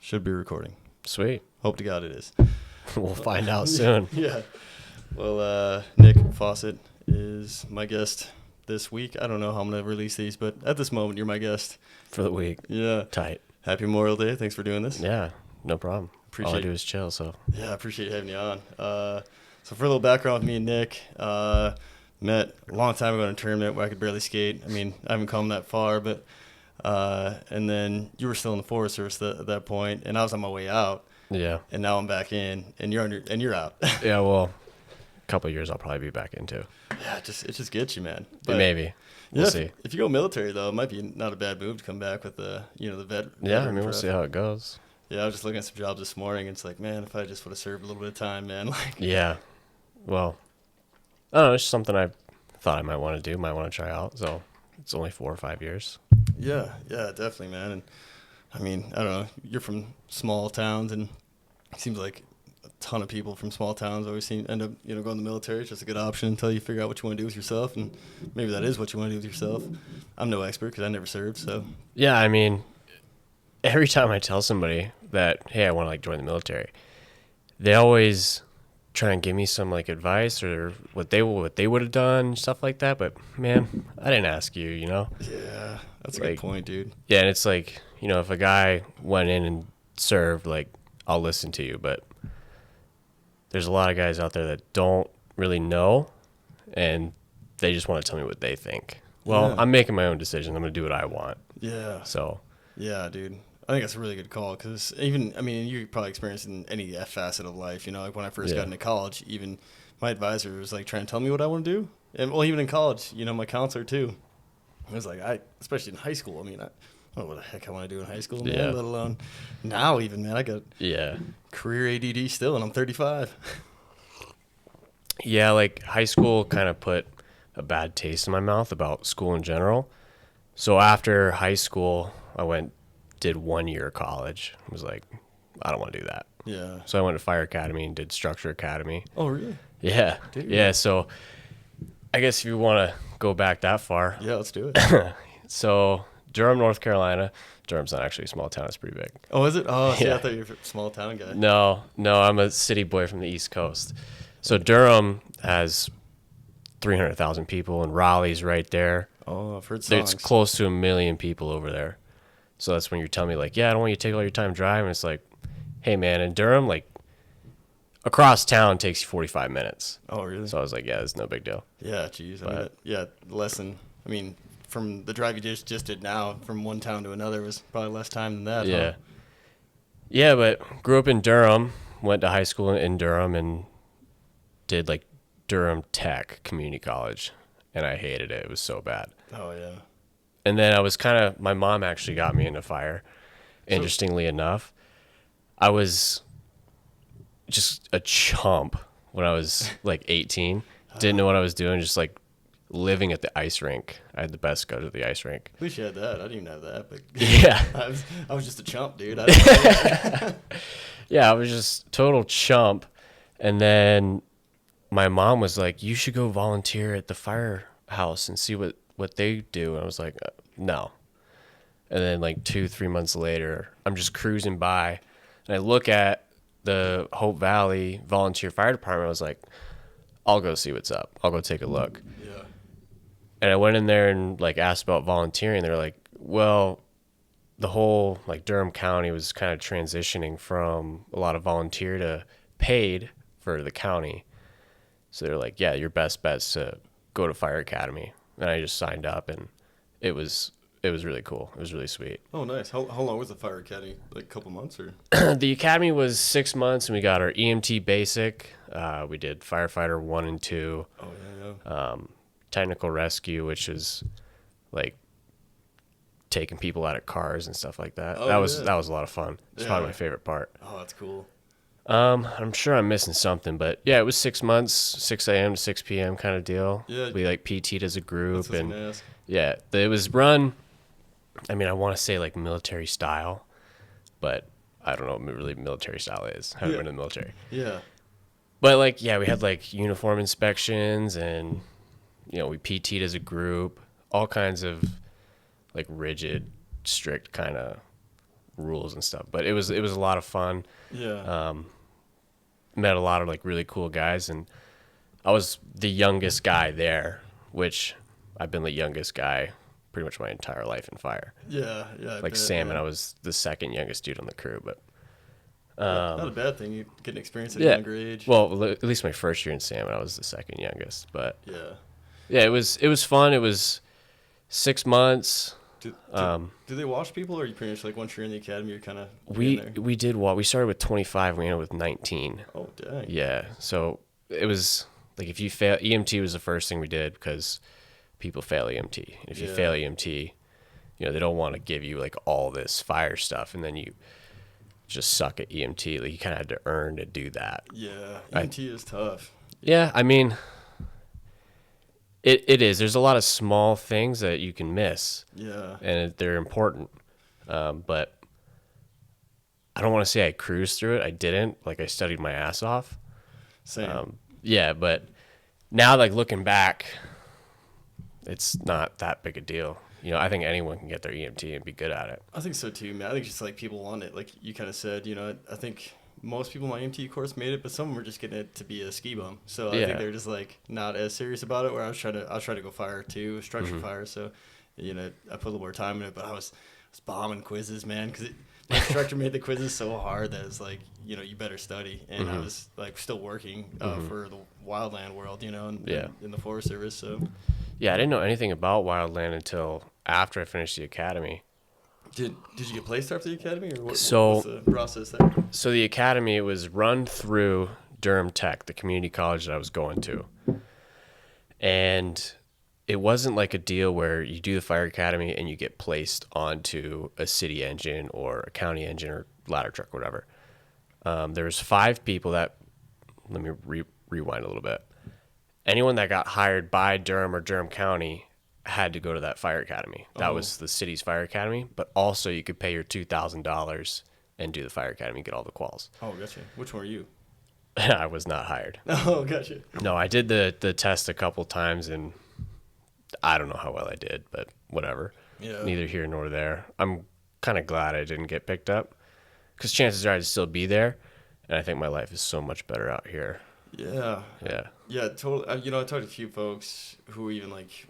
Should be recording. Sweet. Hope to God it is. We'll find out soon. Yeah. Well, Nick Faussett is my guest this week. I don't know how I'm going to release these, but at this moment, you're my guest. For the week. Yeah. Tight. Happy Memorial Day. Thanks for doing this. Yeah, no problem. Appreciate All I do is chill, so. Yeah, I appreciate having you on. So for a little background with me and Nick, met a long time ago in a tournament where I could barely skate. I mean, I haven't come that far, but and then you were still in the Forest Service at that point, and I was on my way out. Yeah. And now I'm back in, and you're out. Yeah, well, a couple of years I'll probably be back into. Yeah, it just gets you, man. But maybe. We'll see. If you go military, though, it might be not a bad move to come back with the vet. Yeah, I mean, we'll see how it goes. Yeah, I was just looking at some jobs this morning, and it's like, man, if I just would have served a little bit of time, man. Like. Yeah. Well, I don't know. It's just something I thought I might want to do, might want to try out. So it's only 4 or 5 years. Yeah, definitely, man. And I mean, I don't know. You're from small towns, and it seems like a ton of people from small towns always end up, going to the military. It's just a good option until you figure out what you want to do with yourself, and maybe that is what you want to do with yourself. I'm no expert because I never served, so. Yeah, I mean, every time I tell somebody that, hey, I want to join the military, they always try and give me some advice or what they would have done, stuff like that. But man, I didn't ask you, Yeah, that's a good point, dude. Yeah, and it's if a guy went in and served, I'll listen to you. But there's a lot of guys out there that don't really know, and they just want to tell me what they think. Well, yeah. I'm making my own decision. I'm going to do what I want. Yeah. So. Yeah, dude. I think that's a really good call because you probably experienced in any facet of life, like when I first got into college, even my advisor was trying to tell me what I want to do. And well, even in college, my counselor too. It was especially in high school, I don't know what the heck I want to do in high school, man, let alone now even, man. I got career ADD still, and I'm 35. Yeah, high school kind of put a bad taste in my mouth about school in general. So after high school, I did 1 year of college. I was like, I don't want to do that. Yeah. So I went to Fire Academy and did Structure Academy. Oh, really? Yeah. Dude. Yeah, so I guess if you want to go back that far. Yeah, let's do it. So Durham, North Carolina. Durham's not actually a small town. It's pretty big. Oh, is it? Oh, see, yeah. I thought you were a small town guy. No, I'm a city boy from the East Coast. So Durham has 300,000 people, and Raleigh's right there. Oh, I've heard songs. It's close to 1 million people over there. So that's when you're telling me, I don't want you to take all your time driving. It's like, hey, man, in Durham, across town takes you 45 minutes. Oh, really? So I was like, yeah, it's no big deal. Yeah, geez. Less than, from the drive you just did now, from one town to another was probably less time than that. Yeah. Huh? Yeah, but grew up in Durham, went to high school in Durham, and did, Durham Tech Community College, and I hated it. It was so bad. Oh, yeah. And then I was my mom actually got me into fire, interestingly enough. I was just a chump when I was 18. Didn't know what I was doing, just living at the ice rink. I had the best go to the ice rink. At least you had that. I didn't even have that. But yeah. I was just a chump, dude. I didn't know. Yeah, I was just total chump. And then my mom was like, you should go volunteer at the firehouse and see what they do. And I was like, no. And then 2-3 months later, I'm just cruising by, and I look at the Hope Valley Volunteer Fire Department. I was like, I'll go see what's up. I'll go take a look. Yeah. And I went in there and asked about volunteering. They're like, well, the whole Durham County was kind of transitioning from a lot of volunteer to paid for the county. So they're like, yeah, your best bet's to go to Fire Academy. And I just signed up, and it was really cool. It was really sweet. Oh, nice. How long was the Fire Academy? A couple months or? The academy was 6 months, and we got our EMT basic. We did firefighter 1 and 2. Oh, yeah. Technical rescue, which is taking people out of cars and stuff like that. Oh, that was a lot of fun. It's probably my favorite part. Oh, that's cool. I'm sure I'm missing something, but yeah, it was 6 months, 6 a.m. to 6 p.m. kind of deal. Yeah. We PT'd as a group, and yeah, it was run. I want to say military style, but I don't know what really military style is. I haven't been in the military. Yeah. But we had uniform inspections, and we PT'd as a group, all kinds of rigid, strict kind of rules and stuff. But it was a lot of fun. Yeah. Met a lot of like really cool guys, and I was the youngest guy there, which I've been the youngest guy pretty much my entire life in fire. Yeah. Yeah. Like Sam, and I was the second youngest dude on the crew, but not a bad thing. You get an experience at a yeah. younger age. Well, at least my first year in Salmon, I was the second youngest. But yeah, it was fun. It was 6 months. Do they wash people, or are you pretty much like once you're in the academy, you're kind of we did what we started with 25, we ended with 19. Oh dang. Yeah, so it was like if you fail EMT was the first thing we did because people fail EMT. If you fail EMT, they don't want to give you like all this fire stuff, and then you just suck at EMT. Like you kind of had to earn to do that. Yeah, EMT is tough. Yeah, I mean, it is. There's a lot of small things that you can miss. Yeah, and they're important. But I don't want to say I cruised through it. I didn't. Like I studied my ass off. Same. Yeah, but now like looking back, it's not that big a deal. I think anyone can get their EMT and be good at it. I think so too, man. I think just like people want it. Like you kind of said, I think most people in my EMT course made it, but some of them were just getting it to be a ski bum. So I think they're just like not as serious about it. Where I was trying to go fire too, structure fire. So, I put a little more time in it, but I was bombing quizzes, man, because my instructor made the quizzes so hard that it's like, you better study. And I was like still working for the wildland world, in the Forest Service. So. Yeah, I didn't know anything about wildland until after I finished the academy. Did you get placed after the academy, or what was the process there? So the academy was run through Durham Tech, the community college that I was going to. And it wasn't like a deal where you do the fire academy and you get placed onto a city engine or a county engine or ladder truck or whatever. There was 5 people that, let me rewind a little bit. Anyone that got hired by Durham or Durham County had to go to that fire academy. That was the city's fire academy, but also you could pay your $2,000 and do the fire academy and get all the quals. Oh, gotcha. Which one were you? I was not hired. Oh, gotcha. No, I did the test a couple times, and I don't know how well I did, but whatever. Yeah. Neither here nor there. I'm kind of glad I didn't get picked up because chances are I'd still be there, and I think my life is so much better out here. Yeah. Yeah. Yeah, totally. I talked to a few folks who even like,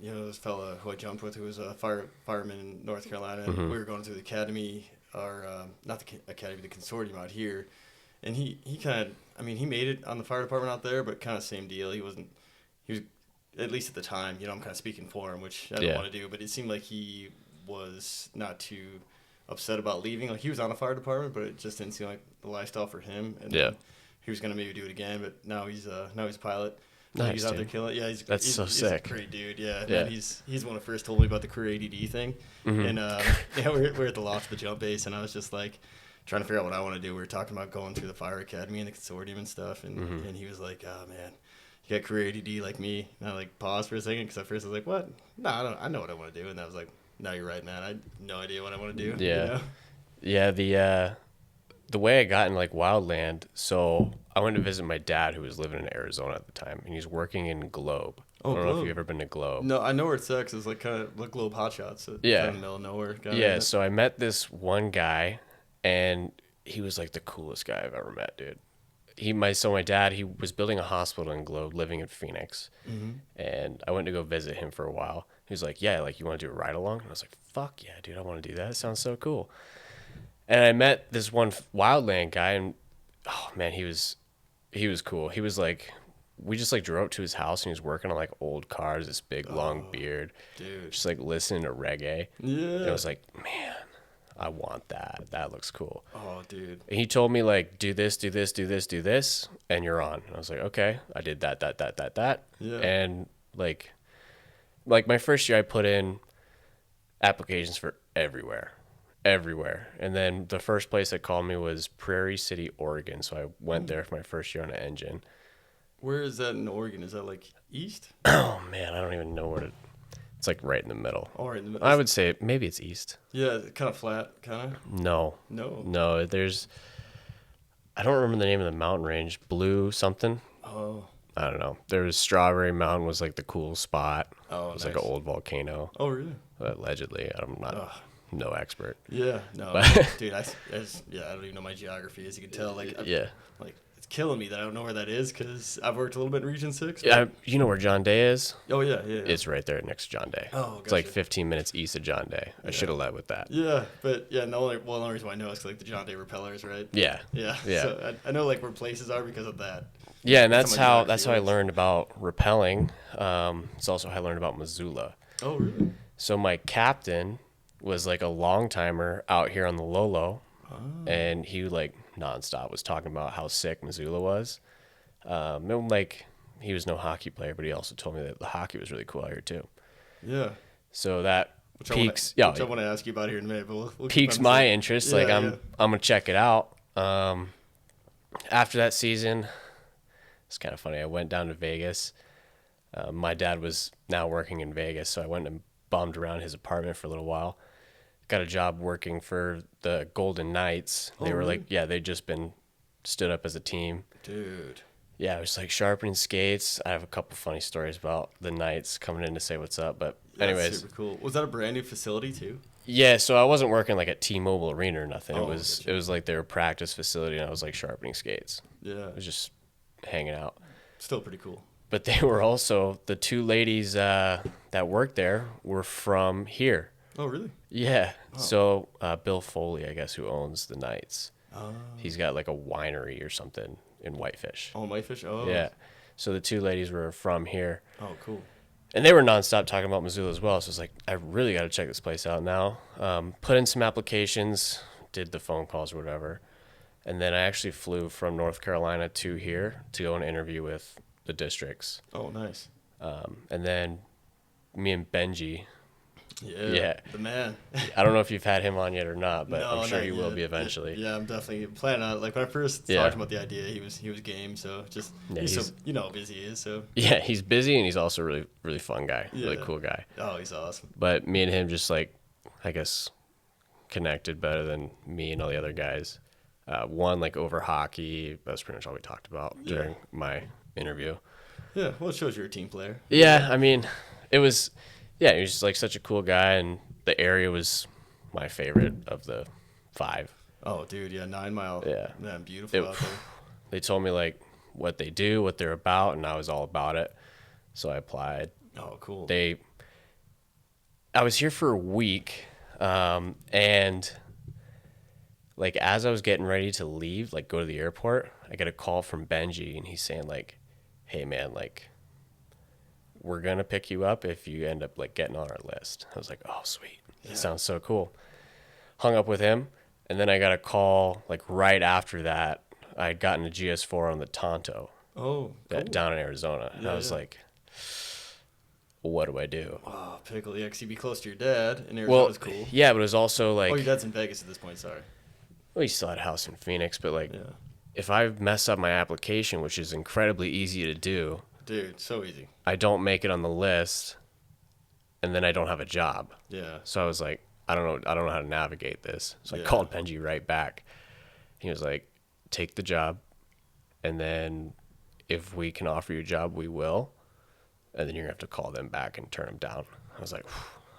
this fella who I jumped with who was a fireman in North Carolina, and we were going through the academy, or not the academy, the consortium out here, and he kind of, he made it on the fire department out there, but kind of same deal. He was, at least at the time, I'm kind of speaking for him, which I don't want to do, but it seemed like he was not too upset about leaving. Like he was on the fire department, but it just didn't seem like the lifestyle for him. And he was gonna maybe do it again, but now he's a pilot. Nice, he's out there killing it. Yeah, he's sick. A great dude. Yeah. Man, he's the one who first told me about the career ADD thing. And we're at the loft of the jump base, and I was just like trying to figure out what I want to do. We were talking about going through the fire academy and the consortium and stuff, and he was like, "Oh man, you got career ADD like me." And I like paused for a second because at first I was like, "What? No, I know what I want to do." And I was like, "No, you're right, man. I have no idea what I want to do." Yeah. Yeah. The way I got in like wildland, so I went to visit my dad who was living in Arizona at the time, and he's working in Globe. Oh, I don't know if Globe. you've ever been to Globe. No, I know where it's at 'cause it's like kind of like Globe Hot Shots. Kind of in the middle of nowhere. So I met this one guy, and he was like the coolest guy I've ever met, dude. My dad, he was building a hospital in Globe, living in Phoenix, and I went to go visit him for a while. He was like, "Yeah, like you want to do a ride along?" And I was like, "Fuck yeah, dude, I want to do that. It sounds so cool." And I met this one wildland guy, and oh man, he was cool. He was like, we just like drove up to his house, and he was working on like old cars, this big long beard, dude, just like listening to reggae. Yeah, and I was like, man, I want that. That looks cool. Oh, dude. And he told me like, do this, and you're on. And I was like, okay. I did that. Yeah. And like my first year, I put in applications for everywhere. And then the first place that called me was Prairie City, Oregon. So I went there for my first year on an engine. Where is that in Oregon? Is that like east? Oh man, I don't even know where it's like right in the middle. Oh, right in the middle. I would say maybe it's east. Yeah, kind of flat, kind of. No, there's, I don't remember the name of the mountain range. Blue something. Oh. I don't know. There was Strawberry Mountain was like the cool spot. Oh, it was nice. like an old volcano. Oh, really? Allegedly. I'm no expert. Yeah, no, But dude, I don't even know my geography, as you can tell. Like, yeah. like it's killing me that I don't know where that is because I've worked a little bit in Region 6. Yeah, you know where John Day is? Oh, yeah. It's right there next to John Day. Oh, It's like gotcha. 15 minutes east of John Day. I should have led with that. Yeah, but yeah, the only reason why I know is 'cause, like the John Day repellers, right? Yeah. Yeah. Yeah. So I know like where places are because of that. Yeah, and That's that's how my how geography I is. learned about rappelling. It's also how I learned about Missoula. Oh, really? So my captain was like a long timer out here on the Lolo, and he like nonstop was talking about how sick Missoula was. And, like he was no hockey player, but he also told me that the hockey was really cool out here too. Yeah. So that Which piques I want to ask you about here in a minute, but we'll keep piques on my saying- interest. Yeah, Like yeah. I'm gonna check it out. After that season, it's kind of funny. I went down to Vegas. My dad was now working in Vegas, so I went and bummed around his apartment for a little while. Got a job working for the Golden Knights. They Oh, were really? like, yeah, they'd just been stood up as a team. Dude. Yeah, it was like sharpening skates. I have a couple funny stories about the Knights coming in to say what's up. But That's anyways, super cool. Was that a brand new facility too? yeah, so I wasn't working like at T-Mobile Arena or nothing. Oh, It was like their practice facility, and I was like sharpening skates. Yeah. I was just hanging out. Still pretty cool. But they were also the two ladies that worked there were from here. Oh, really? Yeah. So Bill Foley, I guess, who owns the Knights, Oh. he's got like a winery or something in Whitefish. Oh, Whitefish? Oh. Yeah. So the two ladies were from here. Oh, cool. And they were nonstop talking about Missoula as well. So it's like, I really got to check this place out now. Put in some applications, did the phone calls or whatever. And then I actually flew from North Carolina to here to go and interview with the districts. Oh, nice. And then me and Benji, Yeah. The man. I don't know if you've had him on yet or not, but No, I'm sure not you will yet. be eventually. Yeah, I'm definitely planning on it. Like when I first Yeah. talked about the idea, he was game. So just Yeah, he's so he's- you know how busy he is. So Yeah, he's busy and he's also really, really fun guy, really Yeah. cool guy. oh, he's awesome. But me and him just like, I guess, connected better than me and all the other guys. One like over hockey. That's pretty much all we talked about during my interview. Yeah, well, it shows you're a team player. Yeah, I mean, he was just like such a cool guy, and the area was my favorite of the 5. Oh, dude, yeah, 9 Mile. Yeah. Man, beautiful out there. They told me like what they do, what they're about, and I was all about it. So I applied. Oh, cool. I was here for a week, and like as I was getting ready to leave, like go to the airport, I get a call from Benji, and he's saying like, "Hey man, like we're gonna pick you up if you end up like getting on our list." I was like, "Oh sweet, that sounds so cool." Hung up with him, and then I got a call like right after that. I had gotten a GS4 on the Tonto Oh, cool. down in Arizona, and I was yeah. like, "What do I do?" Oh, pickle. Yeah, 'cause you'd be close to your dad, and Well, Arizona's cool. yeah, but it was also like, Oh, your dad's in Vegas at this point. Sorry. well, he still had a house in Phoenix, but like, Yeah. if I mess up my application, which is incredibly easy to do, Dude, so easy. I don't make it on the list, and then I don't have a job. Yeah. So I was like, I don't know how to navigate this. So I Yeah. called Benji right back. He was like, take the job, and then if we can offer you a job, we will, and then you're gonna have to call them back and turn them down. I was like,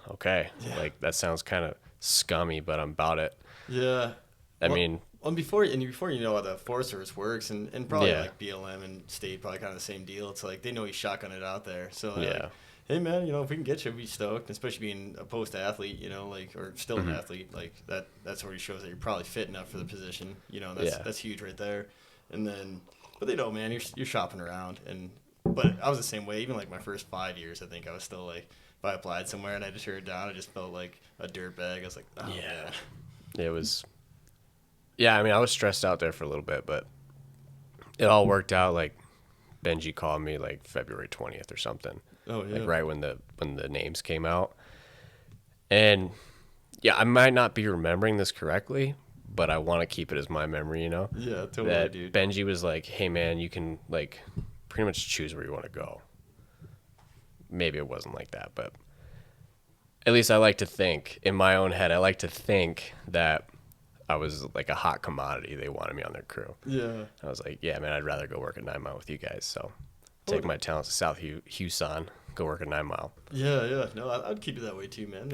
okay, Yeah. like that sounds kind of scummy, but I'm about it. Yeah. I Well- mean, Well, before you know how the Forest Service works, and probably Yeah. like BLM and state probably kind of the same deal. It's like they know you shotgun it out there, so they're Yeah. like, hey man, if we can get you, we'd be stoked. Especially being a post athlete, like or still Mm-hmm. an athlete, like that's where he shows that you're probably fit enough for the position. And Yeah. that's huge right there. And then, but they know, man, you're shopping around, but I was the same way. Even like my first 5 years, I think I was still like, if I applied somewhere and I just turned it down, I just felt like a dirtbag. I was like, oh, Yeah. man. it was, yeah, I mean, I was stressed out there for a little bit, but it all worked out. Like Benji called me like February 20th or something. Oh yeah. Like right when the names came out. And yeah, I might not be remembering this correctly, but I want to keep it as my memory, Yeah, totally, that dude. Benji was like, hey man, you can like pretty much choose where you want to go. Maybe it wasn't like that, but at least I like to think in my own head, I like to think that I was like a hot commodity. They wanted me on their crew. Yeah. I was like, yeah, man, I'd rather go work at 9 Mile with you guys. So take my talents to South Houston. go work a 9 Mile. Yeah. No, I'd keep it that way too, man.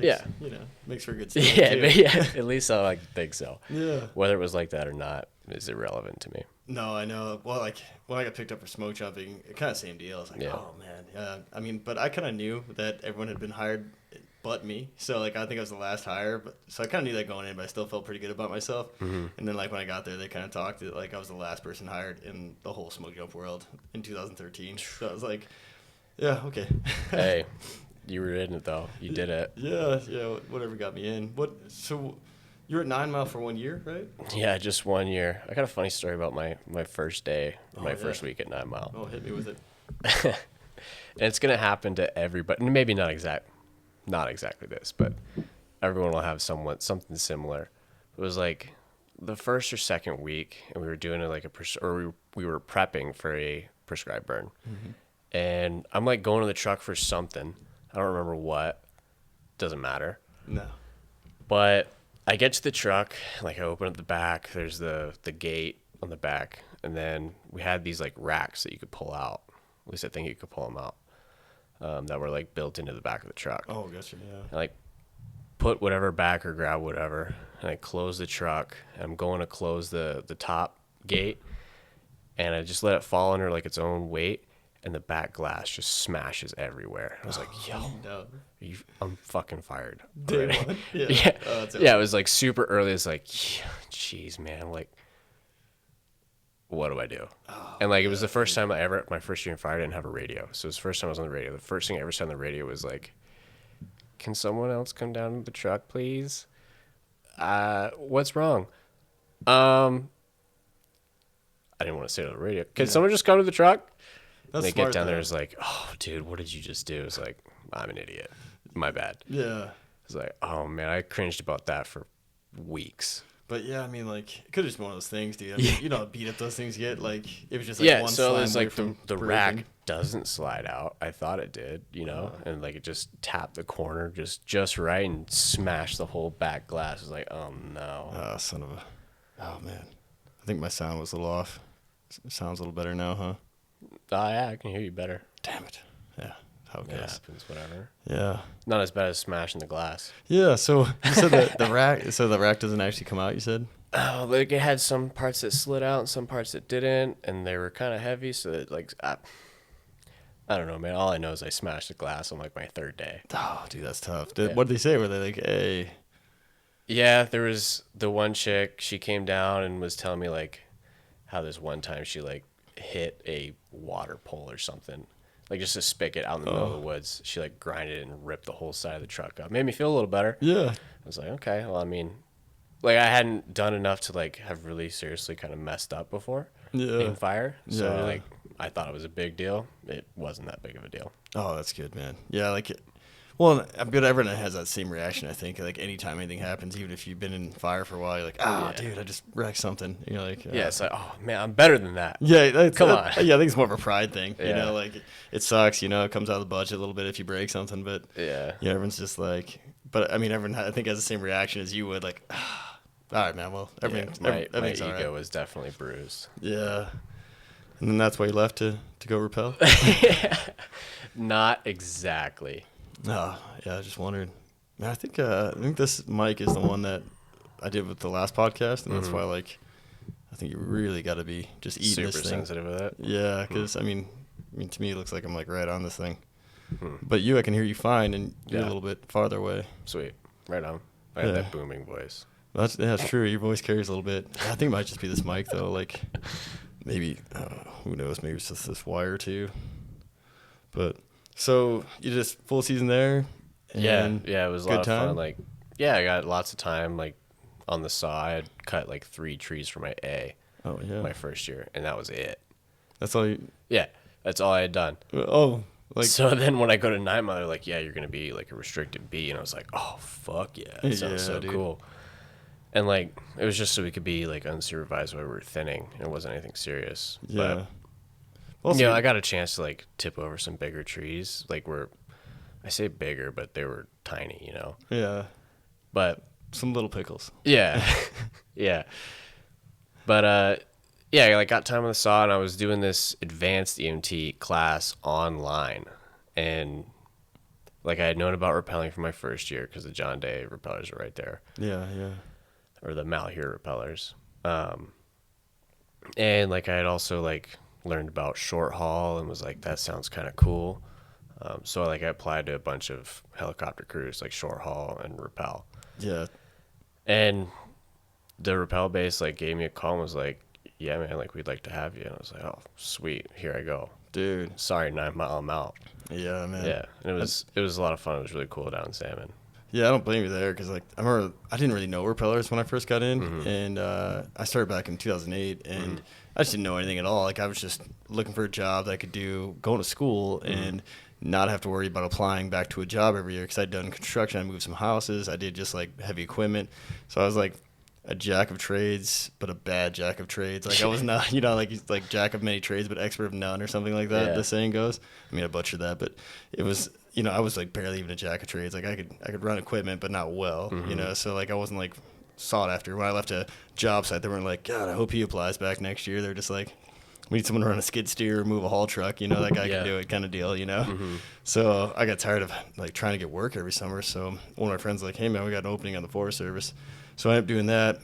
Makes for a good story. Yeah, at least I like to think so. Yeah. Whether it was like that or not is irrelevant to me. No, I know. Well, like when I got picked up for smoke jumping, it kind of same deal. I was like, oh man, yeah. I mean, but I kind of knew that everyone had been hired, but me. So like, I think I was the last hire. But so I kind of knew that going in, but I still felt pretty good about myself. Mm-hmm. And then like when I got there, they kind of talked that like I was the last person hired in the whole smoke jump world in 2013. So I was like, yeah, okay. Hey, you were in it though. You did it. Yeah. Whatever got me in. So you were at 9 Mile for 1 year, right? Yeah, just 1 year. I got a funny story about my first day, first week at 9 Mile. Oh, hit me with it. And it's gonna happen to everybody. Maybe not exactly this, but everyone will have something similar. It was like the first or second week, and we were doing it like we were prepping for a prescribed burn, and I'm like going to the truck for something. I don't remember what. Doesn't matter. No. But I get to the truck, like I open up the back. There's the gate on the back, and then we had these like racks that you could pull out. At least I think you could pull them out. That were like built into the back of the truck. Oh, gotcha. Yeah. I like put whatever back or grab whatever, and I close the truck. And I'm going to close the top gate, and I just let it fall under like its own weight, and the back glass just smashes everywhere. I was like, yo, no. I'm fucking fired. Day one? Yeah. Yeah. Oh, Yeah, it was like super early. It's like, jeez, man, like, what do I do? Oh, and like, it was the first time my first year in fire, I didn't have a radio. So it was the first time I was on the radio. The first thing I ever said on the radio was like, can someone else come down to the truck, please? What's wrong? I didn't want to say it on the radio. Can someone just come to the truck? That's and they smart, get down though. there, it's like, oh, dude, what did you just do? It's like, I'm an idiot. My bad. Yeah. It's like, oh, man, I cringed about that for weeks. But yeah, I mean, like, it could have just been one of those things, dude. I mean, you know how beat up those things get? Like, it was just like one so slam it's away like from the breaking. rack doesn't slide out. I thought it did, and like it just tapped the corner just right and smashed the whole back glass. It's like, oh no. Oh, son of a. Oh, man. I think my sound was a little off. It sounds a little better now, huh? Oh, yeah, I can hear you better. Damn it. Yeah. How it It goes. happens, whatever. Yeah. Not as bad as smashing the glass. Yeah, so you said that the rack doesn't actually come out, you said? Oh, like it had some parts that slid out and some parts that didn't, and they were kind of heavy, so that like I don't know, man. All I know is I smashed the glass on like my third day. Oh, dude, that's tough. What did they say? Were they like, hey? Yeah, there was the one chick, she came down and was telling me like how this one time she like hit a water pole or something. Like just a spigot out in the middle of the woods. She like grinded it and ripped the whole side of the truck up. Made me feel a little better. Yeah. I was like, okay, well, I mean, like I hadn't done enough to like have really seriously kind of messed up before in fire. So like I thought it was a big deal. It wasn't that big of a deal. Oh, that's good, man. Yeah, like, well, but everyone has that same reaction, I think. Like, anytime anything happens, even if you've been in fire for a while, you're like, dude, I just wrecked something. You're like, yeah, it's like, oh, man, I'm better than that. Yeah, come on. Yeah, I think it's more of a pride thing. Yeah. You know, like, it sucks, it comes out of the budget a little bit if you break something, but, yeah, everyone's just like, but, I mean, everyone, I think, has the same reaction as you would, like, all right, man, well, everything's my all ego right. was definitely bruised. Yeah. And then that's why you left to go rappel? Not exactly. No, yeah, I just wondered. Man, I think this mic is the one that I did with the last podcast, and that's why, like, I think you really got to be just eating Super this thing. sensitive with it. Yeah, because I mean, to me, it looks like I'm like right on this thing. But I can hear you fine, and you're a little bit farther away. Sweet, right on. I have that booming voice. That's true. Your voice carries a little bit. I think it might just be this mic though. Like, maybe who knows? Maybe it's just this wire too. But so you just full season there. Yeah, it was a lot of time? fun. Like, yeah, I got lots of time. Like, on the saw, I had cut like 3 trees for my A. Oh yeah. My first year, and that was it. That's all you. Yeah, that's all I had done. Oh, like So then when I go to 9 Mile, they're like, yeah, you're gonna be like a restricted B, and I was like, oh fuck yeah, that sounds so dude. cool. And like, it was just so we could be like unsupervised while we were thinning. It wasn't anything serious. Yeah. But, Also, I got a chance to like tip over some bigger trees. Like I say bigger, but they were tiny, Yeah. But Some little pickles. yeah, yeah. But I like got time on the saw, and I was doing this advanced EMT class online, and like I had known about rappelling from my first year because the John Day repellers are right there. Yeah, yeah. Or the Malheur repellers. And like I had also like learned about short haul and was like, that sounds kind of cool. So like I applied to a bunch of helicopter crews, like short haul and rappel. Yeah. And the rappel base like gave me a call and was like, yeah, man, like we'd like to have you. And I was like, oh, sweet, here I go. Dude. Sorry, 9 Mile, I'm out. Yeah, man. Yeah, and it was a lot of fun. It was really cool down in Salmon. Yeah, I don't blame you there because, like, I remember I didn't really know repellers when I first got in, and I started back in 2008, and I just didn't know anything at all. Like, I was just looking for a job that I could do, going to school, and not have to worry about applying back to a job every year because I'd done construction. I moved some houses. I did just, like, heavy equipment. So I was, like, a jack of trades, but a bad jack of trades. Like, I was not, like jack of many trades, but expert of none or something like that, the saying goes. I mean, I butchered that, but it was, I was, like, barely even a jack of trades. Like, I could run equipment, but not well, So, like, I wasn't, like, sought after. When I left a job site, they weren't like, God, I hope he applies back next year. They're just like, we need someone to run a skid steer or move a haul truck. That guy can do it kind of deal, So I got tired of, like, trying to get work every summer. So one of my friends was like, hey, man, we got an opening on the Forest Service. So I ended up doing that.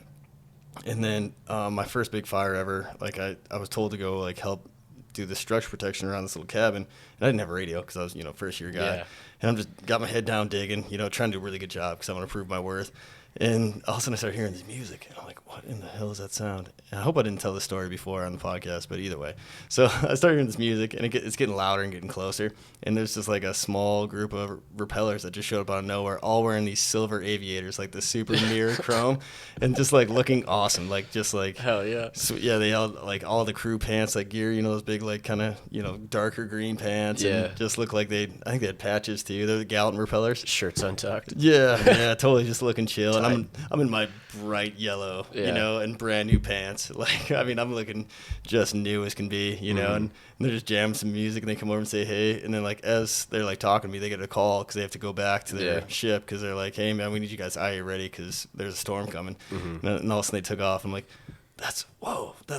And then my first big fire ever, like I was told to go like help do the structure protection around this little cabin. And I didn't have a radio because I was, first year guy. Yeah. And I'm just got my head down digging, trying to do a really good job because I want to prove my worth. And all of a sudden I started hearing this music. And I'm like, what in the hell is that sound? And I hope I didn't tell this story before on the podcast, but either way. So I started hearing this music, and it's getting louder and getting closer. And there's just like a small group of repellers that just showed up out of nowhere, all wearing these silver aviators, like the super mirror chrome, and just like looking awesome. Like, just like, hell yeah. So, yeah, they all, like all the crew pants, like gear, those big, like kind of, darker green pants. Yeah. And just look like I think they had patches too. They're the Gallatin repellers. Shirts untucked. Yeah, totally just looking chill. And I'm in my bright yellow, and brand new pants. Like, I mean, I'm looking just new as can be, and they're just jamming some music, and they come over and say, hey. And then, like, as they're, like, talking to me, they get a call because they have to go back to their ship because they're like, hey, man, we need you guys out here ready because there's a storm coming. And all of a sudden they took off. I'm like, that's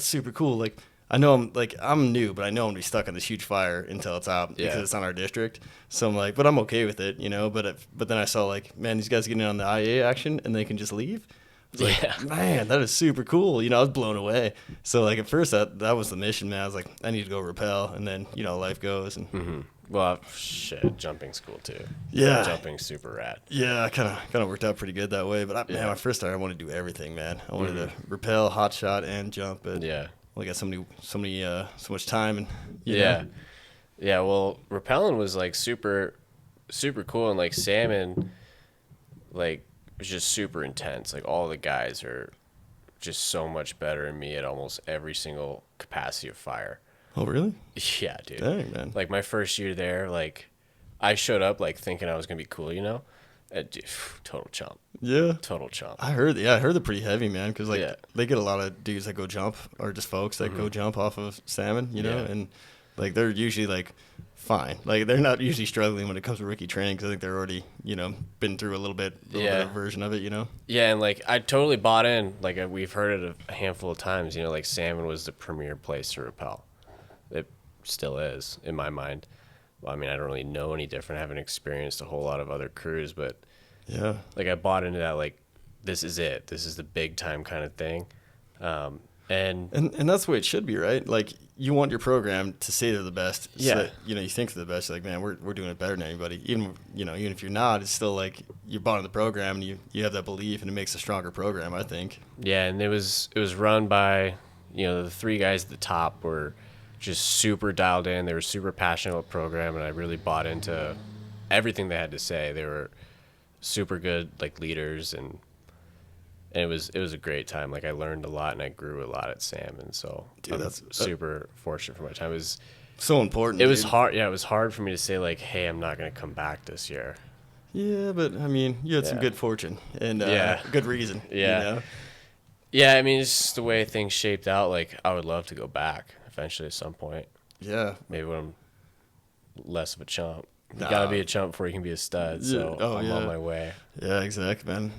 super cool. Like, I know I'm new, but I know I'm going to be stuck on this huge fire until it's out because it's on our district. So I'm like, but I'm okay with it, But then I saw, like, man, these guys getting in on the IA action and they can just leave. I was like, man, that is super cool. I was blown away. So, like, at first that was the mission, man. I was like, I need to go rappel, and then life goes. And well, shit, jumping school too. Yeah, jumping's super rad. Yeah, kind of worked out pretty good that way. But man, my first time I wanted to do everything, man. I wanted to rappel, hot shot, and jump. But only got so much time, and know. Well, rappelling was like super cool, and like salmon, like, was just super intense. Like, all the guys are just so much better than me at almost every single capacity of fire. Oh, really? Yeah, dude. Dang, man. Like, my first year there, like, I showed up like thinking I was gonna be cool, total chump. Yeah, total chump. I heard they're pretty heavy, man, because like they get a lot of dudes that go jump, or just folks that go jump off of salmon, and like they're usually like fine. Like, they're not usually struggling when it comes to rookie training because I think they're already been through a little bit of version of it, Yeah, and like I totally bought in. Like, we've heard it a handful of times. Like, salmon was the premier place to rappel. It still is in my mind. Well, I mean, I don't really know any different. I haven't experienced a whole lot of other crews, but like, I bought into that. Like, this is it. This is the big time kind of thing. And that's the way it should be, right? Like, you want your program to say they're the best. So that, you think they're the best. Like, man, we're doing it better than anybody. Even if you're not, it's still like you're bought in the program, and you have that belief, and it makes a stronger program, I think. Yeah, and it was run by the three guys at the top were just super dialed in. They were super passionate about the program, and I really bought into everything they had to say. They were super good, like, leaders, and it was a great time. Like, I learned a lot, and I grew a lot at Salmon. So dude, I'm super fortunate for my time. It was so important. It was hard. Yeah, it was hard for me to say, like, hey, I'm not going to come back this year. Yeah, but I mean, you had some good fortune and good reason. Yeah. Yeah, I mean, it's just the way things shaped out. Like, I would love to go back eventually at some point. Yeah. Maybe when I'm less of a chump. You gotta be a chump before you can be a stud, so I'm on my way. Yeah, exactly, man.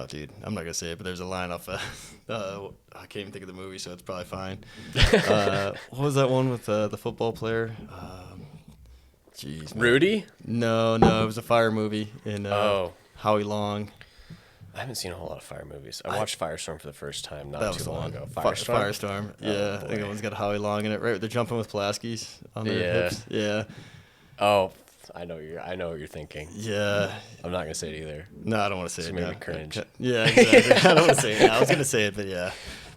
Dude, I'm not gonna say it, but there's a line off. I can't even think of the movie, so it's probably fine. What was that one with the football player? Jeez, man. Rudy? No, it was a fire movie in Howie Long. I haven't seen a whole lot of fire movies. I watched Firestorm for the first time That not was too the long one. ago. Firestorm. Yeah, Oh, I think that one's got Howie Long in it. Right, they're jumping with Pulaski's on their hips. Yeah. Oh, I know what you're thinking. Yeah. I'm not gonna say it either. No, I don't want to say It's it. made now. me cringe. Yeah, exactly. I don't want to say it. Now. I was gonna say it, but yeah.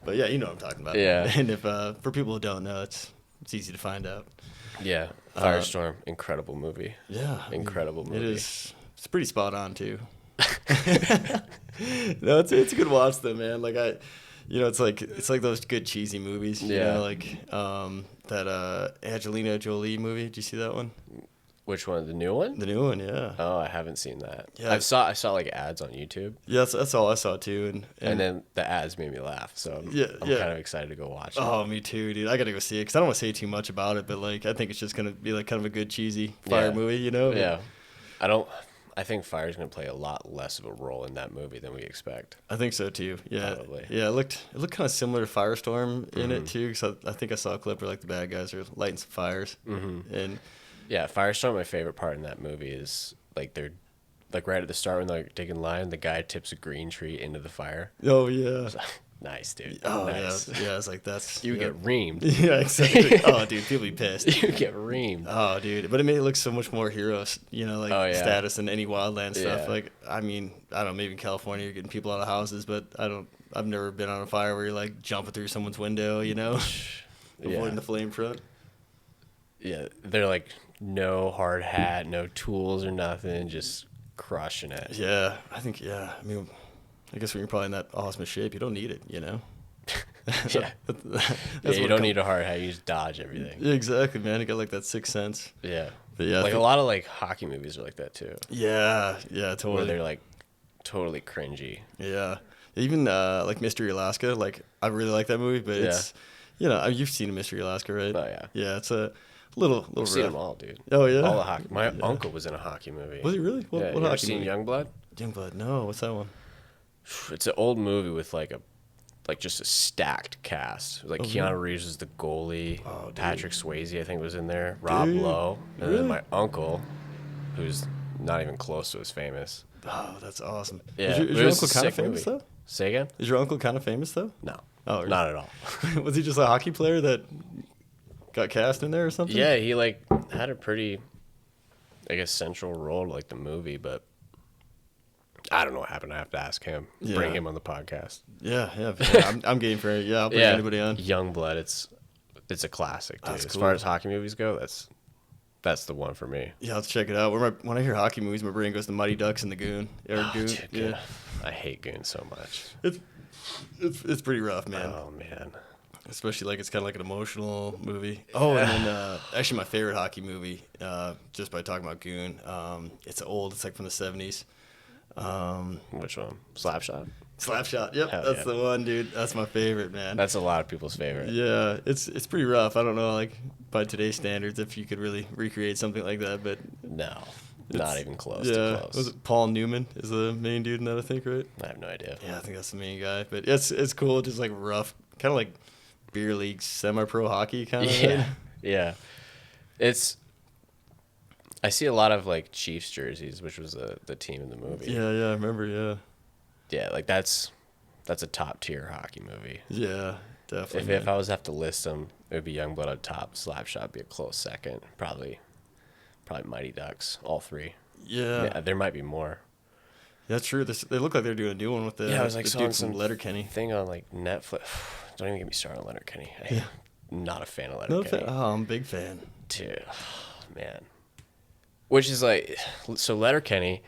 But yeah, you know what I'm talking about. Yeah. And if for people who don't know, it's easy to find out. Yeah. Firestorm, incredible movie. Yeah. Incredible movie. It is. It's pretty spot on too. No, it's a good watch though, man. Like it's like those good cheesy movies. You know, like that Angelina Jolie movie. Did you see that one? Which one? The new one? The new one, yeah. Oh, I haven't seen that. Yeah. I saw like ads on YouTube. Yeah, that's all I saw too. And then the ads made me laugh, so I'm kind of excited to go watch it. Oh, me too, dude. I gotta go see it because I don't want to say too much about it, but like I think it's just gonna be like kind of a good cheesy fire movie, you know? Yeah. I think fire's gonna play a lot less of a role in that movie than we expect. I think so too. Yeah, Probably. Yeah, it looked kind of similar to Firestorm in it too. Because I think I saw a clip where like the bad guys are lighting some fires, and yeah, Firestorm. My favorite part in that movie is like they're like right at the start when they're digging line, the guy tips a green tree into the fire. Oh yeah. Nice, dude. Oh nice. yeah. It's like that's You get reamed. Yeah, exactly. Oh, dude, people be pissed. You get reamed. Oh, dude, but it made it look so much more heroes, status than any wildland stuff. Yeah. Like, I mean, I don't know, maybe in California you're getting people out of houses, but I've never been on a fire where you're like jumping through someone's window, avoiding the flame front. Yeah, they're like no hard hat, no tools or nothing, just crushing it. Yeah, I mean, I guess when you're probably in that awesome shape, you don't need it, Yeah. You don't need a hard hat. You just dodge everything. Yeah, exactly, man. You got like that sixth sense. Yeah. But yeah, like a lot of like hockey movies are like that too. Yeah, totally. Where they're like totally cringy. Yeah. Even like Mystery Alaska, like I really like that movie, but it's, you've seen Mystery Alaska, right? Oh yeah. Yeah, it's a little I've seen them all, dude. Oh yeah. All the hockey. My uncle was in a hockey movie. Was he really? What you hockey ever seen movie? Youngblood? Youngblood? No. What's that one? It's an old movie with like just a stacked cast. Like Keanu Reeves is the goalie. Oh, Patrick Swayze, I think, was in there. Rob Lowe, and then my uncle, who's not even close to as famous. Oh, that's awesome. Yeah, Is your uncle kind of famous though? Say again? Is your uncle kind of famous though? No. Oh, really? Not at all. Was he just a hockey player that got cast in there or something? Yeah, he like had a pretty, I guess, central role to like the movie, but I don't know what happened. I have to ask him. Yeah. Bring him on the podcast. Yeah. I'm game for it. Yeah, I'll bring anybody on. Youngblood, it's a classic, dude. That's As cool. far as hockey movies go, that's the one for me. Yeah, let's check it out. When I hear hockey movies, my brain goes to Mighty Ducks and the Goon. Goon. Dude, Yeah. I hate Goon so much. It's pretty rough, man. Oh man. Especially like it's kind of like an emotional movie. Oh, and then actually my favorite hockey movie, just by talking about Goon, it's old. It's like from the 70s. Which one? Slapshot? Slapshot. Yep, Hell that's yeah. the one, dude. That's my favorite, man. That's a lot of people's favorite. Yeah, it's pretty rough. I don't know, like by today's standards, if you could really recreate something like that, but No, not even close. yeah, To close. was it Paul Newman is the main dude in that? I think, right? I have no idea. Yeah, I think that's the main guy. But it's cool, just like rough, kind of like beer league, semi-pro hockey kind of. Yeah, yeah. I see a lot of like Chiefs jerseys, which was the team in the movie. Yeah, I remember. Yeah, Yeah, like that's a top tier hockey movie. yeah, definitely. If I was to have to list them, it would be Youngblood on top, Slapshot would be a close second, probably Mighty Ducks, all three. Yeah, There might be more. that's true. They look like they're doing a new one with the I was like the saw dude some from Letterkenny. thing on like Netflix. Don't even get me started on Letterkenny. I'm not a fan of No Letterkenny. fan. Oh, I'm a big fan. Dude, man. Which is like, so Letterkenny,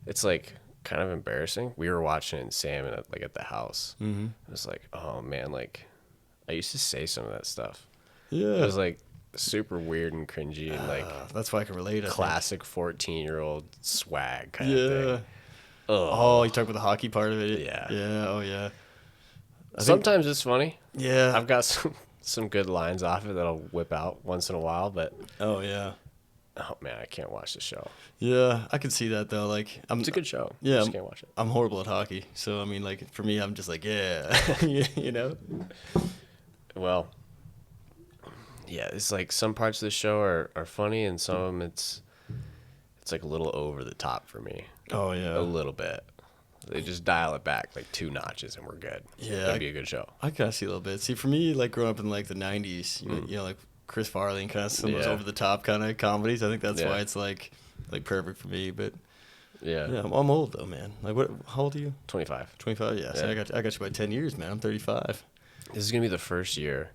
it's like kind of embarrassing. We were watching it in Sam and at the house. Mm-hmm. It was like, oh man, like I used to say some of that stuff. Yeah, It was like super weird and cringy and like that's why I can relate. I think. classic 14-year-old swag kind Yeah. of thing. Ugh. Oh, you talk about the hockey part of it. Yeah. Yeah. Oh, yeah. Sometimes it's funny. Yeah. I've got some good lines off it that I'll whip out once in a while, but Oh, yeah. oh man, I can't watch the show. Yeah, I can see that though. Like, It's a good show. Yeah, I just can't watch it. I'm horrible at hockey, so I mean, like for me, I'm just like, yeah, you know. Well, Yeah, it's like some parts of the show are funny, and some of them it's like a little over the top for me. Oh yeah, A little bit. They just dial it back like 2 notches, and we're good. yeah. It'll be a good show. I kind of see a little bit. See, for me, like growing up in like the '90s, you know, like Chris Farley and kind of some of those Yeah. over the top kind of comedies. I think that's Yeah. why it's like perfect for me. But Yeah. yeah, I'm old though, man. Like, what? How old are you? 25. 25. Yeah. So Yeah. I got you by 10 years, man. I'm 35. This is gonna be the first year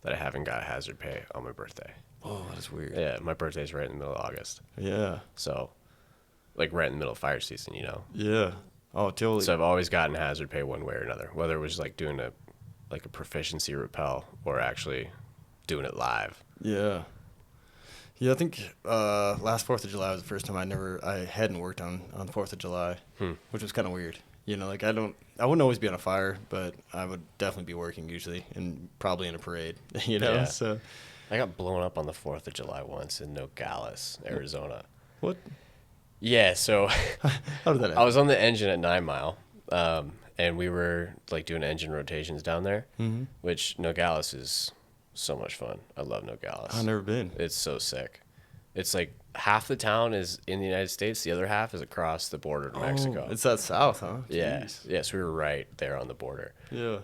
that I haven't got hazard pay on my birthday. Oh, that's weird. Yeah, my birthday's right in the middle of August. Yeah. So, like right in the middle of fire season, you know. Yeah. Oh, totally. So I've always gotten hazard pay one way or another, whether it was like doing a proficiency rappel or actually doing it live. Yeah. Yeah, I think last 4th of July was the first time I hadn't worked on 4th of July, which was kind of weird. You know, like I wouldn't always be on a fire, but I would definitely be working usually and probably in a parade, you know? Yeah. So I got blown up on the 4th of July once in Nogales, Arizona. what? Yeah, so How did that happen? I was on the engine at 9 Mile, and we were like doing engine rotations down there, which Nogales is so much fun. I love Nogales. I've never been. It's so sick. It's like half the town is in the United States, the other half is across the border to Mexico. It's that south, huh? Yeah. Jeez. Yes, we were right there on the border. Yeah.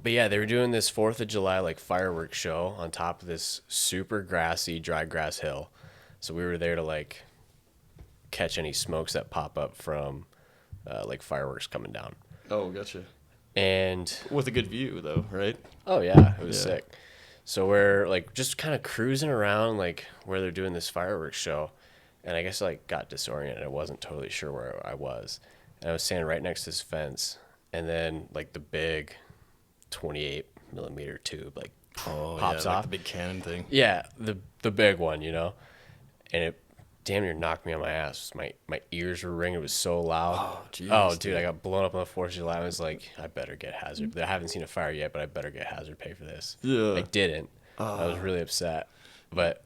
But yeah, they were doing this 4th of July like fireworks show on top of this super grassy, dry grass hill. So we were there to like catch any smokes that pop up from like fireworks coming down. Oh, gotcha. And With a good view, though, right? oh yeah, it was Yeah. sick. So we're like just kind of cruising around like where they're doing this fireworks show, and I guess I like got disoriented. I wasn't totally sure where I was, and I was standing right next to this fence, and then like the big 28 millimeter tube like pops yeah, like off. the big cannon thing. Yeah, the big one, you know, and it damn near knocked me on my ass. My ears were ringing. It was so loud. Oh, jeez, Oh, dude, dude. I got blown up on the 4th of July. I was like, I better get hazard. I haven't seen a fire yet, but I better get hazard pay for this. Yeah. I didn't. I was really upset, but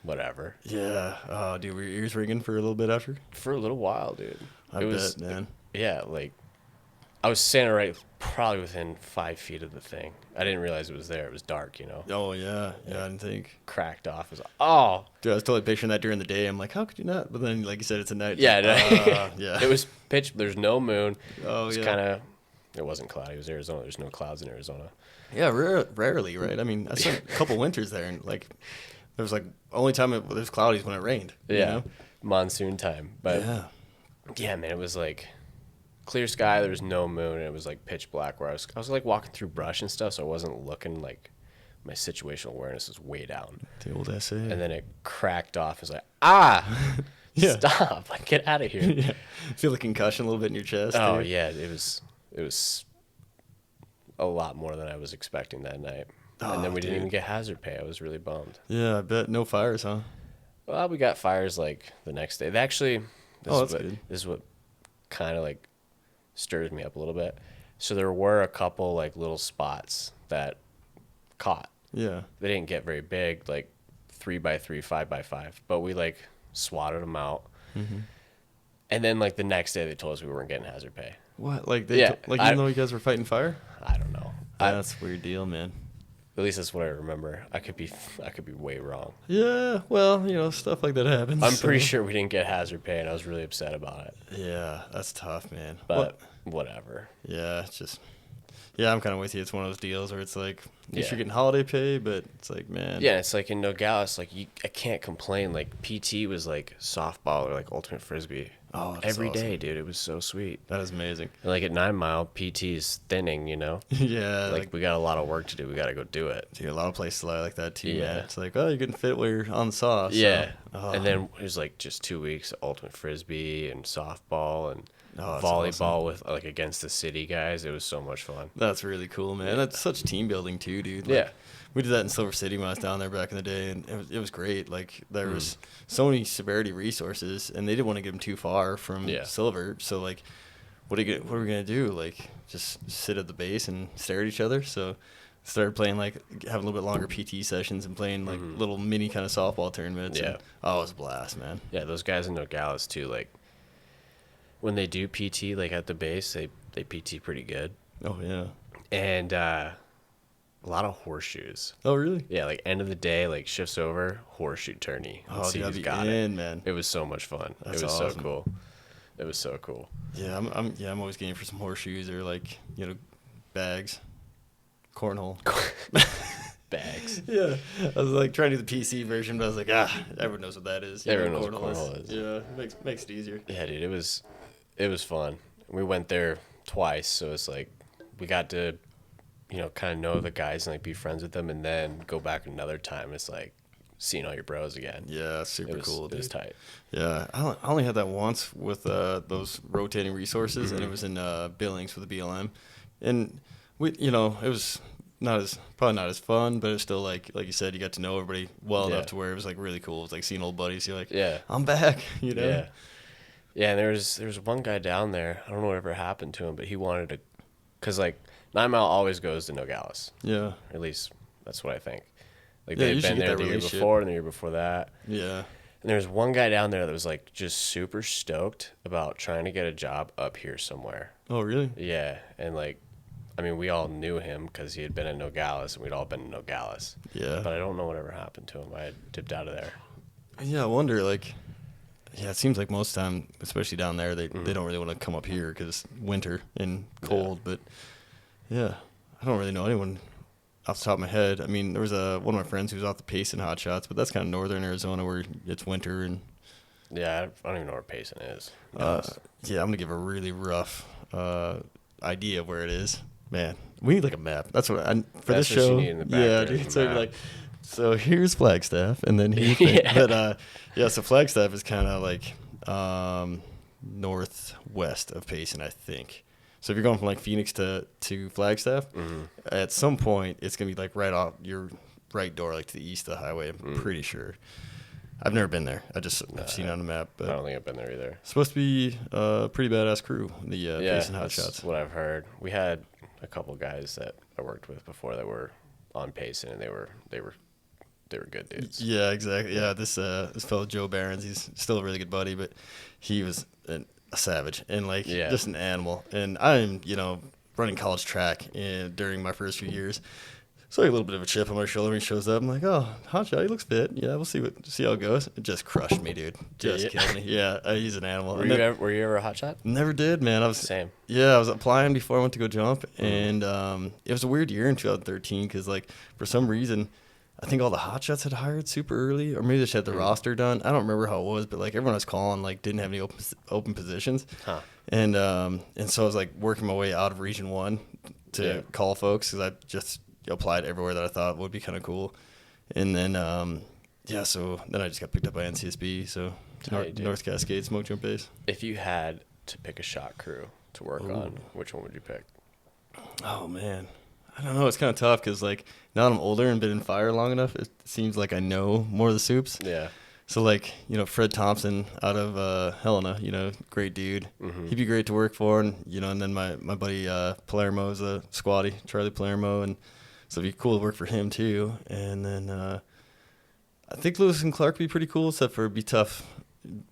whatever. Yeah. Oh, dude, were your ears ringing for a little bit after? For a little while, dude. I bet, man. Yeah, like I was standing right, probably within 5 feet of the thing. I didn't realize it was there. It was dark, you know. Oh, yeah. Yeah, I didn't think. Cracked off. It was like, oh. Dude, I was totally picturing that during the day. I'm like, how could you not? But then, like you said, it's a night. Yeah, Yeah. It was pitch. There's no moon. Oh, It was yeah. kind of. It wasn't cloudy. It was Arizona. There's no clouds in Arizona. Yeah, rarely, right? I mean, I spent a couple winters there, and like, there was like only time it was cloudy is when it rained. Yeah, You know? monsoon time. But Yeah. yeah, man, it was like clear sky. There was no moon, and it was like pitch black. Where I was like walking through brush and stuff, so I wasn't looking like my situational awareness was way down. The old essay. And then it cracked off. It was like, Yeah. stop! Like, get out of here. yeah. Feel the concussion a little bit in your chest. Oh dude. yeah, it was a lot more than I was expecting that night. And then Oh, we didn't dude. even get hazard pay. I was really bummed. Yeah, I bet. No fires, huh? Well, we got fires like the next day. They actually, That's good. this is what kind of like stirs me up a little bit. So there were a couple like little spots that caught. Yeah. They didn't get very big, like 3x3, 5x5, but we like swatted them out. Mm-hmm. And then like the next day, they told us we weren't getting hazard pay. What? Like they? Yeah, Like I- even though you guys were fighting fire? I don't know. That's a weird deal, man. At least that's what I remember. I could be way wrong. Yeah. Well, you know, stuff like that happens. I'm so- pretty sure we didn't get hazard pay, and I was really upset about it. Yeah, that's tough, man. But whatever. Yeah, it's just. Yeah, I'm kind of with you. It's one of those deals where it's like, at least Yeah. you're getting holiday pay, but it's like, man. Yeah, it's like in Nogales, like I can't complain. Like PT was like softball or like ultimate frisbee. Oh, that's every awesome. day, dude. It was so sweet. That is amazing. And like at 9 Mile, PT is thinning. You know, Yeah, like we got a lot of work to do. We got to go do it. dude, a lot of places lie like that too, Yeah. man. It's like, oh, you're getting fit while you're on the sauce. Yeah, Oh. and then it was like just 2 weeks of ultimate frisbee and softball and Oh, that's volleyball with like against the city guys. It was so much fun. That's really cool, man. That's such team building too, dude. Like, Yeah. we did that in Silver City when I was down there back in the day, and it was great. Like there Mm. was so many severity resources, and they didn't want to get them too far from Yeah. Silver. So like, what are we gonna do? Like just sit at the base and stare at each other? So started playing like having a little bit longer PT sessions and playing like little mini kind of softball tournaments. Mm-hmm. Yeah. And, oh, it was a blast, man. Yeah, those guys in Nogales too. Like when they do PT, like at the base, they PT pretty good. Oh yeah. And A lot of horseshoes. Oh, really? Yeah, like end of the day, like shifts over, horseshoe tourney. Oh, Let's see dude, who's I'd be got in, it. man. It was so much fun. That's It was awesome. so cool. It was so cool. Yeah, I'm always game for some horseshoes or like, bags, cornhole. Bags. Yeah, I was like trying to do the PC version, but I was like, everyone knows what that is. Everyone knows what cornhole is. Yeah, makes it easier. Yeah, dude, it was fun. We went there twice, so it's like we got to, kind of know the guys and like be friends with them, and then go back another time. It's like seeing all your bros again. Yeah, super cool, dude. It was tight. Yeah, I only had that once with those rotating resources, and it was in Billings with the BLM, and it was probably not as fun, but it's still like you said, you got to know everybody well enough to where it was like really cool. It was like seeing old buddies. You're like, yeah, I'm back, Yeah, yeah. And there was one guy down there. I don't know whatever happened to him, but he wanted to, cause like 9 Mile always goes to Nogales. Yeah, or at least that's what I think. Like yeah, they'd been there the year before and the year before that. Yeah. And there was one guy down there that was like just super stoked about trying to get a job up here somewhere. Oh, really? Yeah, and like, I mean, we all knew him because he had been in Nogales, and we'd all been in Nogales. Yeah. But I don't know whatever happened to him. I had dipped out of there. Yeah, I wonder, like, it seems like most time, especially down there, they don't really want to come up here because it's winter and cold. Yeah. But, yeah, I don't really know anyone off the top of my head. I mean, there was one of my friends who was off the Payson Hot Shots, but that's kind of northern Arizona where it's winter. And yeah, I don't even know where Payson is. Yeah, I'm going to give a really rough idea of where it is. Man, we need like a map. That's what this show. What you need in the back dude. So here's Flagstaff, and then here's But so Flagstaff is kind of like northwest of Payson, I think. So if you're going from like Phoenix to Flagstaff, at some point it's gonna be like right off your right door, like to the east of the highway. I'm pretty sure. I've never been there. I've seen it on the map. But I don't think I've been there either. It's supposed to be a pretty badass crew. The Payson Hot Shots. That's what I've heard. We had a couple guys that I worked with before that were on Payson, and they were good dudes. Yeah, exactly. Yeah, this fellow Joe Barons, he's still a really good buddy, but he was a savage and just an animal. And I'm running college track during my first few years. So a little bit of a chip on my shoulder when he shows up. I'm like, oh, Hotshot, he looks fit. Yeah, we'll see how it goes. It just crushed me, dude. Just killed me. Yeah, he's an animal. Were you ever a hotshot? Never did, man. Same. Yeah, I was applying before I went to go jump, and it was a weird year in 2013 because for some reason, I think all the hotshots had hired super early, or maybe they just had the roster done. I don't remember how it was, but everyone I was calling didn't have any open positions, and so I was working my way out of Region 1 to call folks because I just applied everywhere that I thought would be kind of cool. And then, so then I just got picked up by NCSB, so North Cascade Smoke Jump Base. If you had to pick a shot crew to work on, which one would you pick? Oh, man. I don't know. It's kind of tough because, now that I'm older and been in fire long enough, it seems like I know more of the soups. Yeah. So, Fred Thompson out of Helena, great dude. Mm-hmm. He'd be great to work for. And, and then my buddy Palermo is a squatty, Charlie Palermo, and so it'd be cool to work for him too. And then I think Lewis and Clark would be pretty cool, except for it'd be tough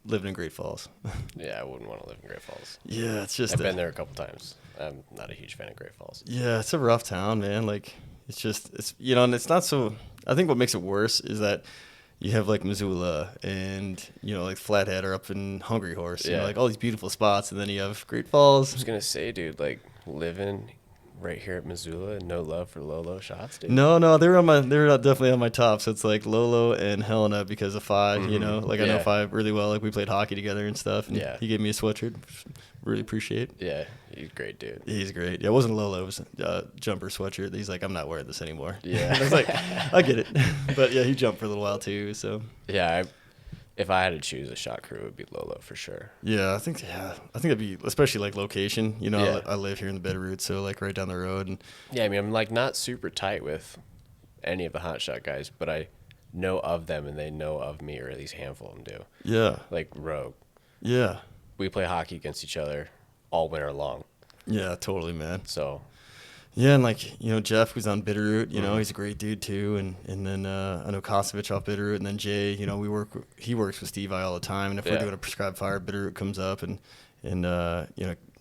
living in Great Falls. Yeah, I wouldn't want to live in Great Falls. Yeah, it's just... I've been there a couple times. I'm not a huge fan of Great Falls. Yeah, it's a rough town, man. It's and it's not so... I think what makes it worse is that you have Missoula and, Flathead or up in Hungry Horse. All these beautiful spots, and then you have Great Falls. I was going to say, dude, living right here at Missoula, no love for Lolo shots, dude. No, they were definitely on my top. So it's Lolo and Helena because of Phi, I know Phi really well. We played hockey together and stuff. And he gave me a sweatshirt. Really appreciate. Yeah, he's a great dude. He's great. Yeah, it wasn't Lolo. It was a jumper sweatshirt. He's I'm not wearing this anymore. Yeah. And I was I get it. But yeah, he jumped for a little while too. So yeah, if I had to choose a shot crew, it would be Lolo for sure. Yeah, I think it'd be especially location. I live here in the Bitterroot, so right down the road. And yeah, I mean, I'm not super tight with any of the hotshot guys, but I know of them and they know of me, or at least a handful of them do. Yeah. Rogue. Yeah. We play hockey against each other all winter long. Yeah, totally, man. So. Yeah, and Jeff, who's on Bitterroot, he's a great dude too, and then I know Kosovich off Bitterroot, and then Jay, he works with Steve I all the time, and if we're doing a prescribed fire, Bitterroot comes up, and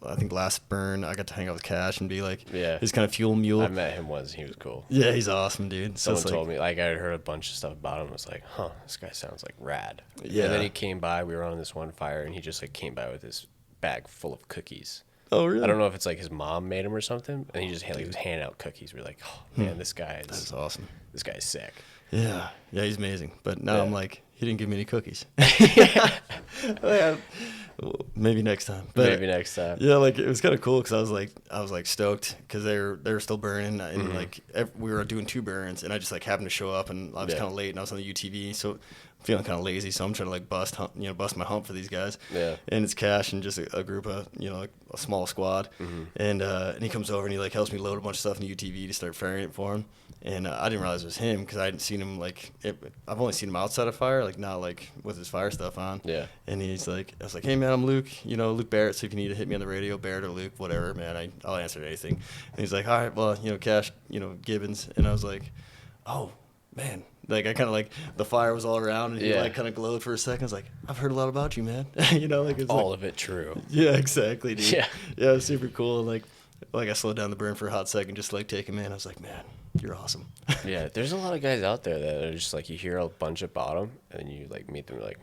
I think last burn, I got to hang out with Cash and be like, Yeah. his kind of fuel mule. I met him once. He was cool. Yeah, he's awesome, dude. So Someone told me, like, I heard a bunch of stuff about him. I was like, huh, this guy sounds like rad. Yeah. And then he came by. We were on this one fire, and he just, like, came by with this bag full of cookies. Oh, really? I don't know if it's, like, his mom made him or something, and he just he was handing out cookies. We're like, oh, man, this guy is... That's awesome. This guy's sick. Yeah. Yeah, he's amazing. But now I'm like, he didn't give me any cookies. Maybe next time. But maybe next time. Yeah, like it was kind of cool because I was like stoked because they were still burning and like we were doing 2 burns and I just like happened to show up and I was kind of late and I was on the UTV, so I'm feeling kind of lazy, so I'm trying to like bust my hump for these guys. Yeah. And it's Cash and just a group of like a small squad, and he comes over and he like helps me load a bunch of stuff in the UTV to start firing it for him. And I didn't realize it was him because I hadn't seen him I've only seen him outside of fire, like not like with his fire stuff on. Yeah. And he's like, I was like, hey man, I'm Luke, Luke Barrett. So if you need to hit me on the radio, Barrett or Luke, whatever, man, I'll answer anything. And he's like, all right, well, Cash, Gibbons. And I was like, oh man, like I kind of like the fire was all around and he like kind of glowed for a second. I was like, I've heard a lot about you, man. Like it's all of it true. Yeah, exactly, dude. Yeah, it was super cool. Like I slowed down the burn for a hot second just to like take him in. I was like, man, you're awesome. Yeah, there's a lot of guys out there that are just like, you hear a bunch about them and you like meet them, like,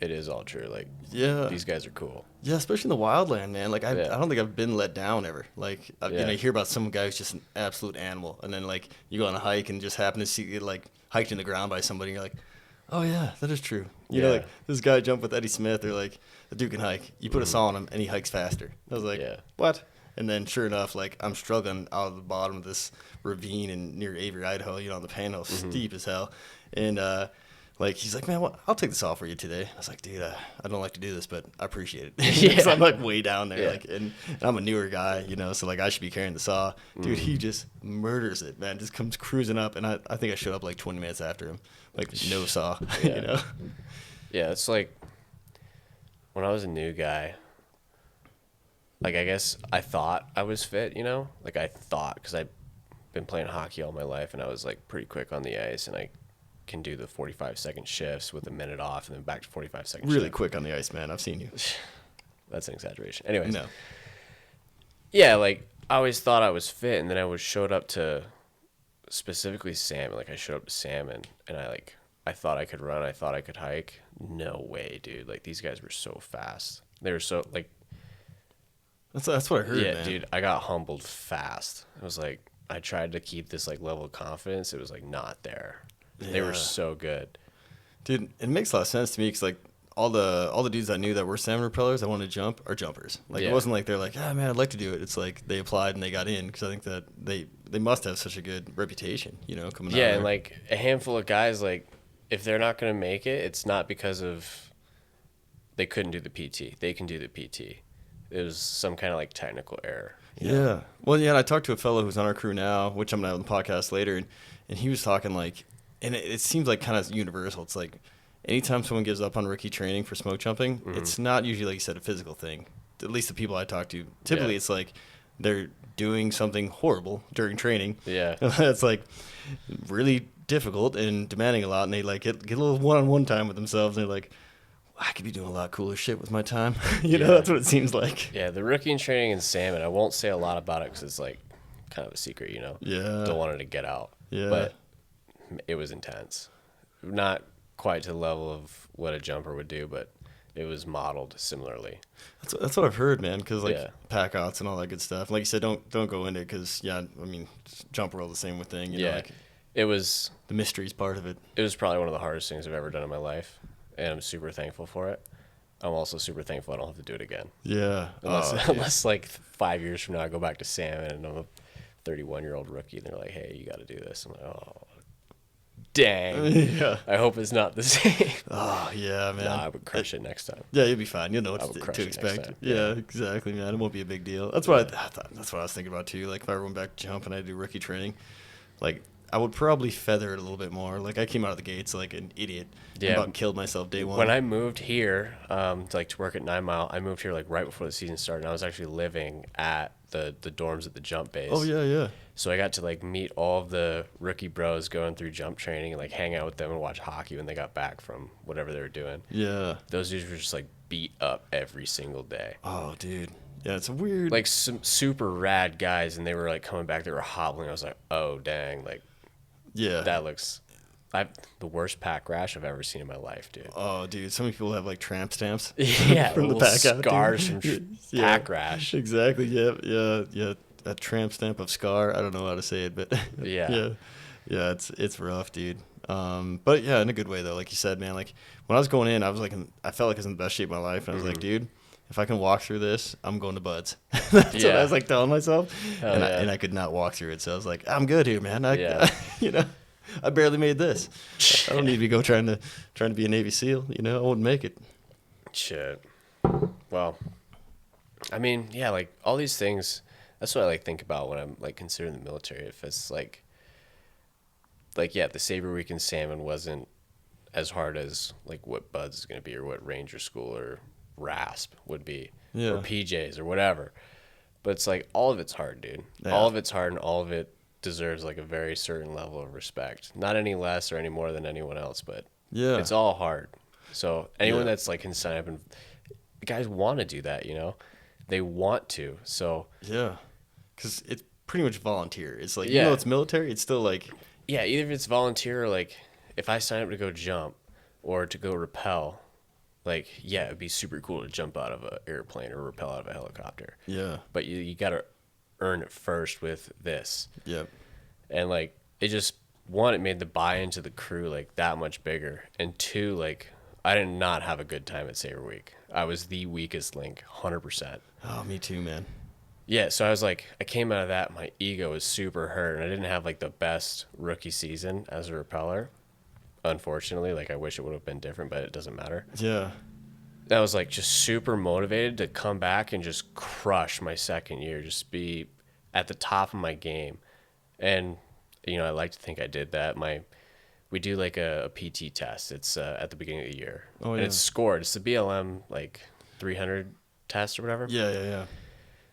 it is all true. Like, yeah, these guys are cool. Yeah, especially in the wildland, man. Like I don't think I've been let down ever. Like you hear about some guy who's just an absolute animal, and then like you go on a hike and just happen to see it like hiked in the ground by somebody. And you're like, oh yeah, that is true. You know, like this guy jumped with Eddie Smith, or like the dude can hike. You put a saw on him and he hikes faster. I was like, what? And then sure enough, like I'm struggling out of the bottom of this ravine near Avery, Idaho, on the panhandle, steep as hell. And like he's like, man, I'll take this off for you today. I was like, dude, I don't like to do this, but I appreciate it. Because I'm like way down there, like, and I'm a newer guy, so like I should be carrying the saw. Dude, he just murders it, man. Just comes cruising up, and I think I showed up like 20 minutes after him, like no saw, Yeah, it's like when I was a new guy. Like, I guess I thought I was fit, Like, I thought, because I've been playing hockey all my life, and I was, like, pretty quick on the ice, and I can do the 45-second shifts with a minute off, and then back to 45-second Really quick on the ice, man. I've seen you. That's an exaggeration. Anyways. No. Yeah, like, I always thought I was fit, and then I showed up to specifically salmon. Like, I showed up to salmon, and I thought I could run. I thought I could hike. No way, dude. Like, these guys were so fast. They were so, like... That's what I heard, man. Yeah, dude, I got humbled fast. It was like, I tried to keep this like level of confidence. It was like not there. Yeah. They were so good. Dude, it makes a lot of sense to me because like all the dudes I knew that were salmon repellers that wanted to jump are jumpers. Like it wasn't like they're like, ah, man, I'd like to do it. It's like they applied and they got in because I think that they must have such a good reputation, coming out. Yeah, and like a handful of guys, like if they're not going to make it, it's not because of they couldn't do the PT. They can do the PT. It was some kind of like technical error. Yeah. Well, yeah, and I talked to a fellow who's on our crew now, which I'm going to have on the podcast later, and he was talking like, and it seems like kind of universal. It's like anytime someone gives up on rookie training for smoke jumping, it's not usually, like you said, a physical thing. At least the people I talk to, typically it's like they're doing something horrible during training. Yeah. That's like really difficult and demanding a lot, and they like get a little one-on-one time with themselves, and they're like, I could be doing a lot cooler shit with my time. That's what it seems like. Yeah, the rookie in training in salmon, I won't say a lot about it because it's like kind of a secret, Yeah. Don't want it to get out. Yeah. But it was intense. Not quite to the level of what a jumper would do, but it was modeled similarly. That's what I've heard, man, because like pack outs and all that good stuff. Like you said, don't go into it because, jumper all the same thing. Like it was... The mystery's part of it. It was probably one of the hardest things I've ever done in my life. And I'm super thankful for it. I'm also super thankful I don't have to do it again. Yeah. Unless like 5 years from now I go back to salmon and I'm a 31-year-old rookie and they're like, hey, you got to do this. I'm like, oh, dang. Yeah. I hope it's not the same. Oh, yeah, man. Nah, I would crush it next time. Yeah, you'll be fine. You'll know what to expect. Yeah, exactly, man. It won't be a big deal. That's what I thought. That's what I was thinking about, too. Like if I ever went back to jump and I do rookie training, like I would probably feather it a little bit more. Like I came out of the gates like an idiot. Yeah. About killed myself day one. When I moved here, to work at 9 Mile, I moved here like right before the season started. And I was actually living at the dorms at the jump base. Oh yeah, yeah. So I got to like meet all of the rookie bros going through jump training and like hang out with them and watch hockey when they got back from whatever they were doing. Yeah. Those dudes were just like beat up every single day. Oh, dude. Yeah, it's a weird. Like some super rad guys, and they were like coming back. They were hobbling. I was like, oh dang, like yeah. that looks. I've the worst pack rash I've ever seen in my life, dude. Oh, dude, so many people have like tramp stamps. Yeah, from the little pack out, scars dude. from Yeah, pack rash. exactly. Yeah. That tramp stamp of scar. I don't know how to say it, but Yeah. yeah. It's rough, dude. But yeah, in a good way though. Like you said, man. Like when I was going in, I was like, I felt like I was in the best shape of my life, and I was like, dude, if I can walk through this, I'm going to Buds. That's what I was like telling myself, and I could not walk through it. So I was like, I'm good here, man. I barely made this. I don't need to go trying to be a Navy SEAL. I wouldn't make it. Shit. Well, I mean, yeah, like all these things. That's what I like think about when I'm like considering the military. If it's like yeah, the Saber Weekend salmon wasn't as hard as like what Buds is gonna be, or what Ranger School or RASP would be, or PJs or whatever. But it's like all of it's hard, dude. Yeah. All of it's hard, and all of it deserves like a very certain level of respect. Not any less or any more than anyone else, but it's all hard. So anyone that's like can sign up, and guys want to do that, they want to. So yeah, because it's pretty much volunteer. It's like even though it's military, it's still like either if it's volunteer or like if I sign up to go jump or to go rappel, like it'd be super cool to jump out of an airplane or rappel out of a helicopter. Yeah, but you gotta earn it first with this. Yep. And like it just, one, it made the buy-in to the crew like that much bigger, and two, like I did not have a good time at Saber Week. I was the weakest link, 100%. Oh, me too, man. Yeah, so I was like, I came out of that, my ego was super hurt, and I didn't have like the best rookie season as a rappeller. Unfortunately, like I wish it would have been different, but it doesn't matter. Yeah. I was like just super motivated to come back and just crush my second year, just be at the top of my game. And I like to think I did that. We do like a PT test. It's at the beginning of the year. Oh, yeah. And it's scored. It's the BLM like 300 test or whatever. Yeah.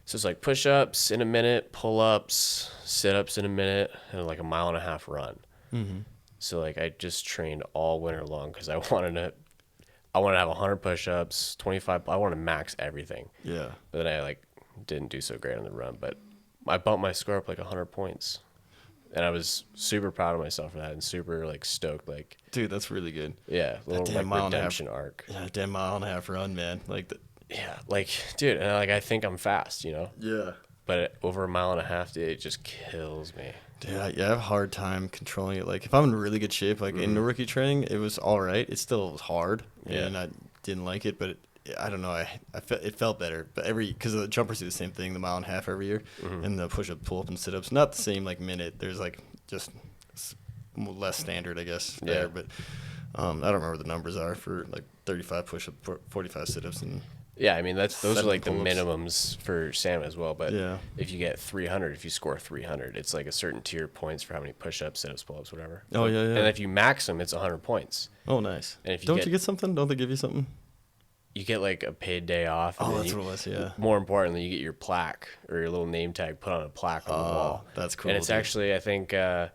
So it's like push-ups in a minute, pull-ups, sit-ups in a minute, and like a 1.5 mile run. Mm-hmm. So like I just trained all winter long because I wanted to have 100 push-ups, 25. I wanted to max everything. Yeah. But then I like didn't do so great on the run, but I bumped my score up like 100 points. And I was super proud of myself for that, and super like stoked. Like, dude, that's really good. Yeah, little like redemption arc. Yeah, damn 1.5 mile run, man. Like, yeah, like, dude, and I think I'm fast, Yeah. But over 1.5 miles, dude, it just kills me. Dude, I have a hard time controlling it. Like, if I'm in really good shape, like in the rookie training, it was all right. It still was hard, and I didn't like it, but I don't know. It felt better, but because the jumpers do the same thing, the 1.5 mile every year, and the push-up, pull-up, and sit-ups. Not the same like minute. There's like just less standard, I guess. There, but I don't remember what the numbers are for like 35 push-up, 45 sit-ups, and I mean those are like pull-ups. The minimums for Sam as well. But yeah. If you get 300, if you score 300, it's like a certain tier of points for how many push-ups, sit-ups, pull-ups, whatever. Oh yeah. And if you max them, it's 100 points. Oh nice. And if you get something? Don't they give you something? You get like a paid day off. And that's what it was, yeah. More importantly, you get your plaque or your little name tag put on a plaque on the wall. That's cool. And it's actually, I think they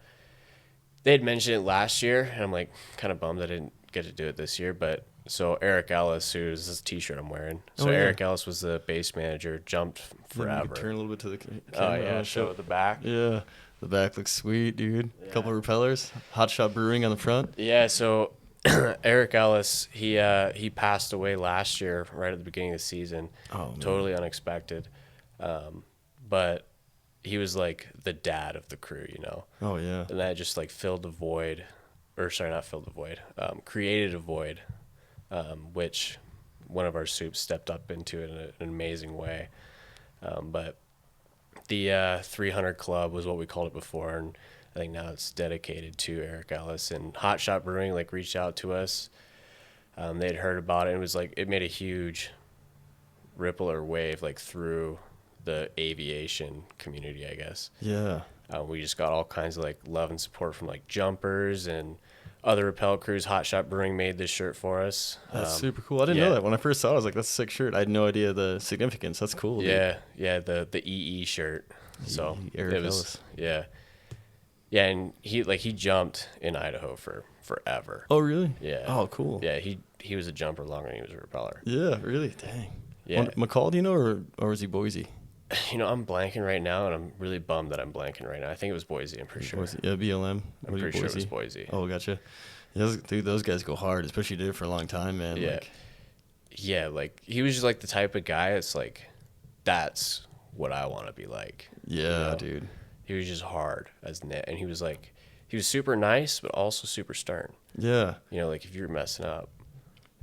had mentioned it last year, and I'm like kind of bummed I didn't get to do it this year. But so Eric Ellis, who's this T-shirt I'm wearing. So Eric Ellis was the base manager, jumped forever. Turn a little bit to the camera. Oh yeah, show the back. Yeah, the back looks sweet, dude. Yeah. Couple repellers, Hot Shot Brewing on the front. Yeah, so Eric Ellis, he passed away last year, right at the beginning of the season. Oh, man. Totally unexpected. But he was like the dad of the crew, Oh yeah. And that just like created a void, which one of our soups stepped up into it in an amazing way. But the 300 Club was what we called it before, and I think now it's dedicated to Eric Ellis. And Hot Shot Brewing like reached out to us. They'd heard about it. And it was like it made a huge ripple or wave like through the aviation community, I guess. Yeah. We just got all kinds of like love and support from like jumpers and other rappel crews. Hot Shot Brewing made this shirt for us. That's super cool. I didn't know that. When I first saw it, I was like, that's a sick shirt. I had no idea the significance. That's cool. Yeah. Dude. Yeah. The EE shirt. So Eric it was, Ellis. Yeah. Yeah. And he jumped in Idaho for forever. Oh, really? Yeah. Oh, cool. Yeah. He was a jumper longer than he was a rappeller. Yeah, really? Dang. Yeah. McCall, do you know, or was he Boise? You know, I'm blanking right now, and I'm really bummed that I'm blanking right now. I think it was Boise. I'm pretty sure. Boise. Yeah, BLM. I'm pretty sure it was Boise. Oh, gotcha. Yeah, dude, those guys go hard, especially did it for a long time, man. Yeah. Like, Yeah, like he was just like the type of guy. It's like, that's what I want to be like. yeah, you know? dude. He was just hard as Nick, and he was super nice, but also super stern. Yeah. You know, like if you're messing up,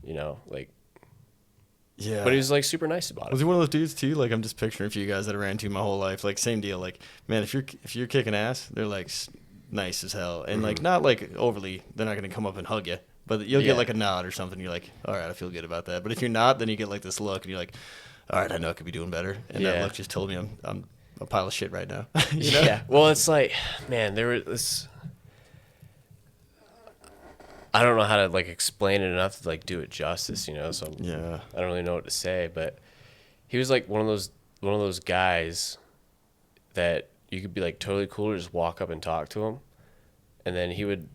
you know, like. Yeah. But he was like super nice about it. Was he one of those dudes too? Like, I'm just picturing a few guys that I ran into my whole life. Like, same deal. Like, man, if you're kicking ass, they're like nice as hell, and like not like overly. They're not gonna come up and hug you, but you'll get like a nod or something. You're like, all right, I feel good about that. But if you're not, then you get like this look, and you're like, all right, I know I could be doing better. And that look just told me I'm a pile of shit right now. You know? Yeah. Well, it's like, man, there was this. I don't know how to like explain it enough to like do it justice, you know. So I don't really know what to say, but he was like one of those guys that you could be like totally cool to just walk up and talk to him, and then he would,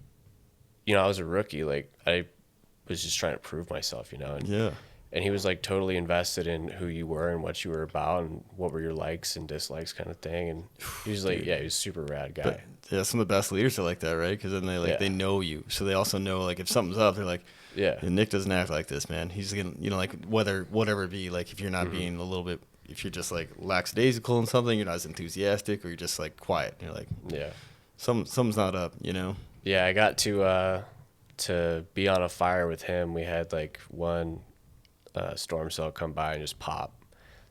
you know, I was a rookie, like I was just trying to prove myself, you know, and he was like totally invested in who you were and what you were about and what were your likes and dislikes kind of thing, and he was like, he was a super rad guy. But, yeah, some of the best leaders are like that, right? Because then they know you, so they also know like if something's up, they're like, Nick doesn't act like this, man. He's gonna, you know, like whatever it be, like if you're not being a little bit, if you're just like lackadaisical in something, you're not as enthusiastic, or you're just like quiet. You're like, something's not up, you know. Yeah, I got to be on a fire with him. We had like one storm cell come by and just pop.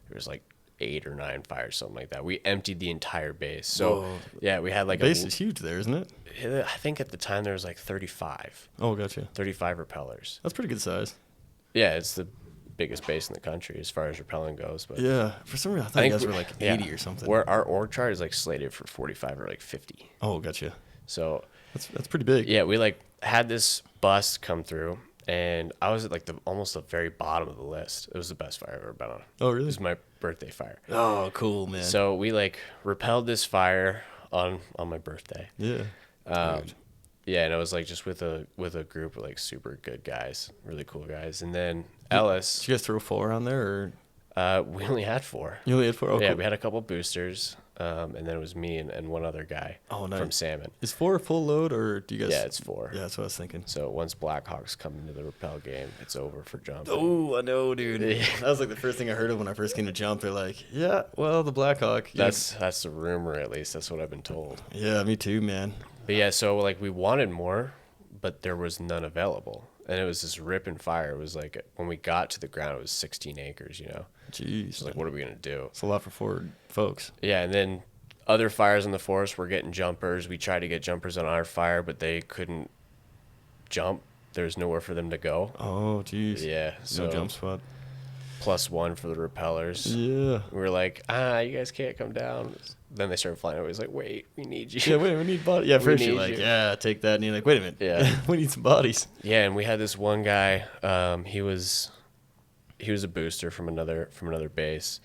There was like 8 or 9 fires, something like that. We emptied the entire base. So we had like base is huge there, isn't it? I think at the time there was like 35. Oh, gotcha. 35 repellers. That's pretty good size. Yeah, it's the biggest base in the country as far as repelling goes. But yeah, for some reason I thought you guys were like 80 or something. Where our org chart is like slated for 45 or like 50. Oh, gotcha. So that's pretty big. Yeah, we like had this bust come through. And I was at like almost the very bottom of the list. It was the best fire I've ever been on. Oh, really? It was my birthday fire. Oh, cool, man. So we like repelled this fire on my birthday. Yeah. Yeah, and I was like just with a group of like super good guys, really cool guys. And then Ellis. Did you guys throw 4 on there, or? We only had 4. You only had 4? Oh, yeah, cool. we had a couple boosters. And then it was me and one other guy from Salmon. Is 4 a full load, or do you guys? Yeah, it's 4. Yeah, that's what I was thinking. So once Blackhawks come into the rappel game, it's over for jump. Oh, I know, dude. That was like the first thing I heard of when I first came to jump. They're like, yeah, well, the Blackhawk. That's the rumor, at least. That's what I've been told. Yeah, me too, man. But yeah, so like we wanted more, but there was none available. And it was this rip and fire. It was like when we got to the ground, it was 16 acres, you know? Jeez. So like, what are we going to do? It's a lot for 4 folks. Yeah, and then other fires in the forest were getting jumpers. We tried to get jumpers on our fire, but they couldn't jump. There's nowhere for them to go. Oh, jeez. Yeah. So no jump spot. +1 for the repellers. Yeah. We were like, you guys can't come down. Then they started flying away. It's like, wait, we need you. Yeah, wait, we need bodies. Yeah, first you're like, yeah, take that. And you're like, wait a minute. Yeah. We need some bodies. Yeah, and we had this one guy. He was a booster from another base.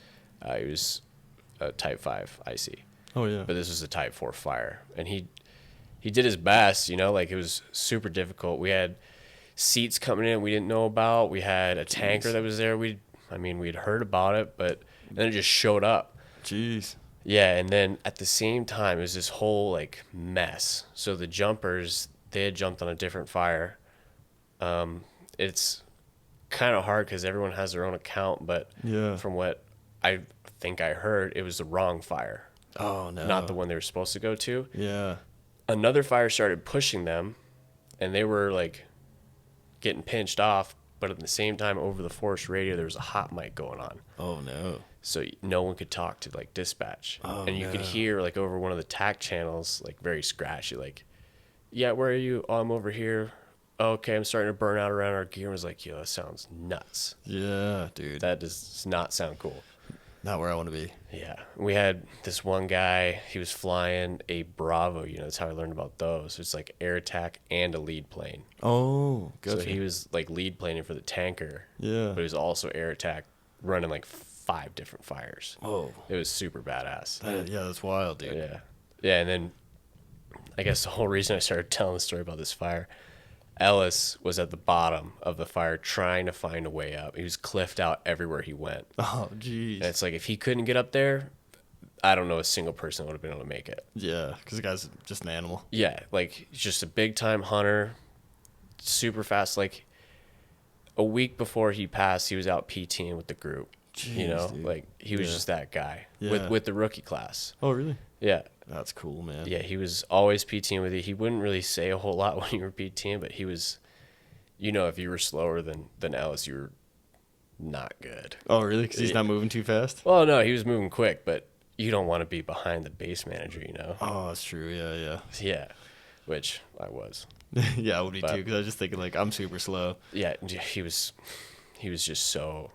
He was a Type 5 IC. Oh, yeah. But this was a Type 4 fire. And he did his best, you know, like it was super difficult. We had seats coming in we didn't know about. We had a tanker that was there. We'd heard about it, but then it just showed up. Jeez. Yeah, and then at the same time, it was this whole like mess. So the jumpers, they had jumped on a different fire. It's kind of hard because everyone has their own account, but from what I think I heard, it was the wrong fire. Oh, no. Not the one they were supposed to go to. Yeah. Another fire started pushing them, and they were like getting pinched off, but at the same time over the forest radio there was a hot mic going on. Oh, no. So no one could talk to like dispatch. Oh, and you could hear like over one of the TAC channels, like very scratchy, like, yeah, where are you? Oh, I'm over here. Oh, okay, I'm starting to burn out around our gear. I was like, yo, that sounds nuts. Yeah, dude. That does not sound cool. Not where I want to be. Yeah. We had this one guy, he was flying a Bravo, you know, that's how I learned about those. It's like air attack and a lead plane. Oh, gotcha. So he was like lead planing for the tanker. Yeah. But he was also air attack running like 5 different fires. Oh. It was super badass. Yeah, that's wild, dude. Yeah. Yeah, and then I guess the whole reason I started telling the story about this fire, Ellis was at the bottom of the fire trying to find a way up. He was cliffed out everywhere he went. Oh, jeez. And it's like, if he couldn't get up there, I don't know a single person would have been able to make it. Yeah, because the guy's just an animal. Yeah, like, he's just a big-time hunter, super fast. Like, a week before he passed, he was out PTing with the group. Jeez, you know, dude. like, he was just that guy Yeah. with the rookie class. Oh, really? Yeah. That's cool, man. Yeah, he was always PTing with you. He wouldn't really say a whole lot when you were PTing, but he was, you know, if you were slower than Ellis, you were not good. Oh, really? Because he's not moving too fast? Well, no, he was moving quick, but you don't want to be behind the base manager, you know? Oh, that's true. Yeah, Yeah, which I was. yeah. Yeah, I would be But- too, because I was just thinking, like, I'm super slow. Yeah, he was just so,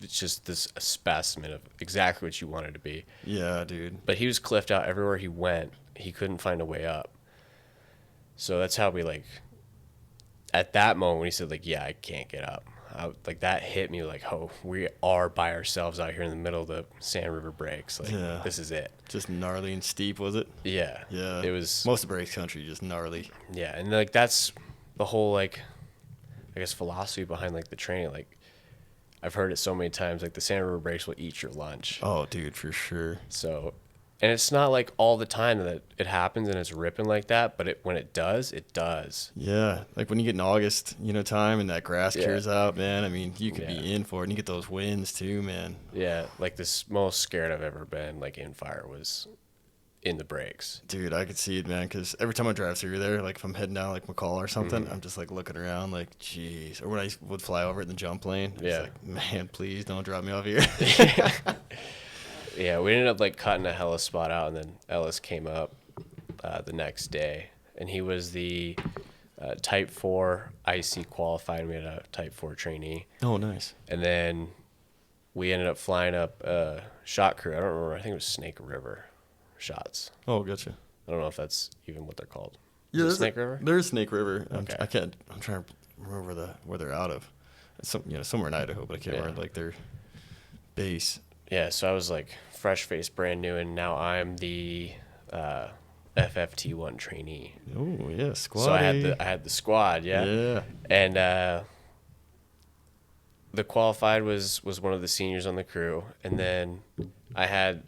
it's just this a specimen of exactly what you wanted to be. Yeah, dude. But he was cliffed out everywhere he went. He couldn't find a way up. So that's how we, like, at that moment when he said, like, yeah, I can't get up. Like, that hit me like, oh, we are by ourselves out here in the middle of the Sand River Breaks. Like, Yeah. this is it. Just gnarly and steep, was it? Yeah. Yeah. It was, Most of Breaks Country, just gnarly. yeah. And, like, that's the whole, like, I guess philosophy behind, like, the training. Like, I've heard it so many times, like, the Sand River Breaks will eat your lunch. Oh, dude, for sure. So, and it's not like all the time that it happens and it's ripping like that, but when it does, it does. Yeah, like when you get in August, time and that grass Yeah. clears out, man. I mean, you could Yeah. be in for it, and you get those winds too, man. Yeah, like this most scared I've ever been, like in fire, was in the breaks. Dude, I could see it, man, because every time I drive through there, like if I'm heading down like McCall or something, I'm just like looking around like, jeez. Or when I would fly over it in the jump lane, it's Yeah. like, man, please don't drop me off here. Yeah, we ended up like cutting a hella spot out, and then Ellis came up the next day, and he was the Type 4 IC qualified, and we had a Type 4 trainee. Oh, nice. And then we ended up flying up shot crew. I don't remember. I think it was Snake River shots. Oh, gotcha. I don't know if that's even what they're called. Yeah, Is it there's Snake River? There's Snake River. Okay. I'm trying to remember where they're out of. It's somewhere in Idaho, but I can't remember like their base. Yeah, so I was like fresh face, brand new, and now I'm the FFT1 trainee. Oh, yeah, squad. So I had the squad, yeah. Yeah. And the qualified was one of the seniors on the crew, and then I had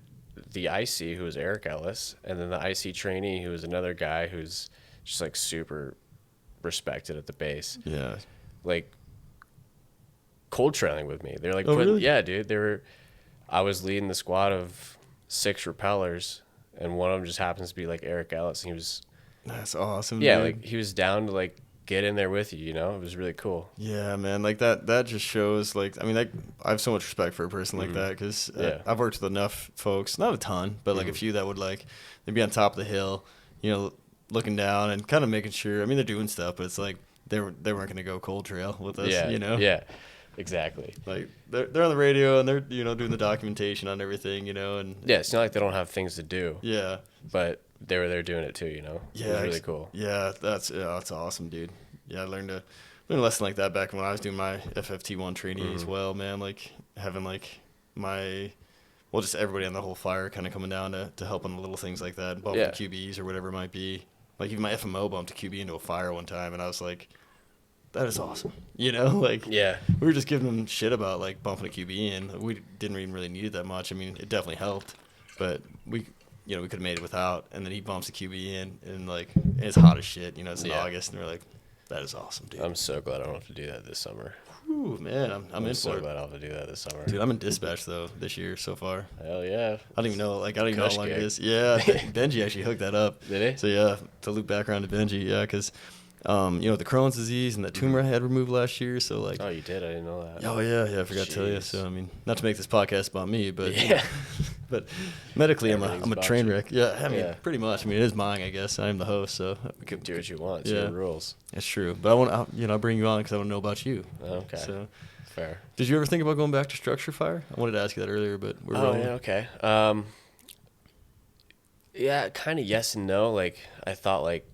the IC, who was Eric Ellis, and then the IC trainee, who was another guy who's just like super respected at the base. Yeah. Like cold trailing with me. They're like, really? Yeah, dude. I was leading the squad of 6 rappellers, and one of them just happens to be like Eric Ellis. And he was, That's awesome. yeah, dude. like he was down to like get in there with you. It was really cool. Yeah, man, like that just shows, like, I mean, I have so much respect for a person like that, because Yeah. I've worked with enough folks, not a ton, but like a few that would like, they'd be on top of the hill, looking down and kind of making sure, I mean, they're doing stuff, but it's like they weren't going to go cold trail with us, Yeah, Yeah, exactly. like they're on the radio and they're, doing the documentation on everything, and Yeah, it's not like they don't have things to do, yeah. but they were there doing it too. It was really cool. Yeah, that's awesome, dude. Yeah, I learned a lesson like that back when I was doing my FFT1 trainee as well, man. Like having like just everybody on the whole fire kind of coming down to help on the little things like that, bumping Yeah. QBs or whatever it might be. Like even my FMO bumped a QB into a fire one time, and I was like, that is awesome. Like Yeah, we were just giving them shit about like bumping a QB in. We didn't even really need it that much. I mean, it definitely helped, but we could have made it without. And then he bumps a QB in, and like it's hot as shit. It's in Yeah. August, and we're like, that is awesome, dude. I'm so glad I don't have to do that this summer. Whew, man, I'm in so for it. glad I'll have to do that this summer. Dude, I'm in dispatch though this year so far. Hell yeah. I don't even know how Cush long it gig. is. Yeah, Benji actually hooked that up. Did he? So yeah, to loop back around to Benji, yeah, because the Crohn's disease and that tumor I had removed last year. So like, Oh, you did? I didn't know that. oh yeah, I forgot to tell you. Jeez. So I mean, not to make this podcast about me, but Yeah. but medically Everything's I'm a about train you. wreck. Yeah, I mean, Yeah. pretty much. I mean, it is mine, I guess. I'm the host, so You can do what you want. It's Yeah. your rules. it's true. But I want I'll bring you on because I want to know about you. Okay. So, Fair. did you ever think about going back to structure fire? I wanted to ask you that earlier, but we're Oh, rolling. yeah, okay. Yeah, kind of yes and no. Like, I thought, like,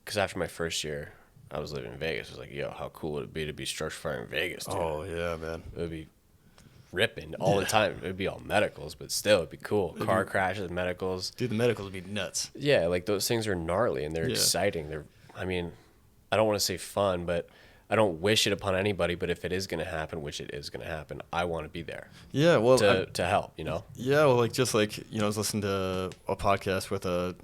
because after my first year, I was living in Vegas. I was like, yo, how cool would it be to be structure fire in Vegas, dude? Oh yeah, man. It would be ripping all the time. It would be all medicals, but still, it'd be cool. Car crashes, medicals. Dude, the medicals would be nuts. Yeah, like, those things are gnarly, and they're Yeah. exciting. I mean, I don't want to say fun, but I don't wish it upon anybody. But if it is going to happen, which it is going to happen, I want to be there. Yeah, well, to help, Yeah, well, like just like I was listening to a podcast with a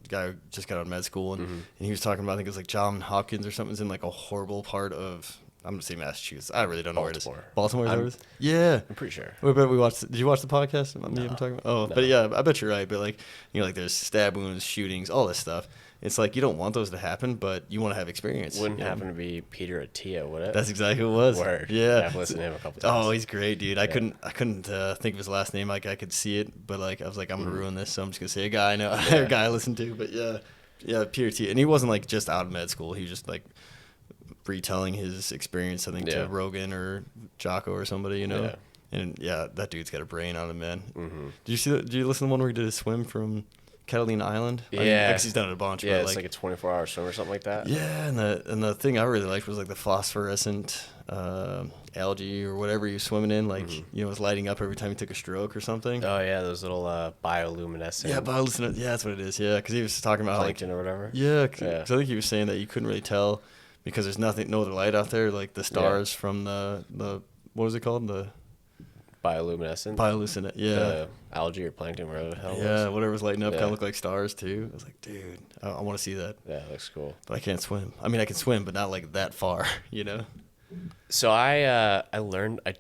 guy who just got out of med school, and he was talking about, I think it was like John Hopkins or something's in like a horrible part of, I'm gonna say Massachusetts. I really don't know where it is. Baltimore, is that what it is? Yeah, I'm pretty sure. We watched. Did you watch the podcast? No. Talking about? Oh, no. But yeah, I bet you're right. But like like there's stab wounds, shootings, all this stuff. It's like you don't want those to happen, but you want to have experience. Wouldn't happen to be Peter Attia, would it? That's exactly what it was. Word. Yeah, I've listened to him a couple times. Oh, he's great, dude. I couldn't think of his last name. Like I could see it, but like I was like, I'm gonna ruin this, so I'm just gonna say a guy I know, a guy I listen to. But yeah, Peter Attia, and he wasn't like just out of med school. He was just like retelling his experience, I think, to Rogan or Jocko or somebody, Yeah. And that dude's got a brain on him, man. Mm-hmm. Did you listen to the one where he did a swim from Catalina Island? Yeah. I mean, he's done it a bunch. Yeah, but it's like a 24-hour swim or something like that. Yeah, and the thing I really liked was like the phosphorescent algae or whatever you're swimming in, like, it was lighting up every time you took a stroke or something. Oh, yeah, those little bioluminescent. Yeah, bioluminescent. Yeah, that's what it is. Yeah, because he was talking about plankton or whatever. Yeah, because I think he was saying that you couldn't really tell because there's no other light out there, like the stars from the what was it called? The bioluminescent. Yeah. Algae or plankton, whatever the hell it was. Yeah, whatever was lighting up kind of looked like stars too. I was like, dude, I want to see that. Yeah, it looks cool. But I can't swim. I mean, I can swim, but not like that far, So I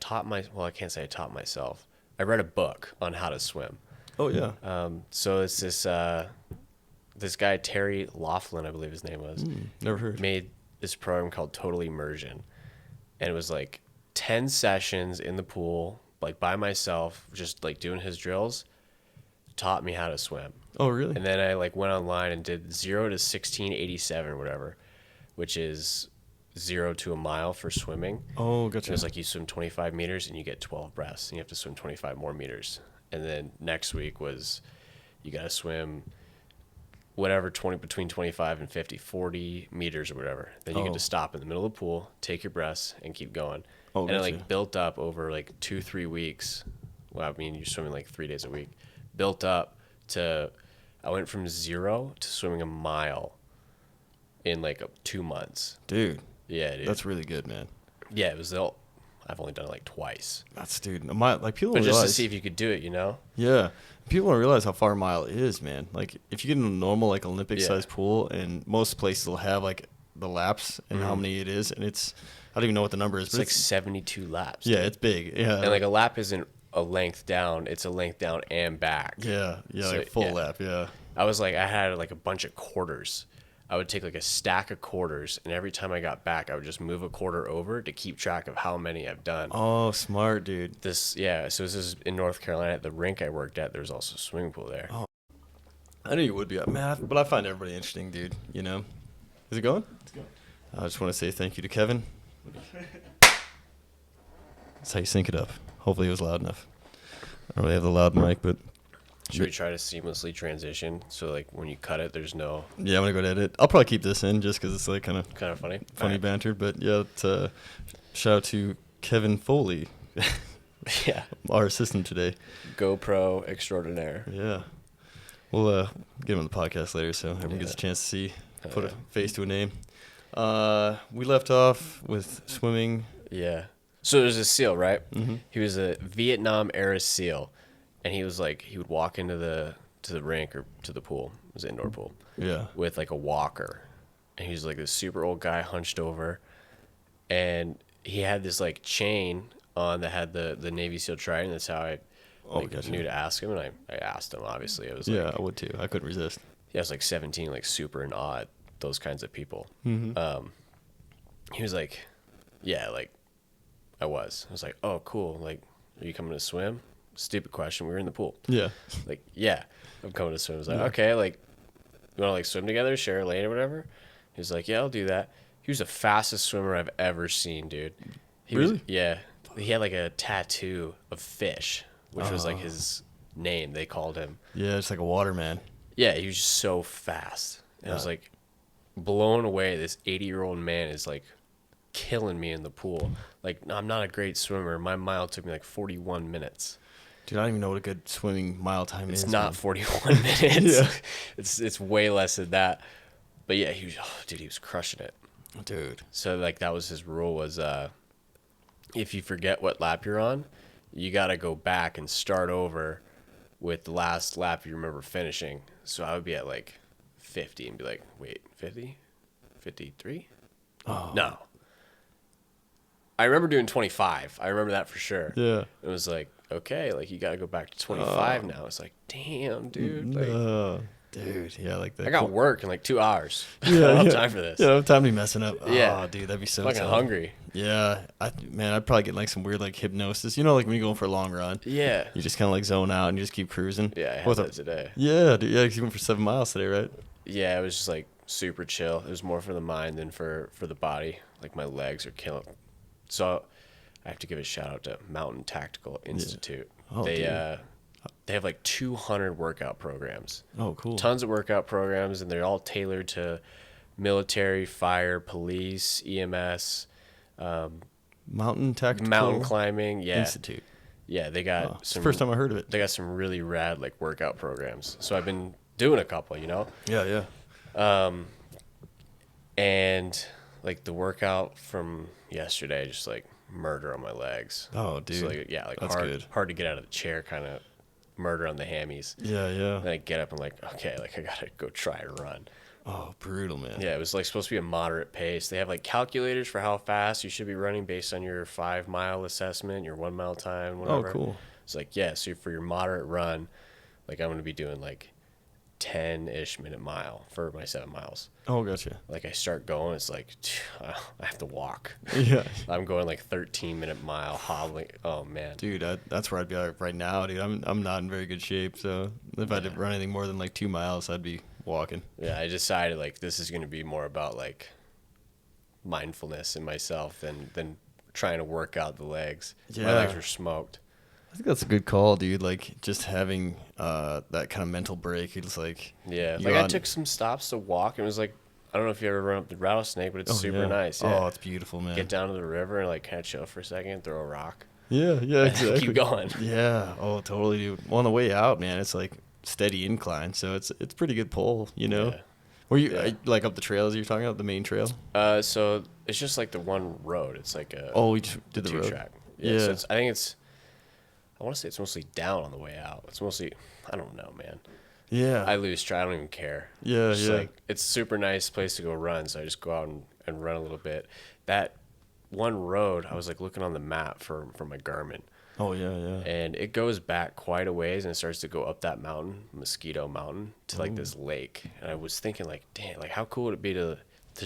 taught I can't say I taught myself. I read a book on how to swim. Oh yeah. So it's this guy Terry Laughlin, I believe his name was. Never heard. Made this program called Total Immersion, and it was like 10 sessions in the pool, like by myself, just like doing his drills. Taught me how to swim. Oh really? And then I like went online and did 0 to 1687 or whatever, which is 0 to a mile for swimming. Oh, gotcha. It was like you swim 25 meters and you get 12 breaths, and you have to swim 25 more meters. And then next week was you got to swim whatever, between 25 and 40 meters or whatever. Then you get to stop in the middle of the pool, take your breaths, and keep going. Oh, and gotcha. It like built up over like 2-3 weeks. Well, I mean, you're swimming like 3 days a week. Built up to, I went from 0 to swimming a mile in like 2 months. Dude. Yeah, dude. That's really good, man. Yeah, it was I've only done it like twice. That's, dude. A mile, like people but don't just realize, to see if you could do it, Yeah. People don't realize how far a mile is, man. Like if you get in a normal like Olympic-sized pool, and most places will have like the laps and how many it is, and it's, I don't even know what the number is. It's like 72 laps. Yeah, it's big. Yeah. And like a lap isn't a length down, it's a length down and back. Yeah, so, like full lap, yeah. I had like a bunch of quarters. I would take like a stack of quarters, and every time I got back, I would just move a quarter over to keep track of how many I've done. Oh, smart, dude. So this is in North Carolina at the rink I worked at. There was also a swimming pool there. Oh, I knew you would be, man. But I find everybody interesting, dude. Is it going? It's going. I just want to say thank you to Kevin. That's how you sync it up. Hopefully it was loud enough. I don't really have the loud mic, but... Should we try to seamlessly transition so like when you cut it, there's no... Yeah, I'm going to go to edit. I'll probably keep this in just because it's like kind of funny. Funny banter. But yeah, shout out to Kevin Foley. Yeah. Our assistant today. GoPro extraordinaire. Yeah. We'll get him on the podcast later so everyone gets a chance to see, put a face to a name. We left off with swimming. Yeah. So there's a SEAL, right? Mm-hmm. He was a Vietnam-era SEAL. And he was like, he would walk into the rink or to the pool. It was an indoor pool. Yeah. With like a walker. And he was like this super old guy hunched over. And he had this like chain on that had the Navy SEAL trident. That's how I knew to ask him. And I asked him, obviously. It was I would too. I couldn't resist. Yeah, I was like 17, like super in awe at those kinds of people. Mm-hmm. He was like, yeah, like I was like, oh, cool. Like, are you coming to swim? Stupid question. We were in the pool. Yeah. Like, yeah, I'm coming to swim. I was like, okay, like, you want to like swim together, share a lane or whatever? He was like, yeah, I'll do that. He was the fastest swimmer I've ever seen, dude. Really? Yeah. He had like a tattoo of fish, which was like his name. They called him. Yeah, it's like a waterman. Yeah, he was just so fast. And I was like blown away. This 80-year-old man is like killing me in the pool. Like, I'm not a great swimmer. My mile took me like 41 minutes. Dude, I don't even know what a good swimming mile time is. It's not 41 minutes. Yeah. It's way less than that. But yeah, he was crushing it. Dude. So like that was his rule was if you forget what lap you're on, you got to go back and start over with the last lap you remember finishing. So I would be at like 50 and be like, wait, 50? 53? Oh. No. I remember doing 25. I remember that for sure. Yeah. It was like, okay, like you got to go back to 25 now. It's like, damn, dude. Like, dude, yeah, like that. I got work in like 2 hours. Yeah, I don't have yeah. time for this. Yeah, I don't have time to be messing up. Yeah. Oh, dude, that'd be so Fucking tough. hungry. Yeah, man, I'd probably get like some weird like hypnosis. You know, like when you're going for a long run. Yeah. You just kind of like zone out and you just keep cruising. Yeah, I had that today. Yeah, dude, yeah, 'cause you went for 7 miles today, right? Yeah, it was just like super chill. It was more for the mind than for the body. Like my legs are killing. So I have to give a shout out to Mountain Tactical Institute. Oh, they dude. they have like 200 workout programs. Oh, cool. Tons of workout programs, and they're all tailored to military, fire, police, EMS, Mountain Tactical mountain climbing. Yeah, Institute. yeah. They got It's the some. first time I heard of it. They got some really rad like workout programs. So I've been doing a couple. You know. Yeah, yeah. And like the workout from yesterday, just like murder on my legs. Oh, dude. So like, yeah, like That's good. hard to get out of the chair, kind of murder on the hammies. Yeah, yeah. Then I get up and like, okay, like I gotta go try to run. Oh, brutal, man. Yeah, it was like supposed to be a moderate pace. They have like calculators for how fast you should be running based on your 5 mile assessment, your 1 mile time, whatever. Oh, cool. It's like, yeah, so for your moderate run, like I'm gonna be doing like 10-ish minute mile for my 7 miles. Oh, gotcha. Like I start going, it's like I have to walk. Yeah. I'm going like 13-minute mile hobbling. Oh man, Dude, that's where I'd be at right now, dude. I'm not in very good shape, so if I did run anything more than like 2 miles, I'd be walking. Yeah, I decided like this is gonna be more about like mindfulness in myself than trying to work out the legs. Yeah. My legs were smoked. I think that's a good call, dude. Like just having that kind of mental break. You're just like Yeah, you're like I on- took some stops to walk. It was like I don't know if you ever run up the rattlesnake, but it's super yeah. nice. Yeah. Oh, it's beautiful, man. Get down to the river and like kind of chill for a second, throw a rock. Yeah, yeah, exactly. Keep going. Yeah. Oh, totally, dude. Well, on the way out, man, it's like steady incline, so it's pretty good pull, you know. Yeah. Were you Yeah. like up the trails you're talking about, the main trail? So it's just like the one road. It's like a Oh, we just did the two road. track. Yeah. So I want to say it's mostly down on the way out. It's mostly I don't know, man. Yeah. I lose track. I don't even care. Yeah, Just yeah. like it's a super nice place to go run. So I just go out and run a little bit. That one road, I was like looking on the map for my Garmin, Oh, yeah, yeah. and it goes back quite a ways and it starts to go up that mountain, Mosquito Mountain, to like this lake. And I was thinking like, damn, like how cool would it be to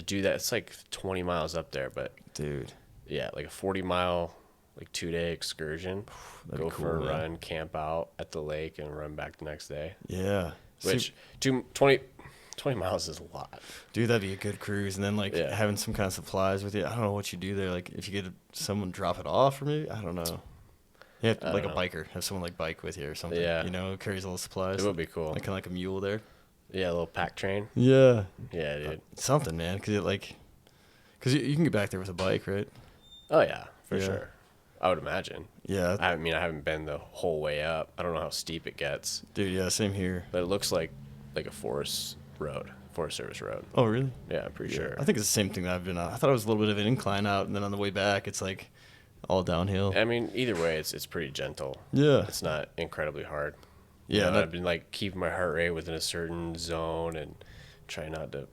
do that? It's like 20 miles up there, but Dude. yeah, like a 40-mile like 2-day excursion. That'd Go be for a cool, man. run, camp out at the lake, and run back the next day. Yeah. Which 20 miles is a lot. Dude, that'd be a good cruise. And then, like, Yeah. having some kind of supplies with you. I don't know what you do there. Like, if you get someone drop it off or maybe, I don't know. You have I like a don't know. biker, have someone, like, bike with you or something. Yeah. You know, carries all the supplies. It would be cool. Like, kind of like a mule there. Yeah, a little pack train. Yeah. Yeah, dude. Something, man. Because you can get back there with a bike, right? Oh, yeah, for Yeah. sure. I would imagine. Yeah. I mean, I haven't been the whole way up. I don't know how steep it gets, Dude, yeah, same here. but it looks like a Forest Service road. Oh, really? Yeah, I'm pretty sure. I think it's the same thing that I've been on. I thought it was a little bit of an incline out, and then on the way back, it's like all downhill. I mean, either way, it's pretty gentle. Yeah. It's not incredibly hard. Yeah, You know, that- I've been like keeping my heart rate within a certain zone and trying not to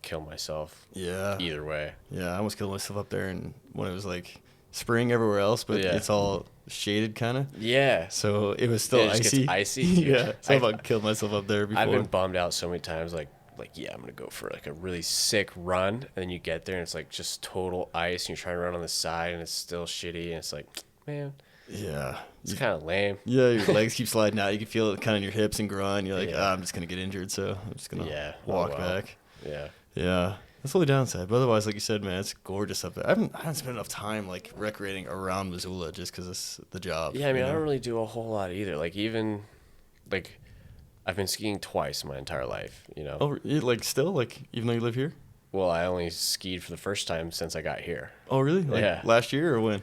kill myself. Yeah. Either way. Yeah, I almost killed myself up there, and when it was like spring everywhere else, but Yeah. it's all shaded kind of. Yeah. So it was still Yeah, it just icy. gets icy, dude. Yeah, so I- I've killed myself up there before. I've been bummed out so many times, like yeah, I'm gonna go for like a really sick run, and then you get there and it's like just total ice, and you're trying to run on the side, and it's still shitty, and it's like, man, Yeah. it's kind of lame. Yeah, your legs keep sliding out. You can feel it kind of in your hips and groin. You're like, Yeah. I'm just gonna get injured, so I'm just gonna Yeah. walk Oh, well. back. Yeah. Yeah, that's the only downside. But otherwise, like you said, man, it's gorgeous up there. I haven't spent enough time like recreating around Missoula just because it's the job. Yeah, I mean, you I know? don't really do a whole lot either. Like even, like, I've been skiing twice my entire life. You know. Oh, like still, like even though you live here? Well, I only skied for the first time since I got here. Oh, really? Like Yeah. last year or when?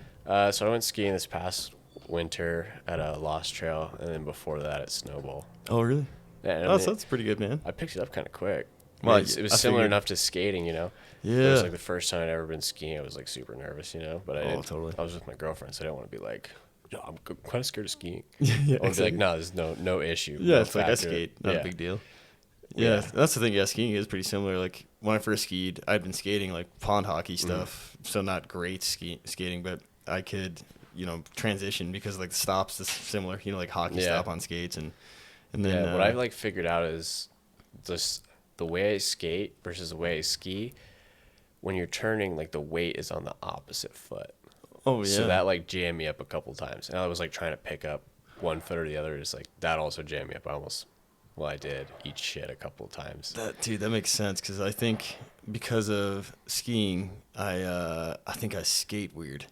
So I went skiing this past winter at a Lost Trail, and then before that at Snowball. Oh, really? Yeah, and Oh, so that's pretty good, man. I picked it up kind of quick. Well, it was similar enough to skating, you know. Yeah. It was like the first time I'd ever been skiing. I was like super nervous, you know. But Totally. I was with my girlfriend, so I didn't want to be like, yo, I'm kind of scared of skiing. Yeah, I want to be like, no, there's no issue. Yeah, no it's like I factor. skate, not a big deal. Yeah, That's the thing. Yeah, skiing is pretty similar. Like when I first skied, I'd been skating like pond hockey stuff, so not great skating, but I could, transition because like the stops is similar. Like hockey stop on skates, and then what I've like figured out is just the way I skate versus the way I ski. When you're turning, like the weight is on the opposite foot. Oh yeah. So that like jammed me up a couple times, and I was like trying to pick up one foot or the other. It's like that also jammed me up. I did eat shit a couple of times. That makes sense because I think because of skiing, I think I skate weird.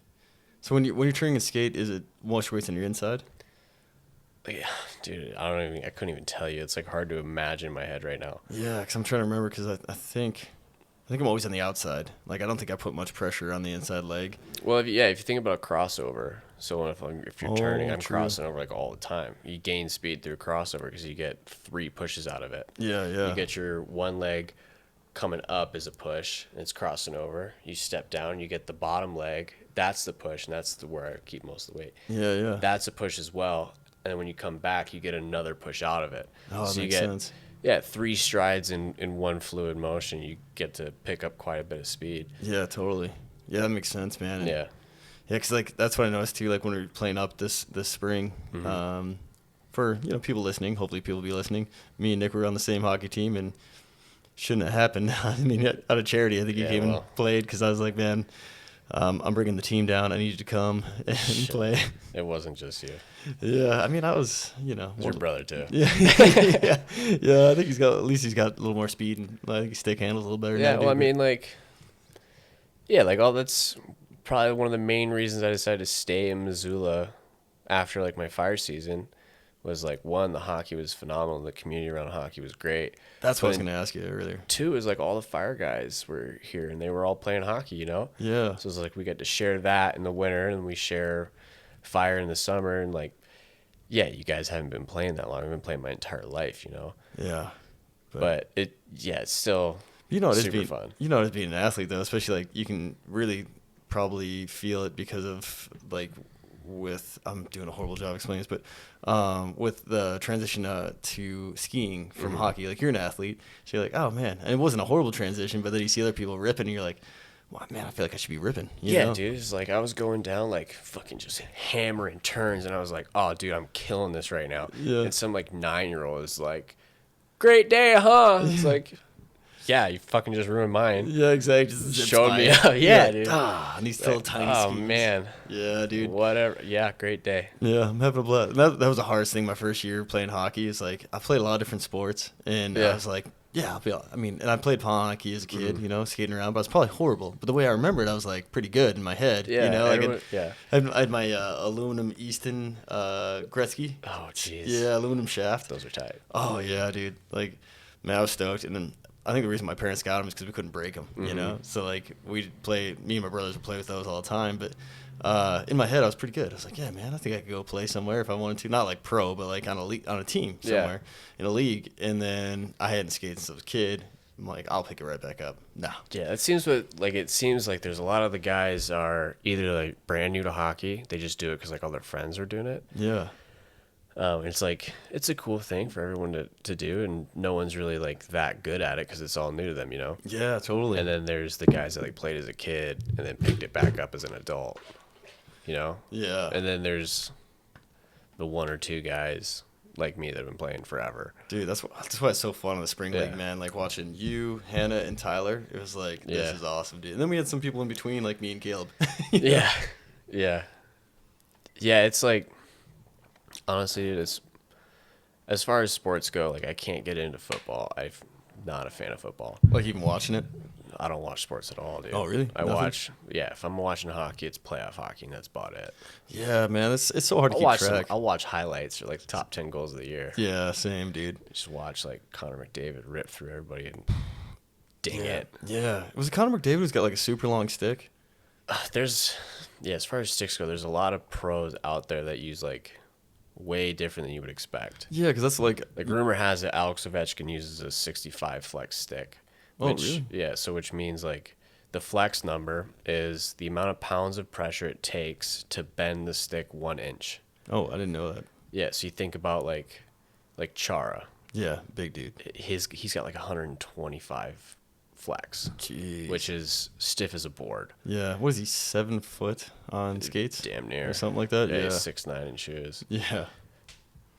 So when you're turning a skate, is it more weights on your inside? Yeah, dude, I couldn't even tell you. It's like hard to imagine in my head right now. Yeah, because I'm trying to remember because I think I'm always on the outside. Like I don't think I put much pressure on the inside leg. Well, if you think about a crossover, so if you're turning, I'm true. crossing over like all the time. You gain speed through a crossover because you get 3 pushes out of it. Yeah. You get your one leg coming up as a push, and it's crossing over. You step down, you get the bottom leg. That's the push, and that's where I keep most of the weight. Yeah. That's a push as well. And then when you come back, you get another push out of it. Oh, that makes sense. Yeah, 3 strides in one fluid motion. You get to pick up quite a bit of speed. Yeah, totally. Yeah, that makes sense, man. And yeah, because like that's what I noticed too. Like when we were playing up this spring, for people listening, hopefully people will be listening. Me and Nick were on the same hockey team, and shouldn't have happened. I mean, out of charity, I think you came and played because I was like, man, I'm bringing the team down. I need you to come and play. It wasn't just you. Yeah, I mean, I was, It was your brother too. Yeah, yeah. I think he's got a little more speed, and I think his stick handles a little better. Yeah, well, I mean, that's probably one of the main reasons I decided to stay in Missoula after like my fire season. Was like, one, the hockey was phenomenal. The community around hockey was great. That's what I was going to ask you earlier. 2 is like all the fire guys were here and they were all playing hockey, Yeah. So it's like we get to share that in the winter and we share fire in the summer. And like, yeah, you guys haven't been playing that long. I've been playing my entire life, Yeah. But it's still super fun. It's being an athlete though, especially like you can really probably feel it because of like I'm doing a horrible job explaining this, but with the transition to skiing from hockey, like you're an athlete, so you're like, oh man, and it wasn't a horrible transition, but then you see other people ripping, and you're like, well, man, I feel like I should be ripping. You know? Dude, it's like I was going down like fucking just hammering turns, and I was like, oh, dude, I'm killing this right now. Yeah. And some like 9-year-old is like, great day, huh? It's like, yeah, you fucking just ruined mine. Yeah, exactly. Just showed me up. Yeah, dude. And these little tiny skis. Man. Yeah, dude. Whatever. Yeah, great day. Yeah, I'm having a blast. That was the hardest thing my first year playing hockey. Is like I played a lot of different sports, and I was like, yeah, and I played pond hockey as a kid, skating around, but I was probably horrible. But the way I remember it, I was like pretty good in my head. Yeah, I had my aluminum Easton Gretzky. Oh, jeez. Yeah, aluminum shaft. Those are tight. Oh yeah, dude. Like, man, I was stoked, and then I think the reason my parents got them is because we couldn't break them, So, like, me and my brothers would play with those all the time. But in my head, I was pretty good. I was like, yeah, man, I think I could go play somewhere if I wanted to. Not like pro, but like on a team somewhere in a league. And then I hadn't skated since I was a kid. I'm like, I'll pick it right back up. No. Yeah, it seems like there's a lot of the guys are either like brand new to hockey. They just do it because like all their friends are doing it. Yeah. It's like it's a cool thing for everyone to do, and no one's really like that good at it because it's all new to them, Yeah, totally. And then there's the guys that like played as a kid and then picked it back up as an adult, Yeah. And then there's the 1 or 2 guys like me that have been playing forever. Dude, that's why it's so fun in the spring league, man. Like watching you, Hannah, and Tyler. It was like, this is awesome, dude. And then we had some people in between, like me and Caleb. Yeah. It's like. Honestly, dude, as far as sports go, like I can't get into football. I'm not a fan of football. Like even watching it? I don't watch sports at all, dude. Oh, really? If I'm watching hockey, it's playoff hockey, and that's about it. Yeah, man, it's so hard to keep track. I'll watch highlights or like the top 10 goals of the year. Yeah, same, dude. Just watch like Connor McDavid rip through everybody and ding it. Yeah. Was it Connor McDavid who's got like a super long stick? As far as sticks go, there's a lot of pros out there that use like way different than you would expect. Yeah, because that's like rumor has it Alex Ovechkin uses a 65 flex stick. Which, really? Yeah, so which means like the flex number is the amount of pounds of pressure it takes to bend the stick 1 inch. Oh, I didn't know that. Yeah, so you think about like Chara. Yeah, big dude. He's got like 125 flex, Jeez. which is stiff as a board. Yeah, what is he, 7 foot on skates? Damn near. Or something like that? Yeah, Yeah. he's 6'9" in shoes. Yeah.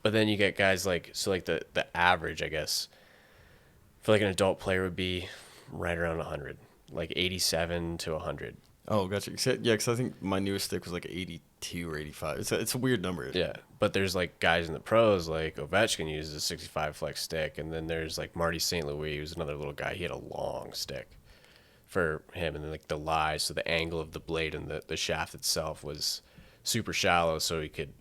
But then you get guys like the average, I guess, for like an adult player would be right around 100, like 87 to 100. Oh, gotcha. Yeah, because I think my newest stick was like 82 or 85. It's a weird number. Yeah, but there's like guys in the pros, like Ovechkin uses a 65 flex stick, and then there's like Marty St. Louis, who's another little guy. He had a long stick for him, and then like the lie, so the angle of the blade and the shaft itself was super shallow, so he could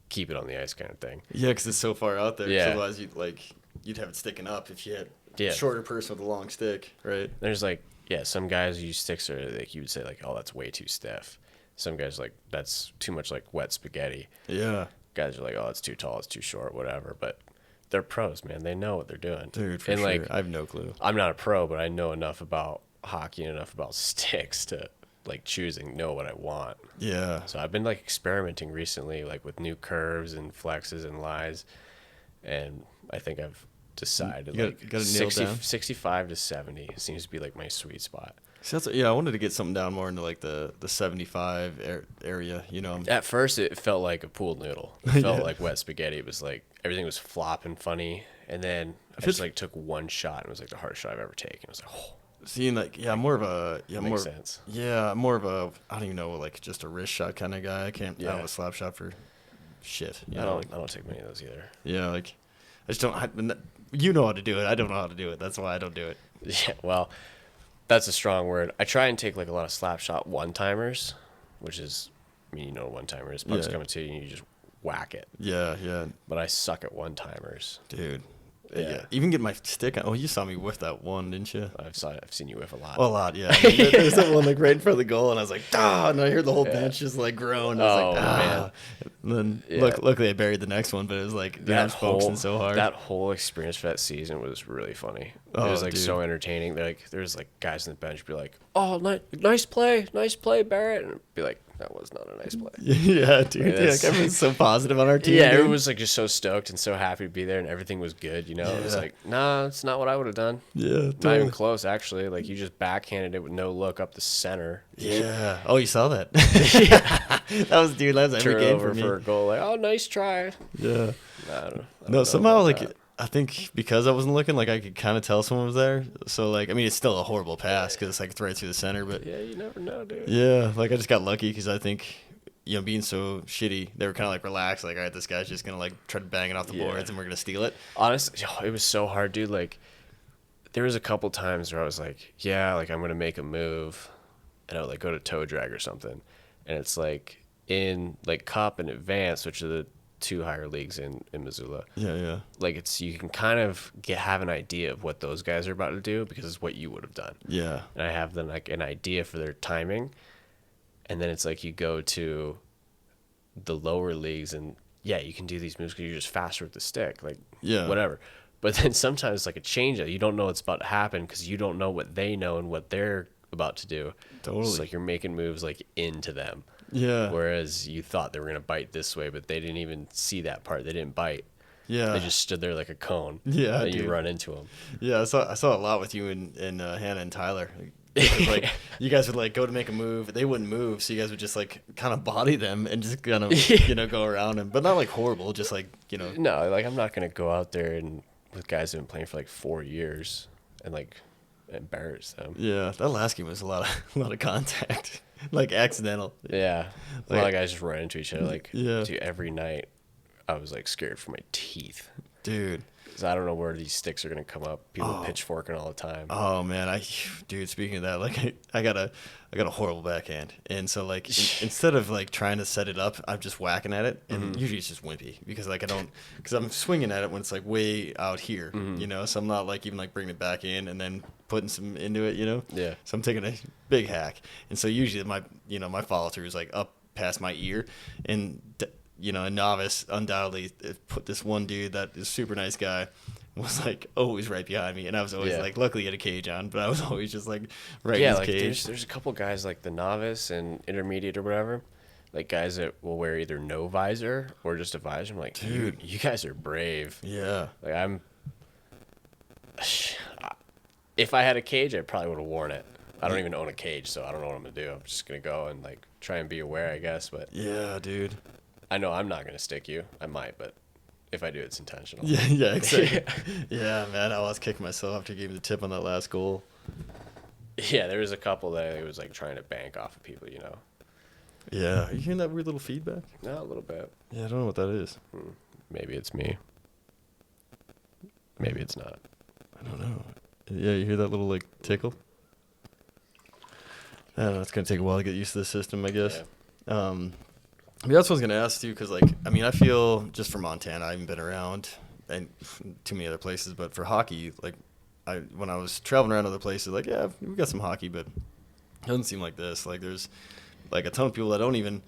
keep it on the ice kind of thing. Yeah, because it's so far out there. 'Cause Yeah. otherwise, you'd have it sticking up if you had Yeah. a shorter person with a long stick, right? There's like, yeah, some guys use sticks are like you would say like, oh, that's way too stiff. Some guys like that's too much like wet spaghetti. Yeah. Guys are like, oh, it's too tall, it's too short, whatever. But they're pros, man. They know what they're doing. Dude, for and sure. like, I have no clue. I'm not a pro, but I know enough about hockey and enough about sticks to like know what I want. Yeah. So I've been like experimenting recently, like with new curves and flexes and lies, and I think I've decided You like got it nailed down? 65 to 70 seems to be like my sweet spot. See, I wanted to get something down more into like the 75 area, you know. At first, it felt like a pool noodle. It felt Yeah. like wet spaghetti. It was like everything was flopping funny, and then I it's- just like took one shot, and it was like the hardest shot I've ever taken. It was like, oh, Seeing like, yeah, more of a, yeah, makes more, sense. yeah, more of a, I don't even know, like just a wrist shot kind of guy. I don't Yeah. have a slap shot for shit. You I know, don't take many of those either. yeah, like I just don't. You know how to do it. I don't know how to do it. That's why I don't do it. Yeah, well, that's a strong word. I try and take like a lot of slap shot one timers, which is, I mean, you know, what one timer is. Puck's Yeah. coming to you, and you just whack it. Yeah, yeah, But I suck at one timers. dude. Yeah. Even get my stick. Oh, you saw me whiff that one, didn't you? I've seen you whiff a lot. A lot, yeah. I mean, there's that one like right in front of the goal, and I was like, ah, and I heard the whole bench just like groan. I was like, Oh, ah. man. And then Yeah. luckily I buried the next one, but it was like the arms focusing so hard. That whole experience for that season was really funny. Oh, it was like dude. so entertaining. There's like guys on the bench be like, "Oh, nice play, Barrett," and be like, "That was not a nice play." Yeah, dude. Like, Yeah, that's- everyone's so positive on our team. Yeah, dude. everyone was like just so stoked and so happy to be there, and everything was good. You know, it was Yeah. like, nah, it's not what I would have done. Yeah, Not even totally. close, actually. Like you just backhanded it with no look up the center. Yeah. Oh, you saw that? That was every Turn game over for me. for a goal. Like, oh, nice try. Yeah. Nah, I don't No, know somehow about like that. I think because I wasn't looking, like I could kind of tell someone was there. So like, I mean, it's still a horrible pass because it's like it's right through the center. But Yeah, you never know, dude. yeah, like I just got lucky because I think, you know, being so shitty, they were kind of like relaxed. Like, all right, this guy's just gonna like try to bang it off the Yeah. boards and we're gonna steal it. Honestly, it was so hard, dude. Like, there was a couple times where I was like, yeah, like I'm gonna make a move, and I would like go to toe drag or something, and it's like in like cup and advanced, which are the two higher leagues in Missoula. Yeah, yeah, Like it's you can kind of have an idea of what those guys are about to do because it's what you would have done, yeah, and I have then like an idea for their timing, and then it's like you go to the lower leagues and yeah, you can do these moves because you're just faster with the stick, like Yeah. whatever. But then sometimes it's like a change up. You don't know what's about to happen because you don't know what they know and what they're about to do. Totally. It's like you're making moves like into them. yeah, Whereas you thought they were gonna bite this way, but they didn't even see that part. They didn't bite. yeah. They just stood there like a cone. Yeah, and you dude. run into them. Yeah, I saw a lot with you and Hannah and Tyler. Because, like you guys would like go to make a move, they wouldn't move, so you guys would just like kind of body them and just kind of go around them, but not like horrible, just like No, like I'm not gonna go out there and with guys who've been playing for like 4 years and like embarrass them. Yeah, that last game was a lot of contact, like accidental. Yeah, a Like- lot of guys just run into each other. Like, Yeah. dude, every night I was like scared for my teeth. Dude. 'Cause I don't know where these sticks are gonna come up. People pitchforking all the time. Oh man, dude. Speaking of that, like I got a horrible backhand, and so like instead of like trying to set it up, I'm just whacking at it, and usually it's just wimpy because like because I'm swinging at it when it's like way out here, So I'm not like even like bringing it back in and then putting some into it, Yeah. So I'm taking a big hack, and so usually my follow through is like up past my ear, and a novice undoubtedly put this one dude that is super nice guy was like always right behind me, and I was always like, luckily he had a cage on, but I was always just like right in his like cage. there's a couple guys like the novice and intermediate or whatever, like guys that will wear either no visor or just a visor. I'm like, dude, you guys are brave. Yeah. Like if I had a cage, I probably would have worn it. I don't even own a cage, so I don't know what I'm gonna do. I'm just gonna go and like try and be aware, I guess. But yeah, dude. I know I'm not gonna stick you. I might, but if I do, it's intentional. Yeah, exactly. Yeah, man, I was kicking myself after giving the tip on that last goal. Yeah, there was a couple that I was like trying to bank off of people, Yeah, are you hearing that weird little feedback? No, a little bit. Yeah, I don't know what that is. Maybe it's me. Maybe it's not. I don't know. Yeah, you hear that little like tickle? I don't know. It's gonna take a while to get used to the system, I guess. Yeah. I mean, that's what I was gonna ask too, because I feel just for Montana, I haven't been around and too many other places, but for hockey, when I was traveling around other places, yeah, we got some hockey, but it doesn't seem like this. Like there's like a ton of people that don't even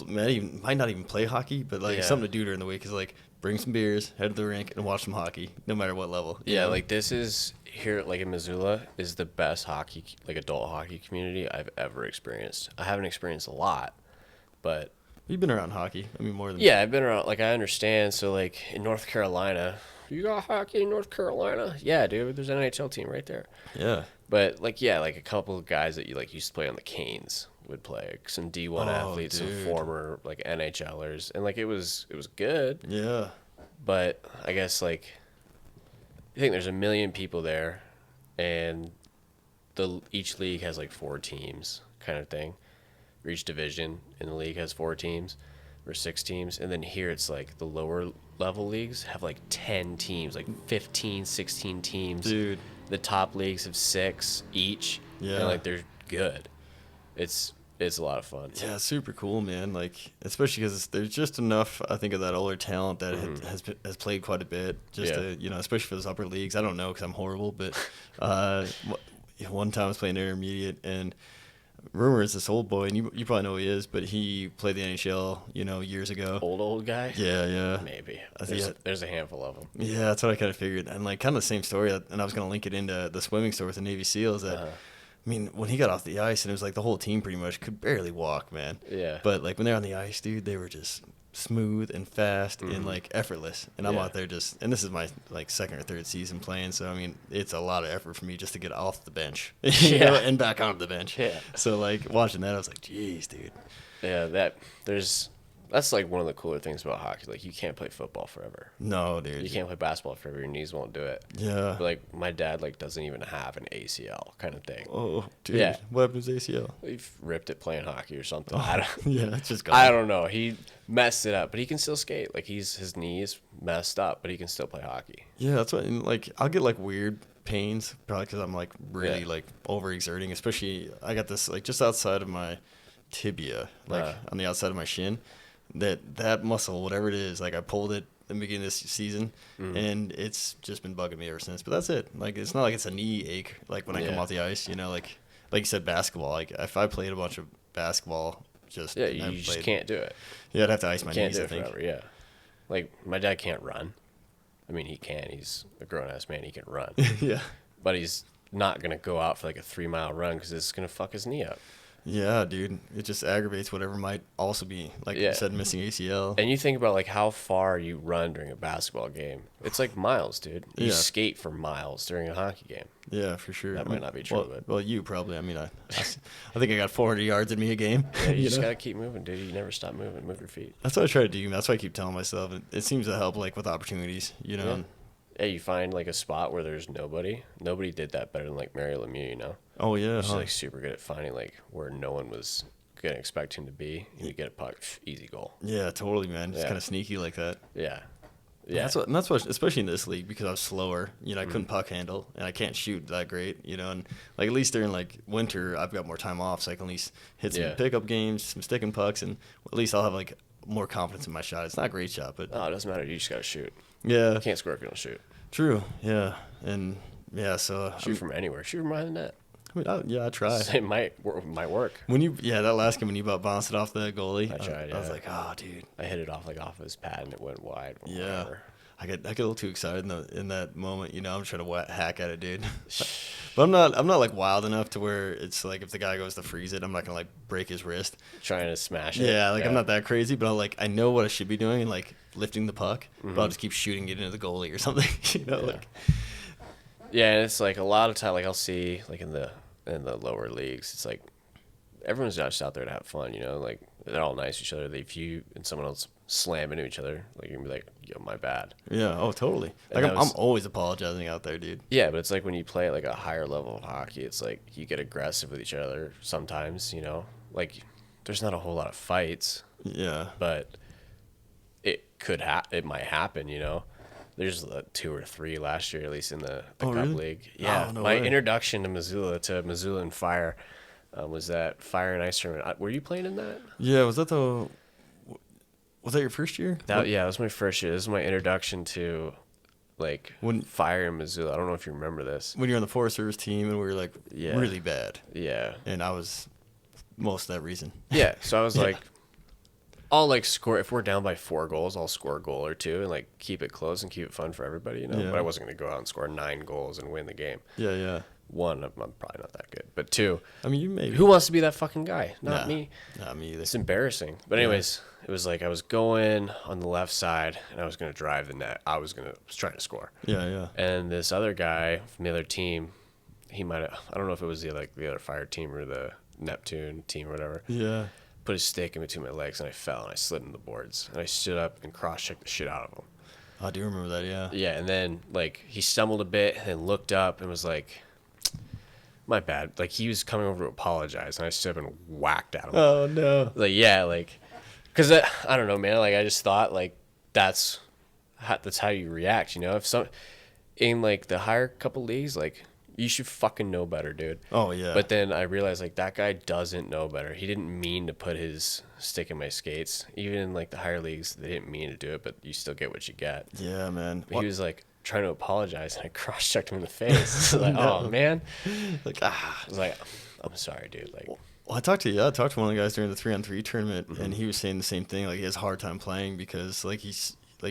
might not even play hockey, but something to do during the week is like bring some beers, head to the rink, and watch some hockey, no matter what level. Yeah, like this is here, like in Missoula, is the best hockey, like adult hockey community I've ever experienced. I haven't experienced a lot, but you've been around hockey. I mean, more than I've been around. Like I understand. So like in North Carolina, you got hockey in North Carolina? Yeah, dude. There's an NHL team right there. Yeah. But like a couple of guys that you like used to play on the Canes would play, like, some D1 athletes, dude. some former like NHLers, and like it was good. Yeah. But I guess like you think there's a million people there, and each league has like 4 teams, kind of thing. Or each division in the league has 4 teams or 6 teams, and then here it's like the lower level leagues have like 10 teams, like 15, 16 teams. Dude. The top leagues have 6 each. Yeah. And like they're good. It's a lot of fun. Yeah, it's super cool, man. Like, especially because there's just enough, I think, of that older talent that has played quite a bit. Just to, especially for those upper leagues. I don't know because I'm horrible, but one time I was playing intermediate, and rumor is this old boy, and you probably know who he is, but he played the NHL, years ago. Old guy? Yeah. Maybe. There's a handful of them. Yeah, that's what I kind of figured. And like kind of the same story, and I was going to link it into the swimming story with the Navy SEALs that. I mean, when he got off the ice, and it was like the whole team pretty much could barely walk, man. Yeah. But like when they're on the ice, dude, they were just smooth and fast and like effortless. And I'm out there and this is my like second or third season playing, so I mean, it's a lot of effort for me just to get off the bench, and back onto the bench. Yeah. So like watching that, I was like, geez, dude. Yeah, that's like one of the cooler things about hockey. Like you can't play football forever. No, dude. You can't play basketball forever. Your knees won't do it. Yeah. But like my dad like doesn't even have an ACL kind of thing. Oh, dude. Yeah. What happened to his ACL? He ripped it playing hockey or something. Yeah, it's just gone. I don't know. He messed it up, but he can still skate. Like his knees messed up, but he can still play hockey. Yeah, that's what. And like I'll get like weird pains probably because I'm like really like overexerting. Especially I got this like just outside of my tibia, like on the outside of my shin. That muscle, whatever it is, like I pulled it in the beginning of this season, and it's just been bugging me ever since. But that's it. Like it's not like it's a knee ache. Like when I come off the ice, like you said, basketball. Like if I played a bunch of basketball, you just can't do it. Yeah, I'd have to ice my Can't knees. do I it think. forever. Yeah, like my dad can't run. I mean, he can. He's a grown ass man. He can run. Yeah, but he's not gonna go out for like a 3-mile run because it's gonna fuck his knee up. Yeah, dude. It just aggravates whatever might also be, like you said, missing ACL. And you think about like how far you run during a basketball game. It's like miles, dude. You skate for miles during a hockey game. Yeah, for sure. That might not be true, but you probably. I mean, I think I got 400 yards in me a game. Yeah, you just gotta keep moving, dude. You never stop moving. Move your feet. That's what I try to do. That's what I keep telling myself. It seems to help, like with opportunities, Yeah. Yeah, you find like a spot where there's nobody. Nobody did that better than like Mary Lemieux, Oh yeah, she's like super good at finding like where no one was gonna expect him to be. You get a puck, easy goal. Yeah, totally, man. It's kind of sneaky like that. Yeah. That's what, especially in this league, because I was slower. I couldn't puck handle, and I can't shoot that great. And like at least during like winter, I've got more time off, so I can at least hit some pickup games, some sticking pucks, and at least I'll have like more confidence in my shot. It's not a great shot, but it doesn't matter. You just gotta shoot. Yeah, you can't score if you don't shoot. True. Yeah, and so shoot from anywhere. Shoot from behind the net. I mean, yeah, I try. It might work. That last game when you bounced it off the goalie, I tried. I was like, oh, dude. I hit it off his pad and it went wide. Yeah. Whatever. I get a little too excited in that moment. I'm trying to hack at it, dude. But I'm not like wild enough to where it's like if the guy goes to freeze it, I'm not gonna like break his wrist. Trying to smash it. Yeah, I'm not that crazy, but I know what I should be doing and like lifting the puck, but I'll just keep shooting it into the goalie or something. Yeah, and it's like a lot of time. Like I'll see like in the lower leagues, it's like everyone's just out there to have fun. Like they're all nice to each other. If you and someone else slam into each other, like you're gonna be like, yo, my bad. Yeah. Oh, totally. Like I'm always apologizing out there, dude. Yeah, but it's like when you play like a higher level of hockey, it's like you get aggressive with each other sometimes. Like there's not a whole lot of fights. Yeah. But it might happen. There's 2 or 3 last year, at least in the Cup really? League. Yeah, Oh, no my way. introduction to Missoula and Fire, was that Fire and Ice tournament. Were you playing in that? Yeah. Was that your first year? That was my first year. This was my introduction to like Fire in Missoula. I don't know if you remember this. When you're on the Forest Service team and we were like Yeah. really bad. Yeah. And I was most of that reason. Yeah. So I was like, I'll like score if we're down by 4 goals. I'll score a goal or 2 and like keep it close and keep it fun for everybody. Yeah. But I wasn't gonna go out and score 9 goals and win the game. Yeah. Yeah. 1, I'm probably not that good. But 2, I mean, you maybe. who wants to be that fucking guy? Not Nah, me. Not me either. It's embarrassing. But anyways, it was like I was going on the left side and I was gonna drive the net. I was trying to score. Yeah. Yeah. And this other guy from the other team, he might have, I don't know if it was the other Fire team or the Neptune team or whatever. Yeah. Put his stick in between my legs and I fell and I slid into the boards. And I stood up and cross-checked the shit out of him. I do remember that, yeah. Yeah, and then like he stumbled a bit and then looked up and was like, my bad. Like he was coming over to apologize and I stood up and whacked at him. Oh, no. Like, yeah, like, because I don't know, man. Like I just thought like that's how you react, If in like the higher couple leagues, like you should fucking know better, dude. Oh, yeah. But then I realized like that guy doesn't know better. He didn't mean to put his stick in my skates. Even in like the higher leagues, they didn't mean to do it, but you still get what you get. Yeah, man. But he was like trying to apologize and I cross-checked him in the face. Like, oh man. Like, I was like, I'm sorry, dude. Like, Well, I talked to one of the guys during the 3-on-3 tournament, and he was saying the same thing. Like, he has a hard time playing because, like he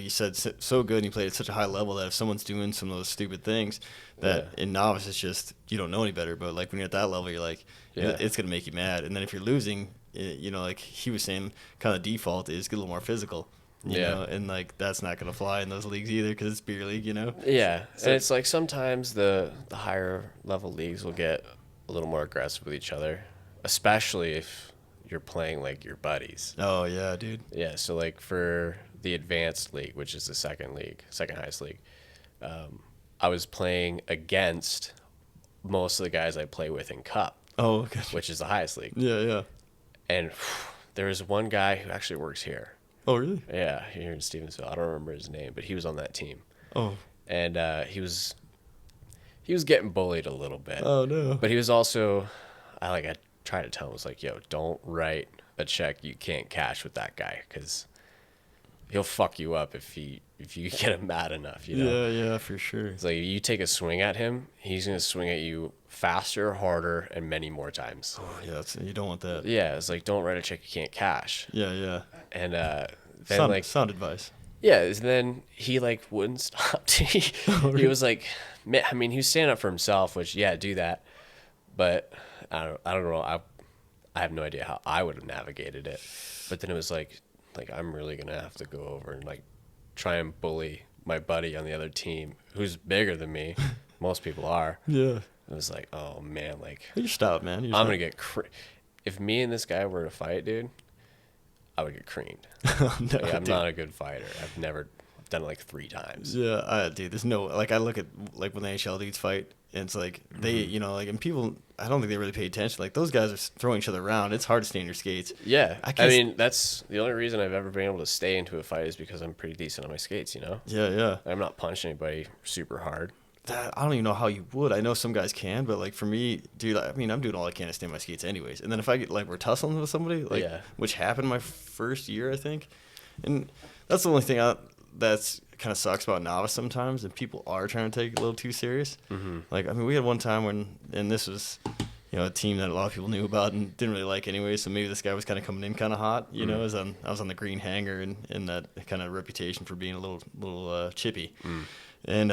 said, so good, and he played at such a high level that if someone's doing some of those stupid things, that in novice it's just you don't know any better. But like when you're at that level, you're like, it's gonna make you mad. And then if you're losing, like he was saying, kind of default is get a little more physical. You know, and like that's not gonna fly in those leagues either because it's beer league. Yeah, So, and it's like sometimes the higher level leagues will get a little more aggressive with each other, especially if you're playing like your buddies. Oh yeah, dude. Yeah, so like for the advanced league, which is the second highest league, I was playing against most of the guys I play with in Cup. Oh, okay. Which is the highest league. Yeah. And there was one guy who actually works here. Oh, really? Yeah, here in Stevensville. I don't remember his name, but he was on that team. Oh. And he was getting bullied a little bit. Oh no. But he was also, I tried to tell him, I was like, yo, don't write a check you can't cash with that guy because he'll fuck you up if you get him mad enough, Yeah, for sure. It's like you take a swing at him, he's gonna swing at you faster, harder, and many more times. Oh yeah, you don't want that. Yeah, it's like don't write a check you can't cash. Yeah. And then sound advice. Yeah, and then he like wouldn't stop. He was like, I mean, he was standing up for himself, which do that, but I don't know. I have no idea how I would have navigated it. But then it was like I'm really gonna have to go over and like try and bully my buddy on the other team who's bigger than me. Most people are. Yeah. It was like, oh man, like You're stout, man. I'm gonna get if me and this guy were to fight, dude, I would get creamed. No, I'm not a good fighter. I've never done it like 3 times. Yeah, dude, there's no I look at like when the NHL dudes fight, and it's like they, and people, I don't think they really pay attention. Like those guys are throwing each other around. It's hard to stay in your skates. Yeah, I mean that's the only reason I've ever been able to stay into a fight is because I'm pretty decent on my skates. Yeah. I'm not punching anybody super hard. I don't even know how you would. I know some guys can, but like for me, dude, I mean, I'm doing all I can to stay in my skates anyways. And then if I get we're tussling with somebody, which happened my first year, I think, and that's the only thing that's kind of sucks about novice sometimes, and people are trying to take it a little too serious. Mm-hmm. Like, I mean, we had one time and this was a team that a lot of people knew about and didn't really like anyway. So maybe this guy was kind of coming in kind of hot, as I was on the green hanger and that kind of reputation for being a little chippy. And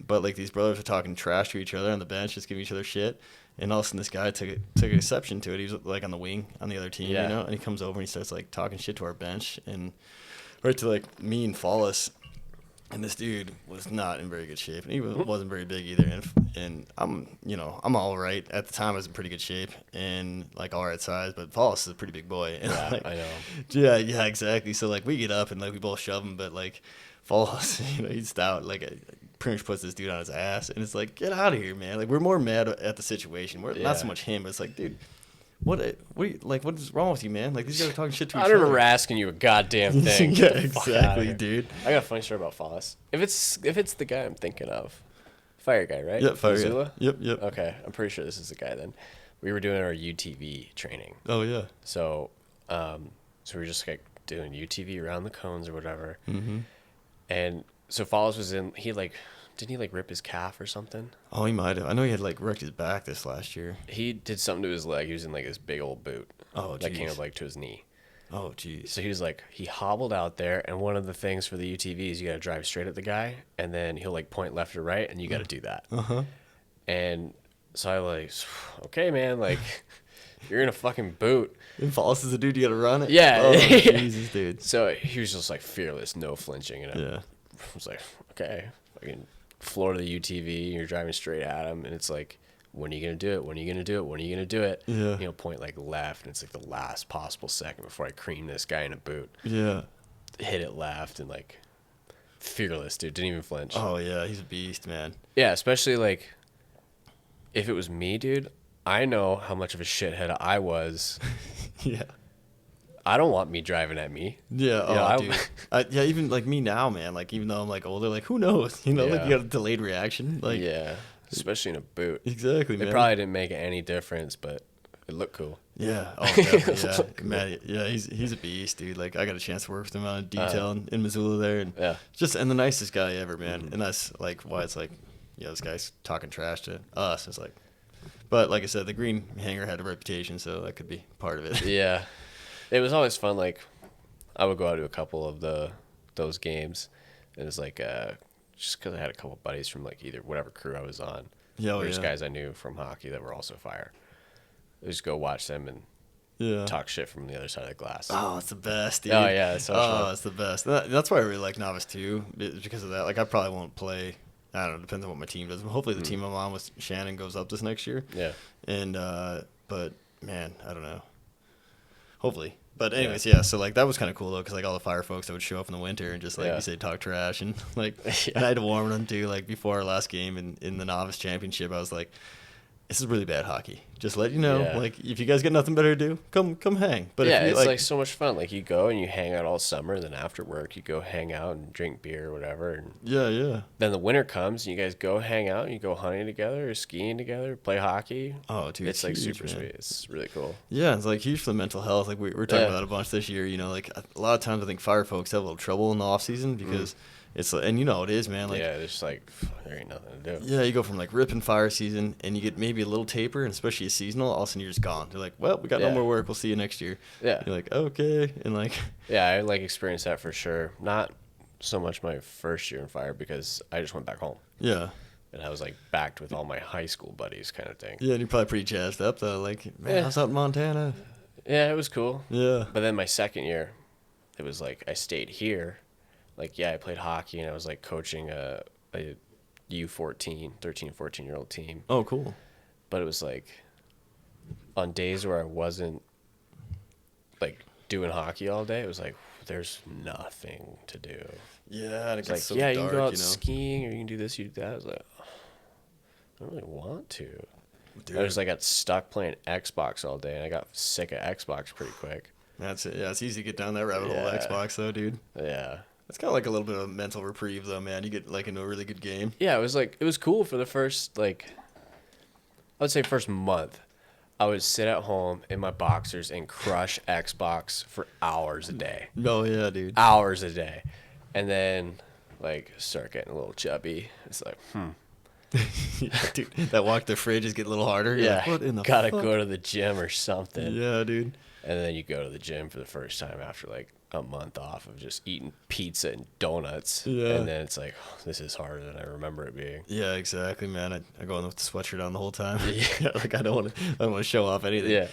but like these brothers were talking trash to each other on the bench, just giving each other shit. And all of a sudden, this guy took exception to it. He was like on the wing on the other team, and he comes over and he starts like talking shit to our bench and right to like me and Fallis. And this dude was not in very good shape, and he wasn't very big either. And I'm all right at the time. I was in pretty good shape and like all right size, but Fallis is a pretty big boy. And Yeah, like, I know. Yeah, exactly. So like we get up and like we both shove him, but like Fallis, he's stout. Like pretty much puts this dude on his ass, and it's like, get out of here, man. Like we're more mad at the situation. We're not so much him, but it's like, dude. What is wrong with you, man? Like these guys are talking shit to each other. I don't remember asking you a goddamn thing. Yeah, exactly, dude. I got a funny story about Fallis. If it's the guy I'm thinking of, fire guy, right? Yep, fire Missoula? guy. Yep. Okay, I'm pretty sure this is the guy. Then we were doing our UTV training. Oh yeah. So, so we were just like doing UTV around the cones or whatever. Mm-hmm. And so Fallis was in. Didn't he like rip his calf or something? Oh, he might have. I know he had like wrecked his back this last year. He did something to his leg. He was in like this big old boot. Oh, that came up like to his knee. Oh, jeez. So he was like, he hobbled out there, and one of the things for the UTV is you got to drive straight at the guy, and then he'll like point left or right, and you got to do that. And so I like, okay, man, like you're in a fucking boot. And Fallis is a dude, you got to run it. Yeah. Oh, Jesus, dude. So he was just like fearless, no flinching, and I was like, okay, fucking floor to the UTV, you're driving straight at him, and it's like, when are you gonna do it? When are you gonna do it? When are you gonna do it? Yeah. Point like left, and it's like the last possible second before I cream this guy in a boot. Yeah. Hit it left, and like fearless, dude, didn't even flinch. Oh yeah, he's a beast, man. Yeah, especially like if it was me, dude. I know how much of a shithead I was. Yeah. I don't want me driving at me. Yeah, dude. Yeah, even like me now, man. Like even though I'm like older, like who knows? Like you got a delayed reaction. Like especially in a boot. Exactly, man. It probably didn't make any difference, but it looked cool. Yeah. Oh, definitely. Yeah, man. Yeah, he's a beast, dude. Like I got a chance to work with him on detail in Missoula there, and and the nicest guy ever, man. And that's like why it's like, this guy's talking trash to us. It's like, but like I said, the green hanger had a reputation, so that could be part of it. Yeah. It was always fun. Like, I would go out to a couple of those games, and it's like just because I had a couple buddies from like either whatever crew I was on, or just guys I knew from hockey that were also fire. I just go watch them and talk shit from the other side of the glass. Oh, it's the best, dude. Oh yeah, it's so fun. It's the best. That's why I really like Novice too, because of that. Like I probably won't play. I don't know. Depends on what my team does. Hopefully the team I'm on with Shannon goes up this next year. Yeah. And but man, I don't know. Hopefully. But anyways, so like that was kind of cool though, because like all the fire folks that would show up in the winter and just like you say talk trash and like and I had to warn them too. Like before our last game in the novice championship, I was like, this is really bad hockey. Just let you know, like if you guys got nothing better to do, come hang. But if you, it's like so much fun. Like you go and you hang out all summer, and then after work you go hang out and drink beer or whatever. And then the winter comes and you guys go hang out and you go hunting together or skiing together, play hockey. Oh, dude, it's like super sweet. It's really cool. Yeah, it's like huge for the mental health. Like we're talking about that a bunch this year. Like a lot of times I think fire folks have a little trouble in the off season because. It's and it is, man. Like it's just like there ain't nothing to do. Yeah, you go from like ripping fire season, and you get maybe a little taper, and especially a seasonal. All of a sudden, you're just gone. They're like, "Well, we got no more work. We'll see you next year." Yeah, you're like, "Okay," and like. Yeah, I like experienced that for sure. Not so much my first year in fire because I just went back home. Yeah. And I was like backed with all my high school buddies, kind of thing. Yeah, and you're probably pretty jazzed up though. Like, man, how's out in Montana? Yeah, it was cool. Yeah. But then my second year, it was like I stayed here. Like, I played hockey, and I was, like, coaching a U14, 13, 14-year-old team. Oh, cool. But it was, like, on days where I wasn't, like, doing hockey all day, it was, like, there's nothing to do. Yeah, and it gets like, so you dark, can go out skiing, or you can do this, you do that. I was like, I don't really want to. Dude. I just, like, got stuck playing Xbox all day, and I got sick of Xbox pretty quick. That's it. Yeah, it's easy to get down that rabbit hole of Xbox, though, dude. Yeah. It's kind of like a little bit of mental reprieve, though, man. You get, like, into a really good game. Yeah, it was cool for the first, like, I would say first month. I would sit at home in my boxers and crush Xbox for hours a day. Oh, yeah, dude. Hours a day. And then, like, start getting a little chubby. It's like, Yeah, dude, that walk to the fridge is getting a little harder. You're Yeah, like, what in the gotta fuck? go to the gym or something. Yeah, dude. And then you go to the gym for the first time after like a month off of just eating pizza and donuts. Yeah. And then it's like, oh, this is harder than I remember it being. Yeah, exactly, man. I go in with the sweatshirt on the whole time. Yeah, like I don't want to show off anything. Yeah.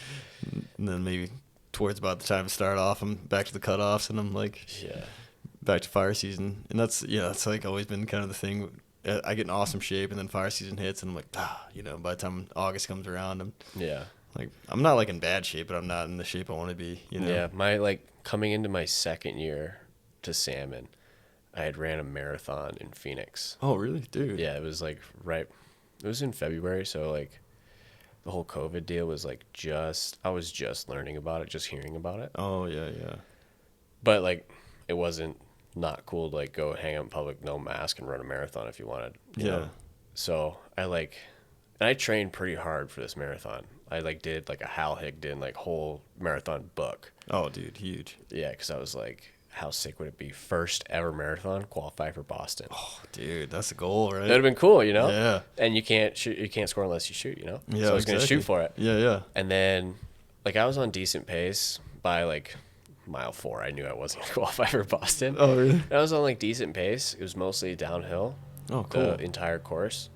And then maybe towards about the time to start off, I'm back to the cutoffs, and I'm like, Yeah. back to fire season. And that's like always been kind of the thing. I get in awesome shape, and then fire season hits, and I'm like, by the time August comes around, I'm not like in bad shape, but I'm not in the shape I want to be. Yeah, my like coming into my second year to salmon, I had ran a marathon in Phoenix. Oh, really, dude? Yeah, it was like it was in February, so like the whole COVID deal was like I was just learning about it, just hearing about it. Oh, yeah, yeah. But like it wasn't not cool to like go hang out in public, no mask, and run a marathon if you wanted. You know? So and I trained pretty hard for this marathon. I like did like a Hal Higdon like whole marathon book. Oh, dude, huge. Yeah, because I was like, how sick would it be? First ever marathon, qualify for Boston. Oh, dude, that's the goal, right? That'd have been cool, you know? Yeah. And you can't score unless you shoot, you know? Yeah, so I was going to shoot for it. Yeah, yeah. And then, like, I was on decent pace by, like, mile 4. I knew I wasn't going to qualify for Boston. Oh, really? And I was on, like, decent pace. It was mostly downhill. Oh, cool. The entire course.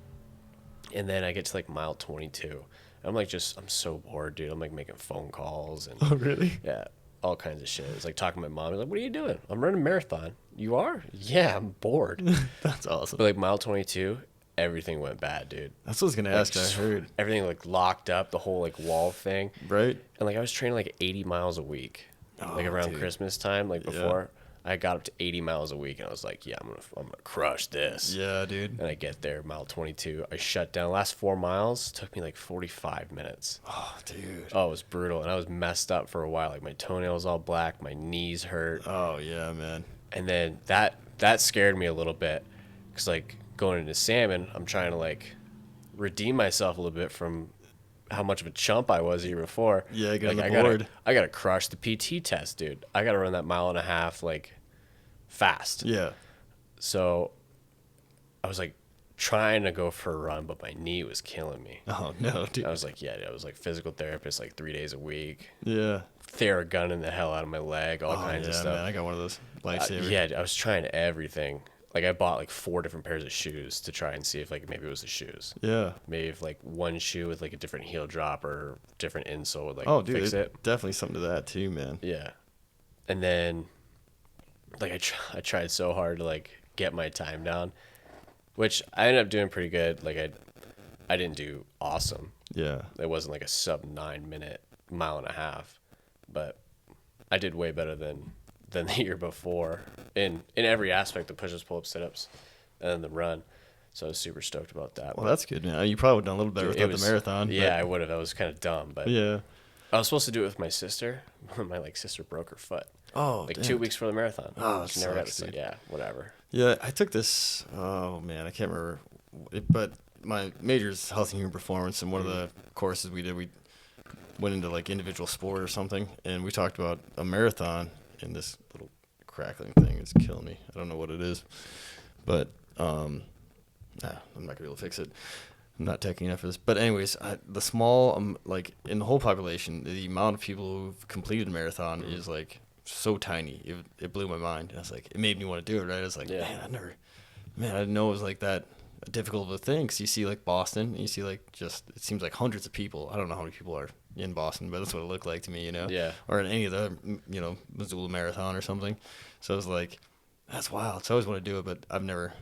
And then I get to, like, mile 22. I'm, like, I'm so bored, dude. I'm, like, making phone calls. And Oh, really? yeah. All kinds of shit. It's like talking to my mom. Like, what are you doing? I'm running a marathon. You are? Yeah, I'm bored. That's awesome. But like mile 22, everything went bad, dude. That's what I was gonna ask. I heard everything like locked up, the whole like wall thing. Right. And like I was training like 80 miles a week, like around Christmas time, like before. I got up to 80 miles a week, and I was like, yeah, I'm gonna crush this. Yeah, dude. And I get there, mile 22. I shut down. Last 4 miles took me like 45 minutes. Oh, dude. Oh, it was brutal, and I was messed up for a while. Like my toenails all black, my knees hurt. Oh, yeah, man. And then that scared me a little bit, because like going into salmon, I'm trying to like redeem myself a little bit from how much of a chump I was the year before. Yeah, get like, on the board. I gotta crush the PT test, dude. I gotta run that 1.5 miles like fast. Yeah. So I was like trying to go for a run, but my knee was killing me. Oh, no, dude. I was like, I was like physical therapist like 3 days a week. Yeah. Theragunning the hell out of my leg, all kinds of stuff. Man, I got one of those lifesavers. Yeah, I was trying everything. Like I bought like 4 different pairs of shoes to try and see if like maybe it was the shoes. Yeah. Maybe if like one shoe with like a different heel drop or different insole would like fix it. Definitely something to that too, man. Yeah. And then like I tried so hard to like get my time down, which I ended up doing pretty good. Like I didn't do awesome. Yeah. It wasn't like a sub 9 minute 1.5 miles, but I did way better than the year before in every aspect, the push-ups, pull-ups, sit-ups, and then the run. So I was super stoked about that. Well, that's good, man. You probably would have done a little better Dude, without the marathon. Yeah, I would have. That was kind of dumb, but Yeah. I was supposed to do it with my sister. My like sister broke her foot. Oh, like damn 2 it. weeks before the marathon. Oh, She that never got sucks, to dude. Yeah, whatever. Yeah, I took this. Oh man, I can't remember, but my major is health and human performance, and one of the courses we did, we went into like individual sport or something, and we talked about a marathon, and this little crackling thing is killing me. I don't know what it is, but I'm not gonna be able to fix it. I'm not techy enough for this. But anyways, the small, like in the whole population, the amount of people who've completed a marathon is like so tiny. It blew my mind. I was like, it made me want to do it, right? I was like, Yeah. man, I didn't know it was like that difficult of a thing. Cause you see like Boston, and you see like it seems like hundreds of people. I don't know how many people are in Boston, but that's what it looked like to me, you know? Yeah. Or in any of the, Missoula Marathon or something. So I was like, that's wild. So I always want to do it, but I've never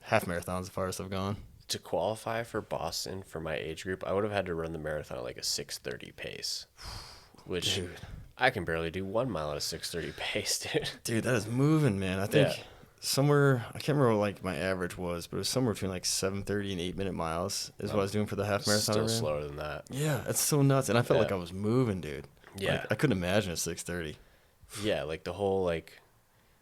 half marathons as far as I've gone. To qualify for Boston for my age group, I would have had to run the marathon at like a 6:30 pace, which Dude. I can barely do 1 mile at a 6:30 pace, dude. Dude, that is moving, man. I think somewhere, I can't remember what like my average was, but it was somewhere between like 7:30 and 8-minute miles is what I was doing for the half marathon. Still slower than that. Yeah, it's so nuts. And I felt Yeah. like I was moving, dude. Yeah. Like, I couldn't imagine at 6:30. Yeah, like the whole like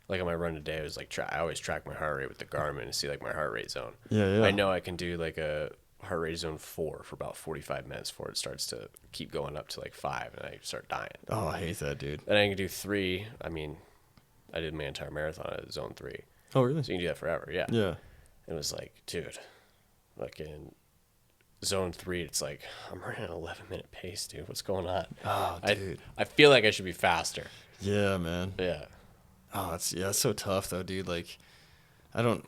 on my run today, I was like I always track my heart rate with the Garmin and see like my heart rate zone. Yeah, yeah. I know I can do like a heart rate zone 4 for about 45 minutes before it starts to keep going up to like 5 and I start dying. Oh, I hate that, dude. Then I can do 3. I mean, I did my entire marathon at zone 3. Oh, really? So you can do that forever, yeah. Yeah. It was like, dude, like in zone 3, it's like I'm running an 11-minute pace, dude. What's going on? Oh, dude. I feel like I should be faster. Yeah, man. Yeah. Oh, it's so tough though, dude. Like, I don't,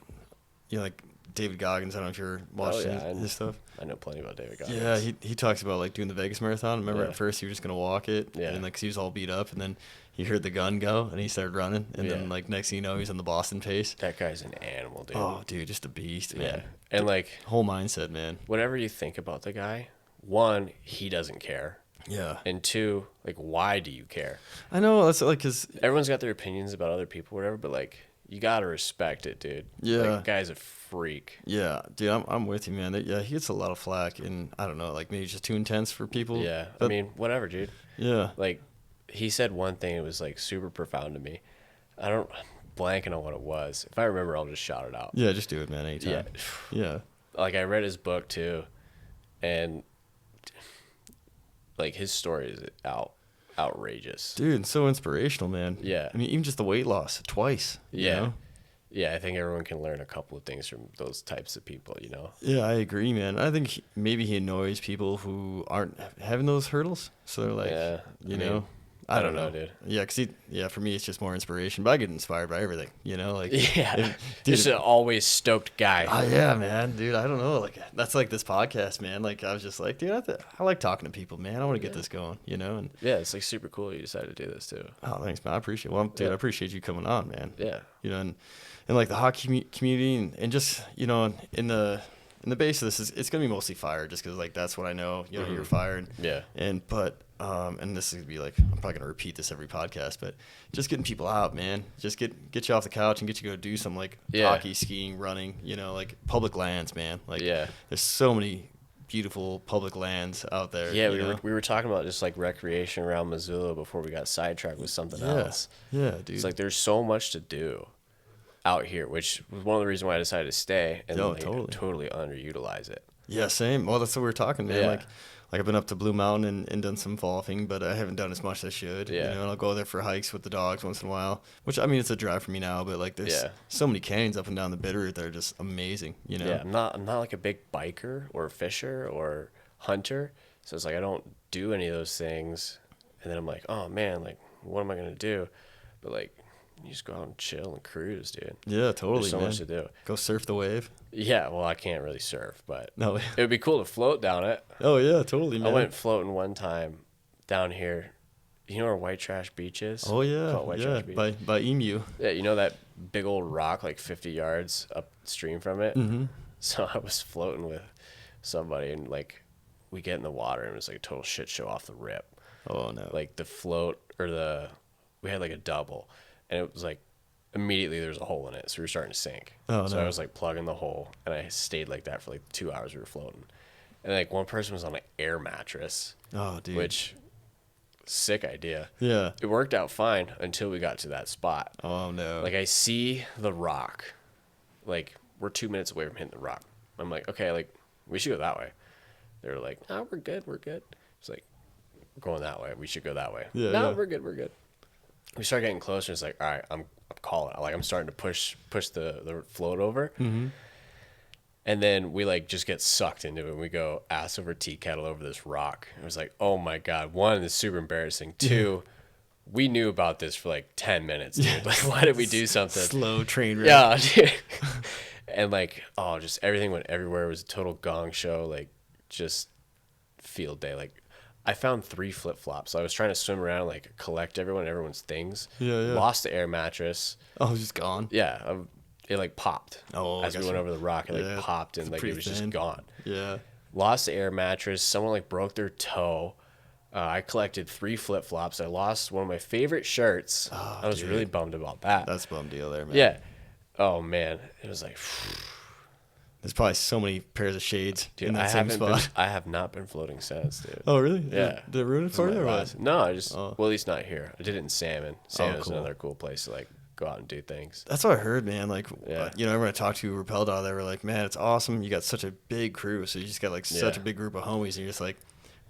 like David Goggins. I don't know if you're watching his stuff. I know plenty about David Goggins. Yeah, he talks about like doing the Vegas Marathon. Remember at first he was just gonna walk it, yeah, and like 'cause he was all beat up, and then he heard the gun go and he started running, and then like next thing you know he's on the Boston pace. That guy's an animal, dude. Oh, dude, just a beast, man. Yeah, and like whole mindset, man. Whatever you think about the guy, one, he doesn't care. Yeah. And two, like, why do you care? I know that's like because everyone's got their opinions about other people, whatever, but like you gotta respect it, dude. Yeah. Like, guy's a freak. Yeah, dude, I'm with you, man. Yeah, he gets a lot of flack, and I don't know, like maybe just too intense for people. Yeah, but, I mean, whatever, dude. Yeah. Like, he said one thing, it was like super profound to me. I'm blanking on what it was. If I remember, I'll just shout it out. Yeah, just do it, man, anytime. Yeah. Yeah. Like, I read his book too, and like his story is outrageous. Dude, so inspirational, man. Yeah. I mean, even just the weight loss twice. Yeah. You know? Yeah, I think everyone can learn a couple of things from those types of people, you know? Yeah, I agree, man. I think maybe he annoys people who aren't having those hurdles. So they're like, you know, I don't know, dude. Yeah, because for me, it's just more inspiration. But I get inspired by everything, you know? Like, yeah. Just an always stoked guy. Yeah, man. Dude, I don't know. Like, that's like this podcast, man. Like, I was just like, dude, I like talking to people, man. I want to get this going, you know? And yeah, it's like super cool you decided to do this too. Oh, thanks, man. I appreciate it. Well, dude, I appreciate you coming on, man. Yeah. You know, and like the hockey community and just, you know, in the base of this, it's going to be mostly fire just because, like, that's what I know. You know, you're fired. Yeah. And this is going to be like, I'm probably going to repeat this every podcast, but just getting people out, man. Just get you off the couch and get you to go do some, like, hockey, skiing, running, you know, like, public lands, man. Like, there's so many beautiful public lands out there. Yeah, we were talking about just, like, recreation around Missoula before we got sidetracked with something else. Yeah, dude. It's like there's so much to do out here, which was one of the reasons why I decided to stay and totally underutilize it. Yeah, same. Well, that's what we were talking, man. Yeah. Like I've been up to Blue Mountain and done some golfing, but I haven't done as much as I should. Yeah. You know, and I'll go there for hikes with the dogs once in a while, which, I mean, it's a drive for me now, but like there's so many canyons up and down the Bitterroot that are just amazing, you know? Yeah, I'm not like a big biker or fisher or hunter. So it's like I don't do any of those things. And then I'm like, oh man, like what am I going to do? But like you just go out and chill and cruise, dude. Yeah, totally. There's so much to do. Go surf the wave. Yeah, well, I can't really surf, but no, it would be cool to float down it. Oh yeah, totally, man. I went floating one time down here. You know where White Trash Beach is? Oh yeah, Trash Beach. by Emu. Yeah, you know that big old rock like 50 yards upstream from it. Mm-hmm. So I was floating with somebody, and like we get in the water, and it was like a total shit show off the rip. Oh no! Like the float we had like a double. And it was like immediately there was a hole in it, so we were starting to sink. Oh, so no. I was like plugging the hole, and I stayed like that for like 2 hours. We were floating, and like one person was on an air mattress. Oh, dude! Which sick idea. Yeah. It worked out fine until we got to that spot. Oh no! Like I see the rock, like we're 2 minutes away from hitting the rock. I'm like, okay, like we should go that way. They were like, no, we're good. It's like we're going that way. We should go that way. Yeah. No, we're good. We start getting closer. It's like, all right, I'm calling it. Like I'm starting to push the float over. Mm-hmm. And then we like just get sucked into it. And we go ass over tea kettle over this rock. It was like, oh my God. One, it's super embarrassing. Two, we knew about this for like 10 minutes, dude. Yeah. Like, why did we do something? Slow train wreck. Yeah, dude. And like, oh, just everything went everywhere. It was a total gong show. Like, just field day. Like, I found 3 flip-flops. So I was trying to swim around and like collect everyone's things. Yeah. Lost the air mattress. Oh, just gone. Yeah, it like popped. Oh, as we went over the rock, it like popped and like it was just gone. Yeah. Lost the air mattress. Someone like broke their toe. I collected 3 flip-flops. I lost one of my favorite shirts. Oh, I was really bummed about that. That's a bum deal there, man. Yeah. Oh man, it was like. There's probably so many pairs of shades Dude, in that same spot. I have not been floating since, dude. Oh, really? Yeah. Did it ruin it for you or what? No, I just, well, at least not here. I did it in Salmon. Salmon's cool. another cool place to, like, go out and do things. That's what I heard, man. Like, Yeah. you know, everyone I talked to who rappelled out there were like, man, it's awesome. You got such a big crew. So you just got, like, such a big group of homies. And you're just like,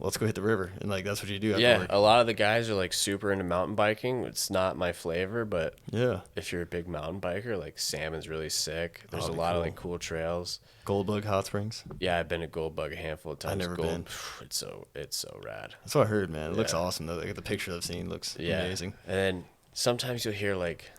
let's go hit the river, and like that's what you do after Yeah, work. a lot of the guys are like super into mountain biking. It's not my flavor, but Yeah, if you're a big mountain biker, like salmon's really sick. There's a that'd be lot of cool. like cool trails. Goldbug Hot Springs. Yeah, I've been to Goldbug a handful of times. I've never been. It's so rad. That's what I heard, man. It looks Yeah. awesome though. Like the picture I've seen looks Yeah. amazing. And then sometimes you'll hear like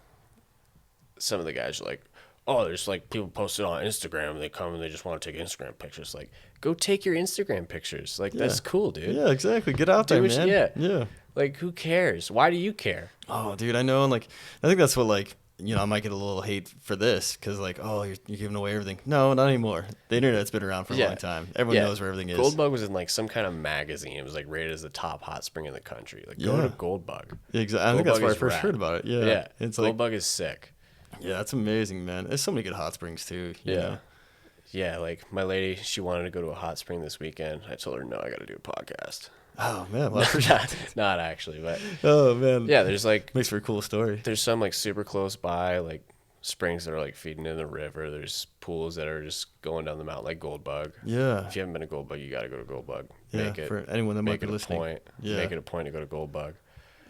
some of the guys are like, oh, there's like people post it on Instagram and they come and they just want to take Instagram pictures. Like, go take your Instagram pictures. Like, that's cool, dude. Yeah, exactly. Get out there, man. Yeah. Like, who cares? Why do you care? Oh, dude, I know. And like, I think that's what like, you know, I might get a little hate for this because like, oh, you're giving away everything. No, not anymore. The internet's been around for a long time. Everyone knows where everything is. Goldbug was in like some kind of magazine. It was like rated as the top hot spring in the country. Like, go to Goldbug. Exactly. I think that's where I first heard about it. Yeah. Yeah. It's like, Goldbug is sick. yeah, that's amazing, man. There's so many good hot springs too. You know? Yeah, like my lady, she wanted to go to a hot spring this weekend. I told her, no, I got to do a podcast. Oh man, well, not actually, but oh man, yeah, there's like makes for a cool story. There's some like super close by, like springs that are like feeding in the river. There's pools that are just going down the mountain, like Goldbug. Yeah. If you haven't been to Goldbug, you got to go to Goldbug. Yeah. For anyone that might be listening, make it a point to go to Goldbug.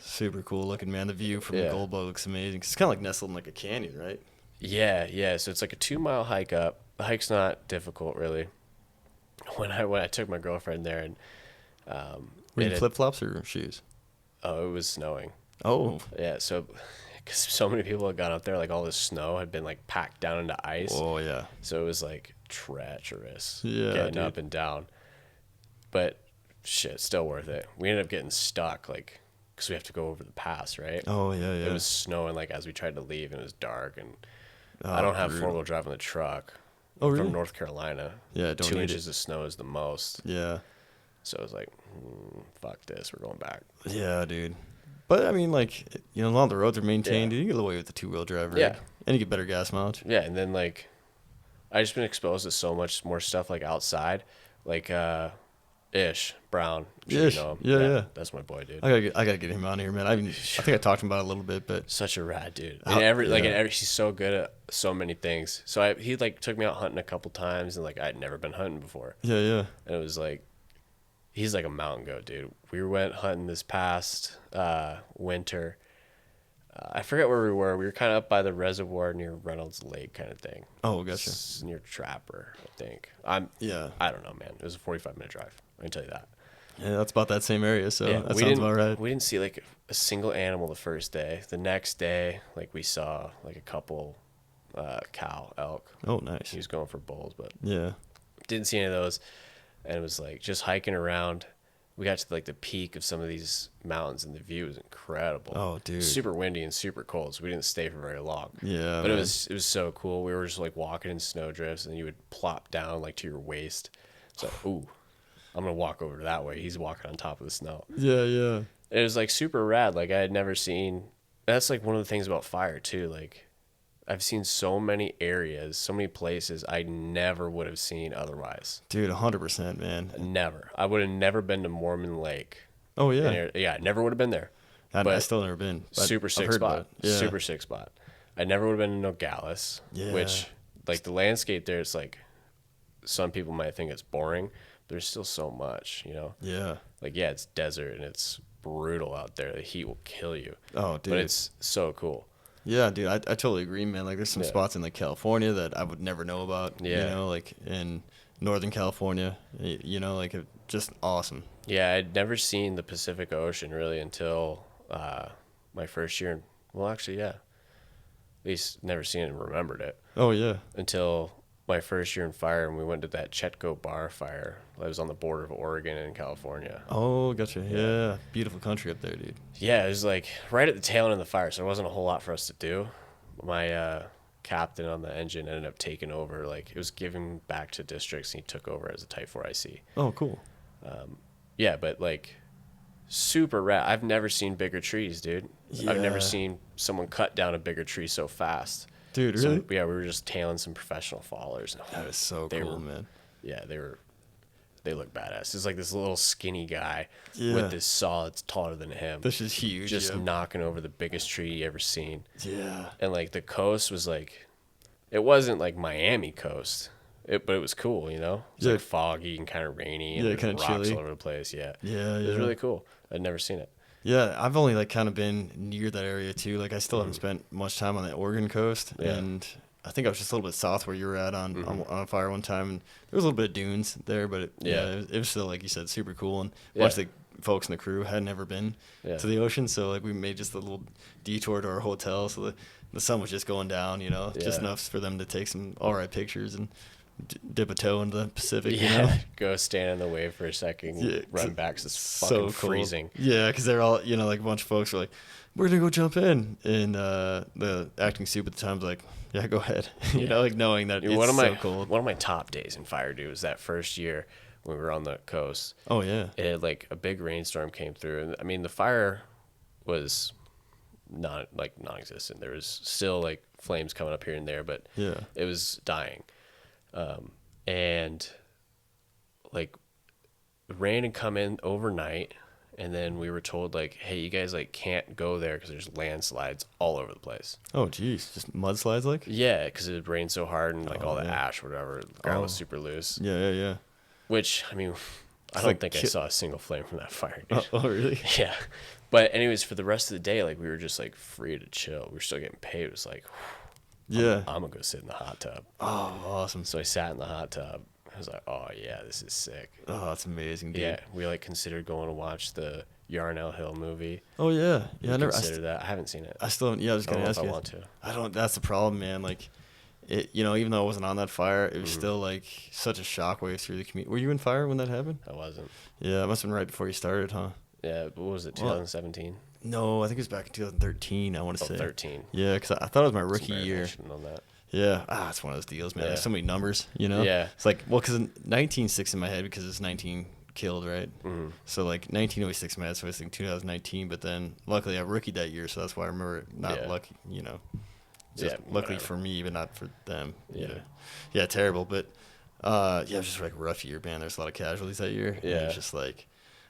Super cool looking, man. The view from Goldbug looks amazing. It's kind of like nestled in like a canyon, right? Yeah. So it's like a 2-mile hike up. The hike's not difficult, really. When I took my girlfriend there, and were you flip flops or shoes? Oh, it was snowing. Oh, yeah. So, because so many people had gone up there, like all this snow had been like packed down into ice. Oh yeah. So it was like treacherous. Yeah, getting up and down. But shit, still worth it. We ended up getting stuck, like, because we have to go over the pass, right? Oh yeah. It was snowing like as we tried to leave, and it was dark, and Oh, I don't have 4-wheel drive on the truck. Oh, really? From North Carolina. Yeah, don't 2 need inches of snow is the most. Yeah. So I was like, fuck this, we're going back. Yeah, dude. But I mean, like, you know, a lot of the roads are maintained. Dude, you get away with the 2-wheel drive, right? Yeah. And you get better gas mileage. Yeah, and then like, I just been exposed to so much more stuff like outside, like Ish Brown. Ish. You know him. Yeah. That's my boy, dude. I gotta get him on here, man. I think I talked to him about it a little bit, but such a rad dude. And he's so good at so many things. So he like took me out hunting a couple times, and like I'd never been hunting before. Yeah. And it was like, he's like a mountain goat, dude. We went hunting this past winter. I forget where we were. We were kind of up by the reservoir near Reynolds Lake, kind of thing. Oh, gotcha. It's near Trapper, I think. I don't know, man. It was a 45-minute drive. I can tell you that. Yeah, that's about that same area, so that sounds about right. We didn't see like a single animal the first day. The next day, like we saw like a couple cow, elk. Oh, nice. He was going for bulls, but yeah, didn't see any of those. And it was like just hiking around. We got to like the peak of some of these mountains, and the view was incredible. Oh, dude. Super windy and super cold, so we didn't stay for very long. Yeah, but man. It was so cool. We were just like walking in snowdrifts, and you would plop down like to your waist. It's like, ooh, I'm gonna walk over that way. He's walking on top of the snow. Yeah. It was like super rad. Like I had never seen. That's like one of the things about fire too. Like I've seen so many areas, so many places I never would have seen otherwise. Dude, 100%, man. Never. I would have never been to Mormon Lake. Oh, yeah. Yeah, I never would have been there. I still never been. Super sick spot. Yeah. Super sick spot. I never would have been to Nogales, which, like, the landscape there, it's like, some people might think it's boring, but there's still so much, you know? Yeah. Like, yeah, it's desert and it's brutal out there. The heat will kill you. Oh, dude. But it's so cool. Yeah, dude, I totally agree, man. Like, there's some spots in like California that I would never know about. Yeah. You know, like in Northern California, you know, like just awesome. Yeah, I'd never seen the Pacific Ocean really until my first year. At least never seen it and remembered it. Oh, yeah. Until my first year in fire, and we went to that Chetco Bar fire. That was on the border of Oregon and California. Oh, gotcha. Yeah. Beautiful country up there, dude. Yeah, it was like right at the tail end of the fire, so there wasn't a whole lot for us to do. My captain on the engine ended up taking over. Like, it was given back to districts, and he took over as a Type 4 IC. Oh, cool. Yeah, but like super rad. I've never seen bigger trees, dude. Yeah. I've never seen someone cut down a bigger tree so fast. Dude, really? So, yeah, we were just tailing some professional fallers. That is so cool, man. Yeah, they look badass. It's like this little skinny guy Yeah. with this saw that's taller than him. This is huge. Just knocking over the biggest tree you ever seen. Yeah. And like the coast was like, it wasn't like Miami coast. But it was cool, you know? It was like foggy and kind of rainy and kind of rocks chilly all over the place. Yeah. Yeah, It was really cool. I'd never seen it. Yeah, I've only like kind of been near that area too. Like I still haven't spent much time on the Oregon coast, and I think I was just a little bit south where you were at on a fire one time, and there was a little bit of dunes there, but it was still, like you said, super cool. And a bunch of the folks in the crew had never been to the ocean, so like we made just a little detour to our hotel, so the sun was just going down, you know, just enough for them to take some all right pictures and dip a toe into the Pacific, you know? Go stand in the wave for a second, run back, 'cause it's fucking freezing. Yeah, because they're all, you know, like a bunch of folks were like, we're going to go jump in. And the acting soup at the time was like, yeah, go ahead. you know, like knowing that it's so cold. One of my top days in fire, dude, was that first year when we were on the coast. Oh, yeah. It had like a big rainstorm came through. And I mean, the fire was non-existent. There was still like flames coming up here and there, but it was dying. And like rain had come in overnight, and then we were told like, hey, you guys like can't go there because there's landslides all over the place. Oh geez, just mudslides like? Yeah, because it rained so hard and like all the ash, whatever, the ground was super loose. Yeah. Which, I mean, I don't think I saw a single flame from that fire, dude. Oh really? Yeah. But anyways, for the rest of the day, like we were just like free to chill. We were still getting paid. It was like, I'm gonna go sit in the hot tub. Oh, awesome. So I sat in the hot tub. I was like, oh yeah, this is sick. Oh, that's amazing, dude. Yeah, we like considered going to watch the Yarnell Hill movie. Oh yeah. I never considered that. I haven't seen it. I still haven't. Yeah, I was gonna ask you. I want to. I don't. That's the problem, man. Like, it. You know, even though I wasn't on that fire, it was still like such a shockwave through the community. Were you in fire when that happened? I wasn't. Yeah, it must have been right before you started, huh? Yeah. What was it? 2017. No, I think it was back in 2013. I want to say 13. Yeah, because I thought it was my rookie year. I should have known that. Yeah, it's one of those deals, man. There's so many numbers, you know. Yeah. It's like, well, because 19 sticks in my head because it's 19 killed, right? So like 19 always sticks in my head, so I was thinking 2019. But then luckily I rookied that year, so that's why I remember it. Not lucky, you know. Just luckily for me, but not for them. Yeah, terrible. But it was just like a rough year, man. There's a lot of casualties that year. Yeah. And it was just like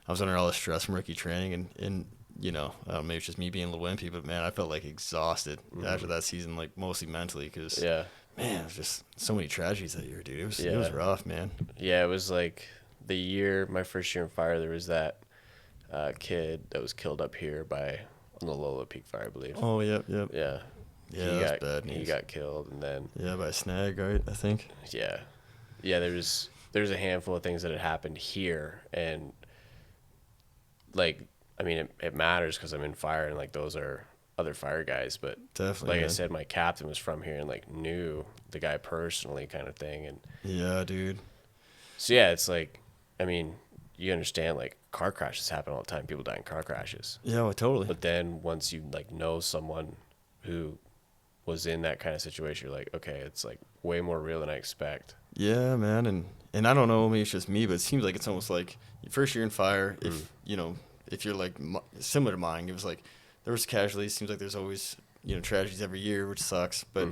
I was under all the stress from rookie training, and you know, maybe it's just me being a little wimpy, but man, I felt like exhausted after that season, like mostly mentally, because man, it was just so many tragedies that year, dude. It was rough, man. Yeah, it was like my first year in fire, there was that kid that was killed up here on the Lola Peak fire, I believe. Oh, yep. Yeah. That's bad news. He got killed, and then by a snag, right? I think. Yeah. There's a handful of things that had happened here, and like, I mean, it matters because I'm in fire, and like those are other fire guys, but definitely, like I said, my captain was from here and like knew the guy personally, kind of thing. And yeah, dude. So yeah, it's like, I mean, you understand, like car crashes happen all the time. People die in car crashes. Yeah, well, totally. But then once you like know someone who was in that kind of situation, you're like, okay, it's like way more real than I expect. Yeah, man, and I don't know, maybe it's just me, but it seems like it's almost like your first year in fire. If you know, if you're like similar to mine, it was like there was casualties. Seems like there's always, you know, tragedies every year, which sucks. But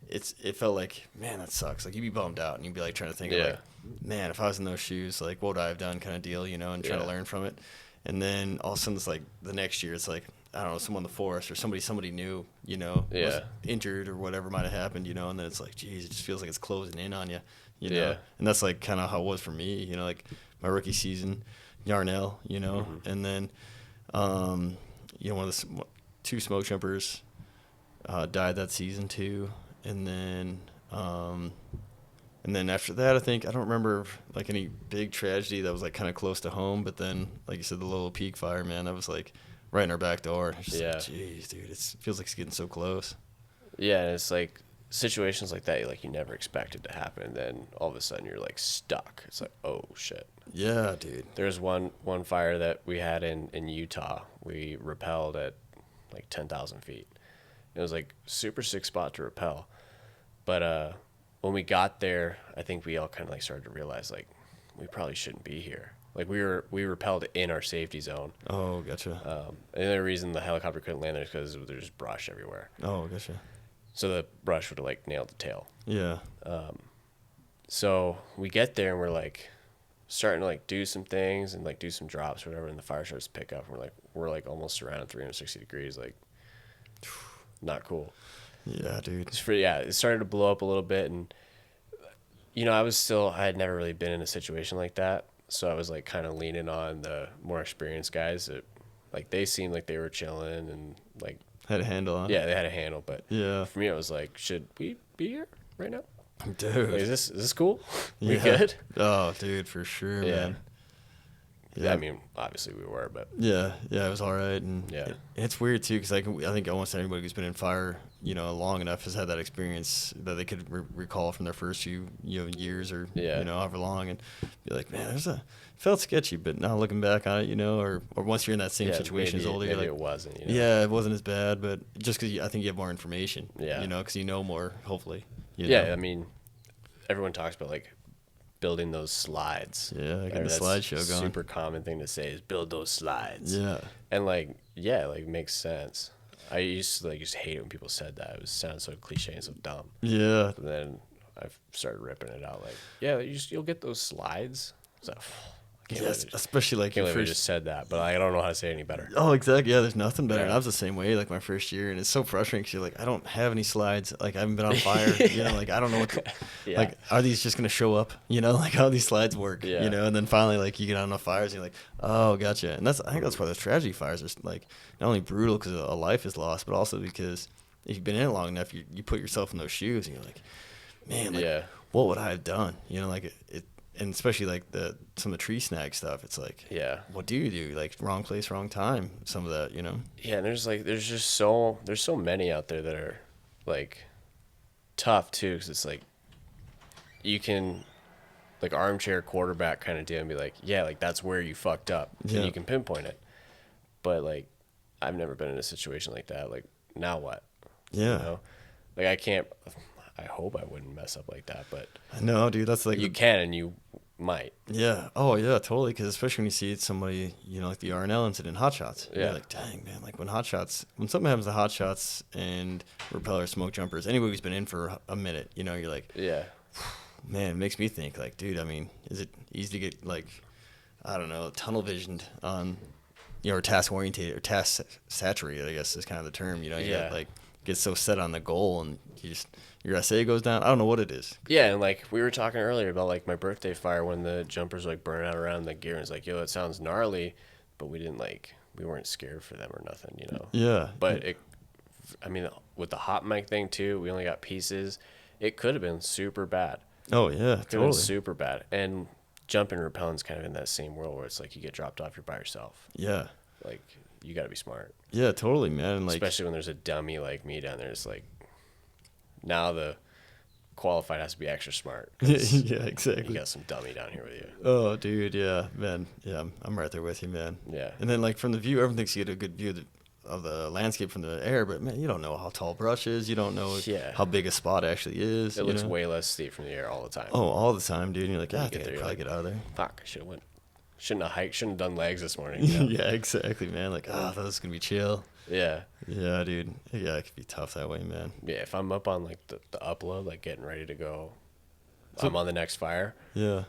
it felt like, man, that sucks. Like you'd be bummed out and you'd be like trying to think of like, man, if I was in those shoes, like what would I have done, kind of deal, you know, and try to learn from it. And then all of a sudden it's like the next year it's like, I don't know, someone in the forest or somebody new, you know, was injured or whatever might have happened, you know, and then it's like, geez, it just feels like it's closing in on you, you know. And that's like kind of how it was for me, you know, like my rookie season, Yarnell, you know, and then, you know, one of the two smoke jumpers died that season too, and then after that, I think I don't remember like any big tragedy that was like kind of close to home, but then like you said, the Lola Peak fire, man, that was like right in our back door. It's just like, jeez, dude, it feels like it's getting so close. Yeah, and it's like situations like that, like you never expected to happen, and then all of a sudden you're like stuck. It's like, oh shit. Yeah, dude. There's one fire that we had in Utah. We rappelled at like 10,000 feet. It was like super sick spot to rappel, but when we got there, I think we all kind of like started to realize like we probably shouldn't be here. Like we rappelled in our safety zone. Oh, gotcha. And the reason the helicopter couldn't land there is because there's brush everywhere. Oh, gotcha. So the brush would have like nailed the tail. Yeah. So we get there and we're like starting to like do some things and like do some drops or whatever, and the fire starts to pick up. And we're like almost surrounded 360 degrees, like not cool. Yeah, dude. It started to blow up a little bit, and I had never really been in a situation like that. So I was like kind of leaning on the more experienced guys that like they seemed like they were chilling and like Had a handle on it. yeah, they had a handle. But Yeah. for me, it was like, should we be here right now? Dude. Like, is this cool? We Yeah. good? Oh, dude, for sure, Yeah. man. Yeah. I mean, obviously we were, but Yeah, it was all right, and Yeah. it's weird too because I think almost anybody who's been in fire, long enough has had that experience that they could recall from their first few years or Yeah. however long, and be like, man, felt sketchy, but now looking back on it, or once you're in that same yeah, situation as older, you're maybe like, it wasn't. yeah, it wasn't as bad, but just because I think you have more information, Yeah. because you know more, hopefully. Yeah, I mean, everyone talks about like building those slides. Yeah, getting the That's slideshow a going. super common thing to say is build those slides. Yeah. And like, yeah, like makes sense. I used to like just hate it when people said that. It sounded so cliche and so dumb. Yeah. But then I've started ripping it out like, yeah, you'll get those slides. So Yes, especially like can't your believe I first. just said that, but I don't know how to say it any better. Oh, exactly. Yeah, there's nothing better. And Yeah. I was the same way, like my first year, and it's so frustrating because you're like, I don't have any slides. Like I haven't been on fire. Like I don't know what. Yeah. Like, are these just gonna show up? Like how these slides work. Yeah. And then finally, like you get on enough fires, and you're like, oh, gotcha. And I think that's why those tragedy fires are like not only brutal because a life is lost, but also because if you've been in it long enough, you put yourself in those shoes, and you're like, man, like, Yeah. what would I have done? Like it. And especially like some of the tree snag stuff, it's like, Yeah. what do you do? Like wrong place, wrong time. Some of that, Yeah, and there's so many out there that are like tough too, because it's like you can like armchair quarterback kind of deal and be like, yeah, like that's where you fucked up, Yeah. and you can pinpoint it. But like, I've never been in a situation like that. Like, now what? Yeah. Like I can't. I hope I wouldn't mess up like that, but No, dude, that's like you can and you might. yeah. Oh, yeah, totally. Because especially when you see somebody, like the RNL incident, Hot Shots. Yeah. You're like, dang, man. Like when something happens to Hot Shots and repeller smoke jumpers, anybody who's been in for a minute, you're like, Yeah. man, it makes me think like, dude, I mean, is it easy to get like, I don't know, tunnel visioned on, or task oriented or task saturated, I guess is kind of the term, you Yeah. get, like get so set on the goal and your essay goes down. I don't know what it is. Yeah, and like we were talking earlier about like my birthday fire when the jumpers like burn out around the gear, and it's like, yo, it sounds gnarly, but we weren't scared for them or nothing, Yeah. But with the hot mic thing too, we only got pieces. It could have been super bad. Oh yeah, Could have been totally. super bad. And jumping rappelling's kind of in that same world where it's like you get dropped off, you're by yourself. Yeah. Like you got to be smart. Yeah, totally, man. And like, Especially when there's a dummy like me down there. It's like now the qualified has to be extra smart. 'Cause yeah, you exactly. got some dummy down here with you. Oh, dude, yeah, man. Yeah, I'm right there with you, man. Yeah. And then like from the view, everyone thinks you get a good view of the landscape from the air, but man, you don't know how tall brush is. You don't know Yeah. how big a spot actually is. It looks know? way less steep from the air all the time. Oh, all the time, dude. And you're like, yeah, I You get think I'd there, probably you're get out of there. Fuck, I shouldn't have hiked, shouldn't have done legs this morning. Yeah, exactly, man. Like, I thought this was gonna be chill. Yeah. Yeah, dude. Yeah, it could be tough that way, man. Yeah, if I'm up on like the upload, like getting ready to go, I'm on the next fire, Yeah.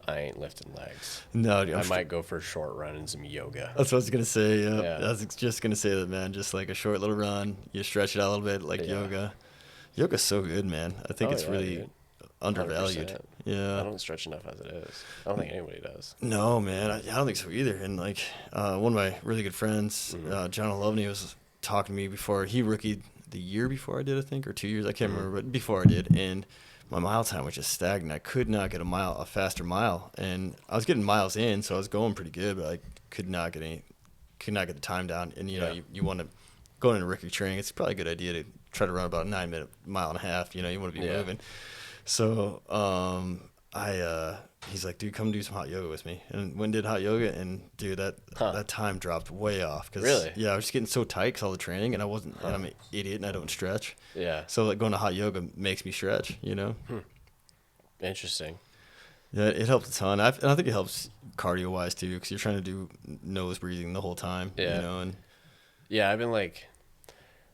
I ain't lifting legs. No, dude. I might go for a short run and some yoga. That's what I was gonna say. Yeah. Yeah. I was just gonna say that, man. Just like a short little run, you stretch it out a little bit, like Yeah. yoga. Yoga's so good, man. I think Oh, it's yeah, really dude. undervalued. 100%. Yeah. I don't stretch enough as it is. I don't think anybody does. No, man, I don't think so either. And like one of my really good friends, Mm-hmm. John Lovney, was talking to me before he rookied the year before I did, I think, or 2 years. I can't Mm-hmm. remember, but before I did, and my mile time was just stagnant. I could not get a faster mile, and I was getting miles in, so I was going pretty good, but I could not get the time down. And Yeah. you want to go into rookie training. It's probably a good idea to try to run about a 9-minute mile and a half. You want to be Yeah. moving. So he's like, dude, come do some hot yoga with me. And went and did hot yoga, and dude, that time dropped way off. Really? Yeah, I was just getting so tight because all the training, and and I'm an idiot, and I don't stretch. Yeah. So like going to hot yoga makes me stretch. Interesting. Yeah, it helps a ton. And I think it helps cardio wise too, because you're trying to do nose breathing the whole time. Yeah. And Yeah, I've been like,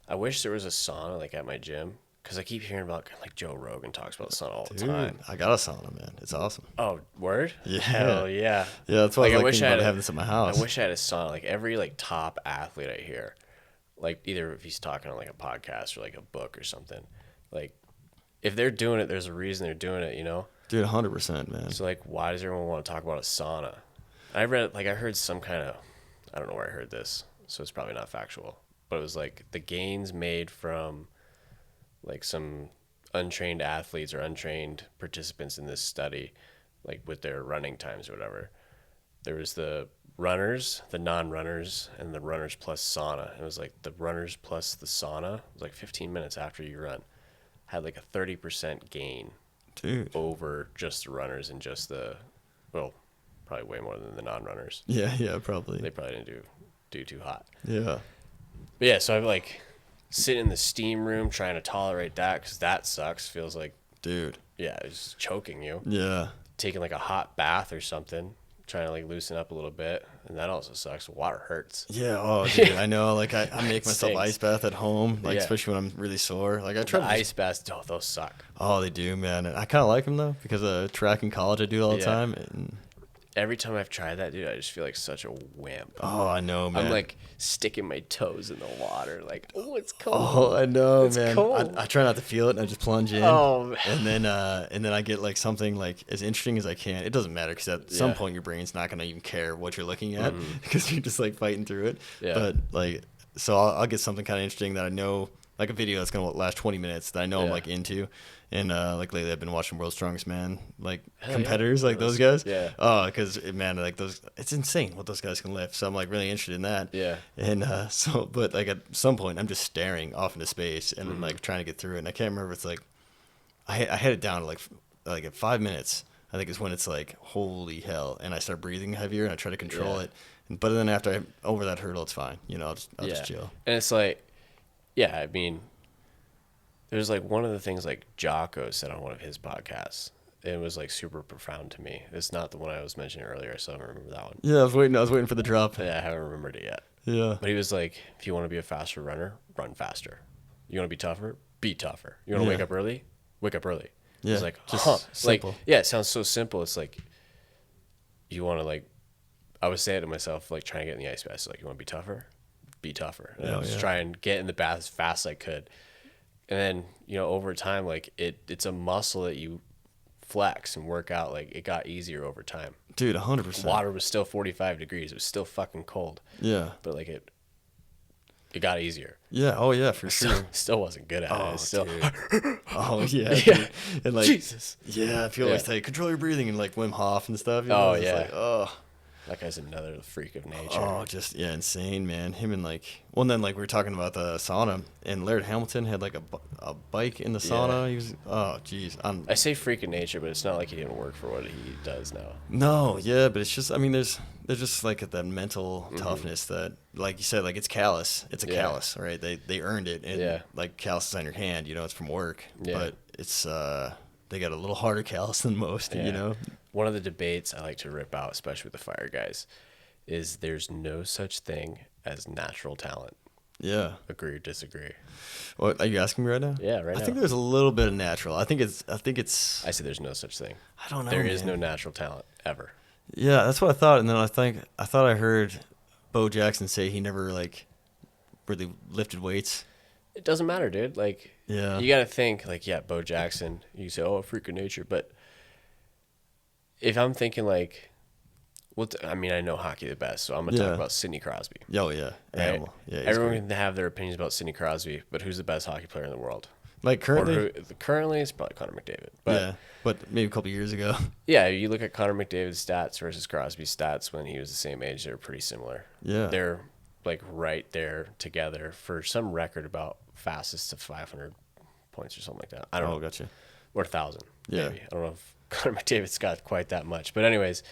I wish there was a sauna like at my gym, because I keep hearing about like Joe Rogan talks about the sauna all the dude, time. I got a sauna, man. It's awesome. Oh, word? Yeah. Hell yeah. Yeah, that's why I wish thinking I had about having this at my house. I wish I had a sauna. Like every like top athlete I hear, like either if he's talking on like a podcast or like a book or something, like if they're doing it, there's a reason they're doing it, you know? Dude, 100%, man. So, like, why does everyone want to talk about a sauna? I heard some kind of, I don't know where I heard this, so it's probably not factual, but it was like the gains made from like some untrained athletes or untrained participants in this study, like with their running times or whatever. There was the runners, the non-runners, and the runners plus sauna. It was like the runners plus the sauna was like 15 minutes after you run had like a 30% gain, dude, over just the runners and just the, well, probably way more than the non-runners. Yeah, probably. They probably didn't do too hot. Yeah. But yeah, so I'm like sitting in the steam room trying to tolerate that because that sucks. Feels like, dude. Yeah, it's choking you. Yeah. Taking like a hot bath or something, trying to like loosen up a little bit, and that also sucks. Water hurts. Yeah. Oh, dude, I know. Like I make myself ice bath at home, like yeah. especially when I'm really sore. Like I try the ice baths. Oh, those suck. Oh, they do, man. And I kind of like them though because track in college I do all the time. And every time I've tried that, dude, I just feel like such a wimp. Oh, I know, man. I'm like sticking my toes in the water, like, oh, it's cold. Oh, I know, it's man. Cold. I try not to feel it, and I just plunge in. Oh, man. And then I get like something like as interesting as I can. It doesn't matter because at some point your brain's not gonna even care what you're looking at because you're just like fighting through it. Yeah. But like, so I'll get something kind of interesting that I know, like a video that's gonna last 20 minutes that I know I'm like into. And like lately, I've been watching World's Strongest Man, like competitors, like those guys. Yeah. Oh, because man, like those, it's insane what those guys can lift. So I'm like really interested in that. Yeah. And but like at some point, I'm just staring off into space and I'm like trying to get through it. And I can't remember. It's like I had it down to like at 5 minutes. I think is when it's like holy hell, and I start breathing heavier and I try to control it. But then after I'm over that hurdle, it's fine. You know, I'll just chill. And it's like, yeah, I mean. There's like one of the things like Jocko said on one of his podcasts. It was like super profound to me. It's not the one I was mentioning earlier, so I don't remember that one. Yeah, I was waiting for the drop. Yeah, I haven't remembered it yet. Yeah. But he was like, if you want to be a faster runner, run faster. You want to be tougher? Be tougher. You want to wake up early? Wake up early. Yeah. It's like, just simple. Like, yeah, it sounds so simple. It's like, you want to like, I would say it to myself, like trying to get in the ice bath. So like, you want to be tougher? Be tougher. And I was try and get in the bath as fast as I could. And then, you know, over time, like it's a muscle that you flex and work out. Like it got easier over time. Dude, 100%. Water was still 45 degrees. It was still fucking cold. Yeah. But like it got easier. Yeah. Oh yeah, for sure. Still wasn't good at it. Still. Oh yeah. Yeah. Dude. And like Jesus. Yeah, I feel like control your breathing and like Wim Hof and stuff. You Oh know? yeah. Like, oh. That guy's another freak of nature. Oh, just insane, man. Him and like, well, and then like we were talking about the sauna, and Laird Hamilton had like a bike in the sauna. He was, oh, geez. I say freak of nature, but it's not like he didn't work for what he does now. No, yeah, but it's just, I mean, there's just like that mental toughness that, like you said, like it's callous. It's a callus, right? They earned it, and like calluses on your hand, you know, it's from work, but it's they got a little harder callus than most, you know. One of the debates I like to rip out, especially with the fire guys, is there's no such thing as natural talent. Yeah. Agree or disagree? What are you asking me right now? Yeah, right now. I think there's a little bit of natural. I think it's. I say there's no such thing. I don't know. There is no natural talent ever. Yeah, that's what I thought, and then I thought I heard Bo Jackson say he never like really lifted weights. It doesn't matter, dude. Like, yeah, you got to think like, yeah, Bo Jackson. You say, oh, freak of nature, but if I'm thinking like, I mean, I know hockey the best, so I'm gonna talk about Sidney Crosby. Oh yeah, right? Yeah, everyone can have their opinions about Sidney Crosby, but who's the best hockey player in the world? Like currently, currently it's probably Connor McDavid. But maybe a couple years ago. Yeah, you look at Connor McDavid's stats versus Crosby's stats when he was the same age; they're pretty similar. Yeah, they're like right there together for some record about fastest to 500 points or something like that. I don't know. Gotcha. Or 1,000. Yeah, maybe. I don't know if Connor McDavid's got quite that much, but anyways,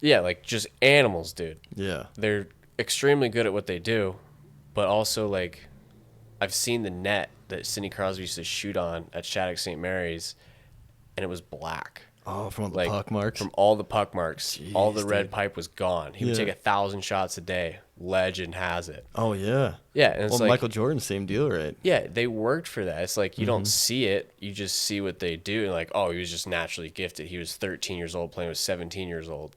yeah, like just animals, dude. Yeah, they're extremely good at what they do, but also like I've seen the net that Sidney Crosby used to shoot on at Shattuck St. Mary's, and it was black. Oh, from all the puck marks? From all the puck marks. Jeez, all the red pipe was gone. He would take 1,000 shots a day. Legend has it. Oh, yeah. Yeah. And it's like, Michael Jordan, same deal, right? Yeah, they worked for that. It's like you don't see it. You just see what they do. And like, oh, he was just naturally gifted. He was 13 years old playing with 17 years old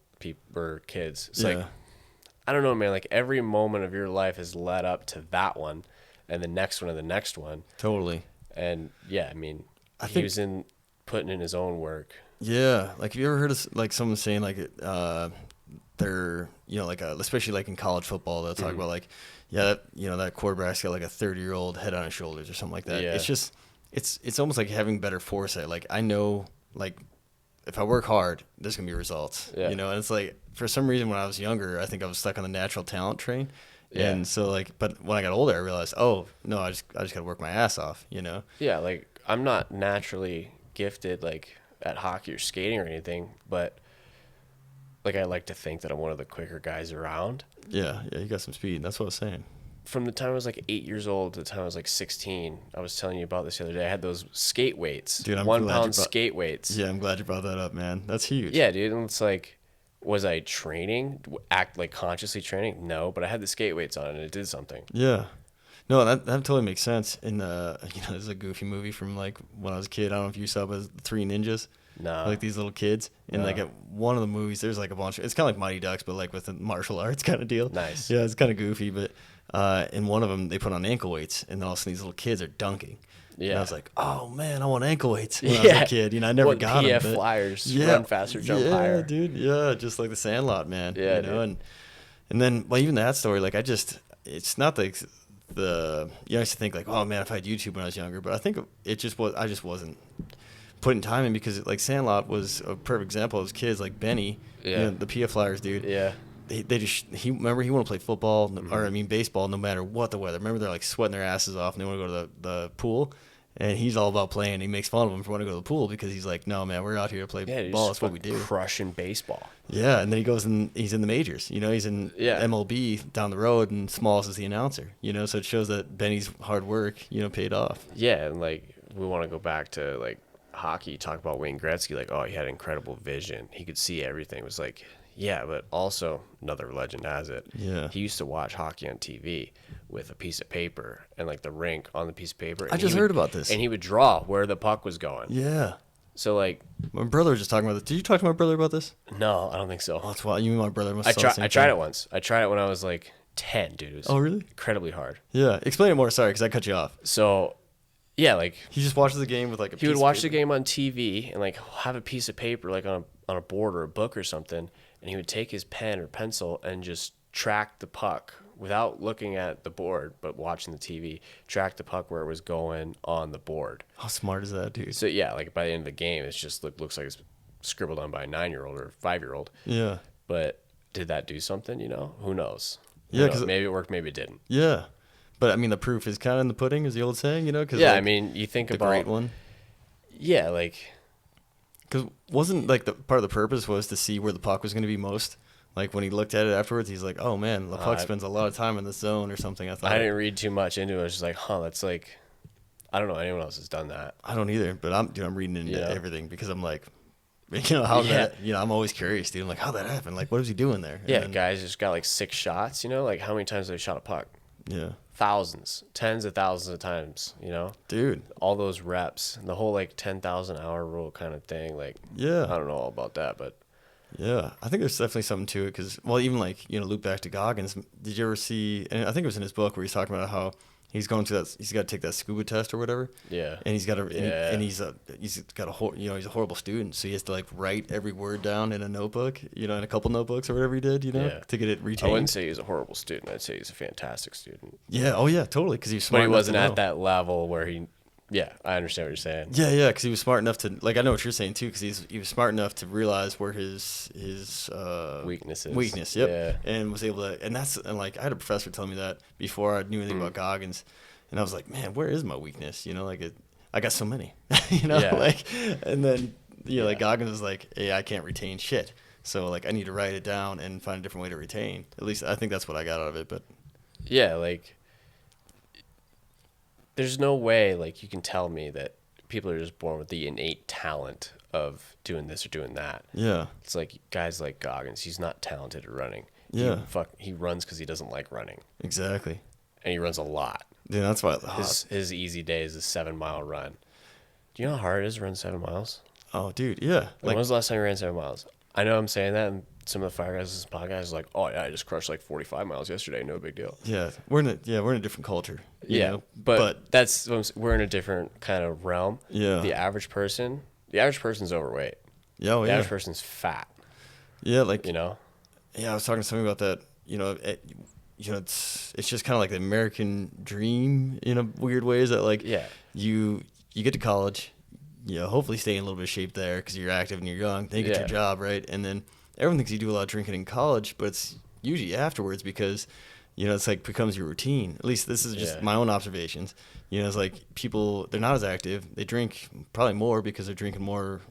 or kids. It's like, I don't know, man. Like every moment of your life has led up to that one and the next one and the next one. Totally. And yeah, I mean, he was putting in his own work. Yeah, like have you ever heard of like someone saying like they're like especially like in college football they'll talk about like that quarterback's got like a 30-year-old head on his shoulders or something like that. Yeah. It's just it's almost like having better foresight. Like I know like if I work hard, there's gonna be results. Yeah. And it's like for some reason when I was younger, I think I was stuck on the natural talent train. Yeah. And so like, but when I got older, I realized, oh no, I just gotta work my ass off. Yeah, like I'm not naturally gifted like at hockey or skating or anything, but like I like to think that I'm one of the quicker guys around. Yeah, you got some speed. That's what I was saying. From the time I was like 8 years old to the time I was like 16, I was telling you about this the other day. I had those skate weights, dude. I'm 1 pound skate weights. Yeah, I'm glad you brought that up, man. That's huge. Yeah, dude. And it's like, was I training, consciously training? No, but I had the skate weights on and it did something. Yeah. No, that totally makes sense. And this is a goofy movie from like when I was a kid. I don't know if you saw, but Three Ninjas. No. Like these little kids. And like at one of the movies, there's like a bunch of, it's kind of like Mighty Ducks, but like with a martial arts kind of deal. Nice. Yeah, it's kind of goofy, but in one of them, they put on ankle weights, and then all of a sudden these little kids are dunking. Yeah. And I was like, oh man, I want ankle weights when I was a kid. I never got them. PF Flyers, run faster, jump higher. Yeah, dude. Yeah, just like the Sandlot, man. Yeah, and then, well, even that story, like it's not like you used to think like, oh man, if I had YouTube when I was younger, but I think I just wasn't putting time in because like Sandlot was a perfect example of kids like Benny, the PF Flyers dude. Yeah. He want to play football or baseball no matter what the weather. Remember they're like sweating their asses off and they want to go to the pool, and he's all about playing. He makes fun of them for wanting to go to the pool because he's like, no man, we're out here to play ball. That's what we do. Crushing baseball. Yeah, and then he goes and he's in the majors. He's in MLB down the road, and Smalls is the announcer. So it shows that Benny's hard work paid off. Yeah, and like we want to go back to like hockey. Talk about Wayne Gretzky. Like, oh, he had incredible vision. He could see everything. It was like. Yeah, but also another legend has it. Yeah. He used to watch hockey on TV with a piece of paper and like the rink on the piece of paper. I just heard about this. And he would draw where the puck was going. Yeah. So like my brother was just talking about this. Did you talk to my brother about this? No, I don't think so. Oh, that's why you and my brother must. I tried it once. I tried it when I was like 10, dude. It was really? Incredibly hard. Yeah. Explain it more. Sorry, because I cut you off. So. Yeah, like he just watches the game with like he would watch the game on TV and like have a piece of paper like on a board or a book or something, and he would take his pen or pencil and just track the puck without looking at the board but watching the TV, track the puck where it was going on the board. How smart is that, dude? So yeah, like by the end of the game, it's just looks like it's scribbled on by a 9-year-old or a 5-year-old. Yeah. But did that do something? Who knows? Yeah, because maybe it worked, maybe it didn't. Yeah. But the proof is kind of in the pudding, is the old saying, Cause, yeah, you think the about great one. Yeah, like because wasn't like the part of the purpose was to see where the puck was going to be most. Like when he looked at it afterwards, he's like, "Oh man, the puck spends a lot of time in the zone or something." I didn't read too much into it. I was just like, that's like, I don't know anyone else has done that. I don't either, but I'm reading into everything because I'm like, that. I'm always curious, dude. I'm like, how'd that happen? Like, what was he doing there? Yeah, then, guys just got like 6 shots. Like how many times have they shot a puck? Yeah. Thousands, tens of thousands of times, Dude. All those reps, the whole like 10,000 hour rule kind of thing. Like, yeah. I don't know all about that, but. Yeah, I think there's definitely something to it because, well, even like, loop back to Goggins. Did you ever see, and I think it was in his book where he's talking about how he's going to that, he's got to take that scuba test or whatever. Yeah. And he's got to, and he's got he's a horrible student. So he has to like write every word down in a notebook, in a couple notebooks or whatever he did, to get it retained. I wouldn't say he's a horrible student. I'd say he's a fantastic student. Yeah. Oh yeah, totally. Cause he's smart. But he wasn't at that level where yeah, I understand what you're saying. Yeah, because he was smart enough to, like, I know what you're saying too, because he was smart enough to realize where his weakness, yep, yeah. And was able to, and like, I had a professor tell me that before I knew anything about Goggins, and I was like, man, where is my weakness? I got so many, Yeah. like, and then, like Goggins was like, hey, I can't retain shit, so like, I need to write it down and find a different way to retain. At least I think that's what I got out of it, but. Yeah, like. There's no way, like, you can tell me that people are just born with the innate talent of doing this or doing that. Yeah. It's like guys like Goggins. He's not talented at running. Yeah. He runs because he doesn't like running. Exactly. And he runs a lot. Yeah, that's why. His easy day is a 7-mile run. Do you know how hard it is to run 7 miles? Oh, dude, yeah. When was the last time you ran 7 miles? I know I'm saying that, and some of the fire guys, this podcast, like, oh yeah, I just crushed like 45 miles yesterday, no big deal. Yeah, we're in a different culture. You know? But that's we're in a different kind of realm. Yeah. The average person's overweight. Yeah, The average person's fat. Yeah, like Yeah, I was talking to somebody about that. It's just kind of like the American dream in a weird way. Is that like you get to college, hopefully stay in a little bit of shape there because you're active and you're young. Then you get your job, right? And then everyone thinks you do a lot of drinking in college, but it's usually afterwards because, it's like becomes your routine. At least this is just my own observations. It's like people, they're not as active. They drink probably more because they're drinking more,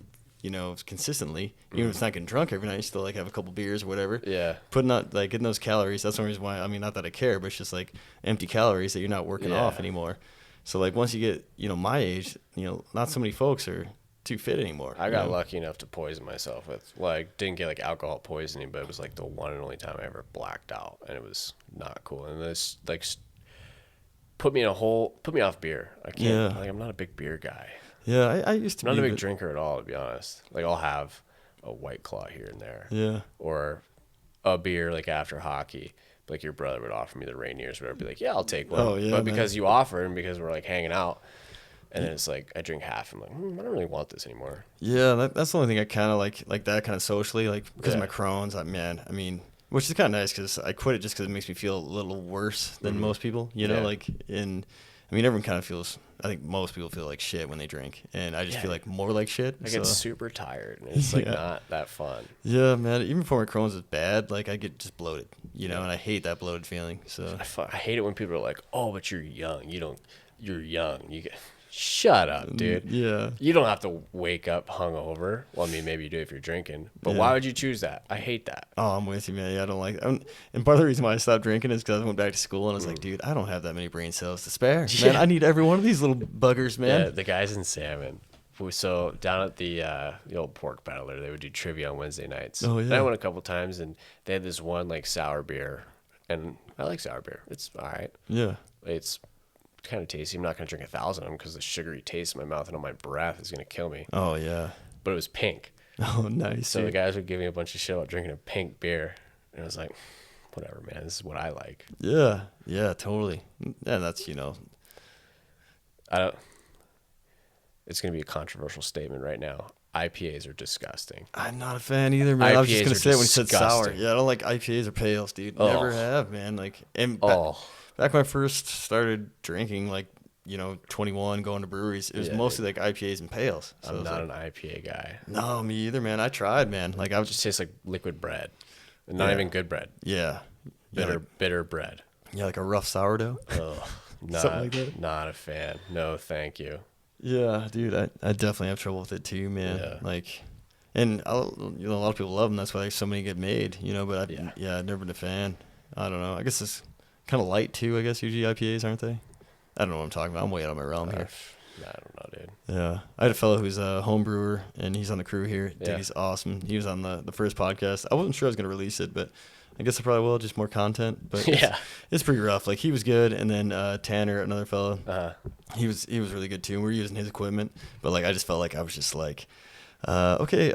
consistently. Even if it's not getting drunk every night, you still like have a couple beers or whatever. Yeah. Putting out, like, getting those calories. That's one reason why, not that I care, but it's just like empty calories that you're not working off anymore. So like once you get, my age, not so many folks are too fit anymore. I got lucky enough to poison myself with, didn't get like alcohol poisoning, but it was like the one and only time I ever blacked out, and it was not cool. And this put me off beer. I can't. I'm not a big beer guy. Yeah, I used to. I'm not a big drinker at all, to be honest. Like I'll have a White Claw here and there. Yeah. Or a beer like after hockey. Like your brother would offer me the Rainiers, or whatever. I'd be like, yeah, I'll take one. Oh yeah. But because you offer and because we're like hanging out. And then it's like I drink half. I'm like, I don't really want this anymore. Yeah, that's the only thing I kind of like that kind of socially, like because of my Crohn's. Which is kind of nice because I quit it just because it makes me feel a little worse than most people. Everyone kind of feels. I think most people feel like shit when they drink, and I just feel like more like shit. I get super tired, and it's like not that fun. Yeah, man. Even before my Crohn's is bad, like I get just bloated, and I hate that bloated feeling. So I hate it when people are like, "Oh, but you're young. You're young. You get." Shut up, dude. Yeah. You don't have to wake up hungover. Well, maybe you do if you're drinking. But why would you choose that? I hate that. Oh, I'm with you, man. Yeah, I don't like it. And part of the reason why I stopped drinking is because I went back to school and I was like, dude, I don't have that many brain cells to spare. Man, I need every one of these little buggers, man. Yeah, the guys in Salmon. So down at the old pork battler, they would do trivia on Wednesday nights. Oh, yeah. And I went a couple times, and they had this one like sour beer. And I like sour beer. It's all right. Yeah. It's kind of tasty. I'm not going to drink 1,000 of them because the sugary taste in my mouth and on my breath is going to kill me. Oh, yeah. But it was pink. Oh, nice. So the guys would give me a bunch of shit about drinking a pink beer. And I was like, whatever, man. This is what I like. Yeah. Yeah, totally. Yeah, that's, It's going to be a controversial statement right now. IPAs are disgusting. I'm not a fan either, man. I was just going to say it when you said sour. Yeah, I don't like IPAs or pales, dude. Oh. Never have, man. Back when I first started drinking, 21, going to breweries, it was mostly like IPAs and pales. So I'm not an IPA guy. No, me either, man. I tried, man. I was just tastes like liquid bread, and not even good bread. Yeah, bitter bread. Yeah, like a rough sourdough. Oh, Something like that. Not a fan. No, thank you. Yeah, dude, I definitely have trouble with it too, man. Yeah. And a lot of people love them. That's why so many get made. But I've never been a fan. I don't know. I guess it's kind of light too. I guess usually IPAs, aren't they? I don't know what I'm talking about. I'm way out of my realm here. I don't know, dude. Yeah, I had a fellow who's a home brewer, and he's on the crew here. I think he's awesome. He was on the first podcast. I wasn't sure I was gonna release it, but I guess I probably will. Just more content. But it's pretty rough. Like he was good, and then Tanner, another fellow, he was really good too. And we were using his equipment, but I just felt like I was just okay,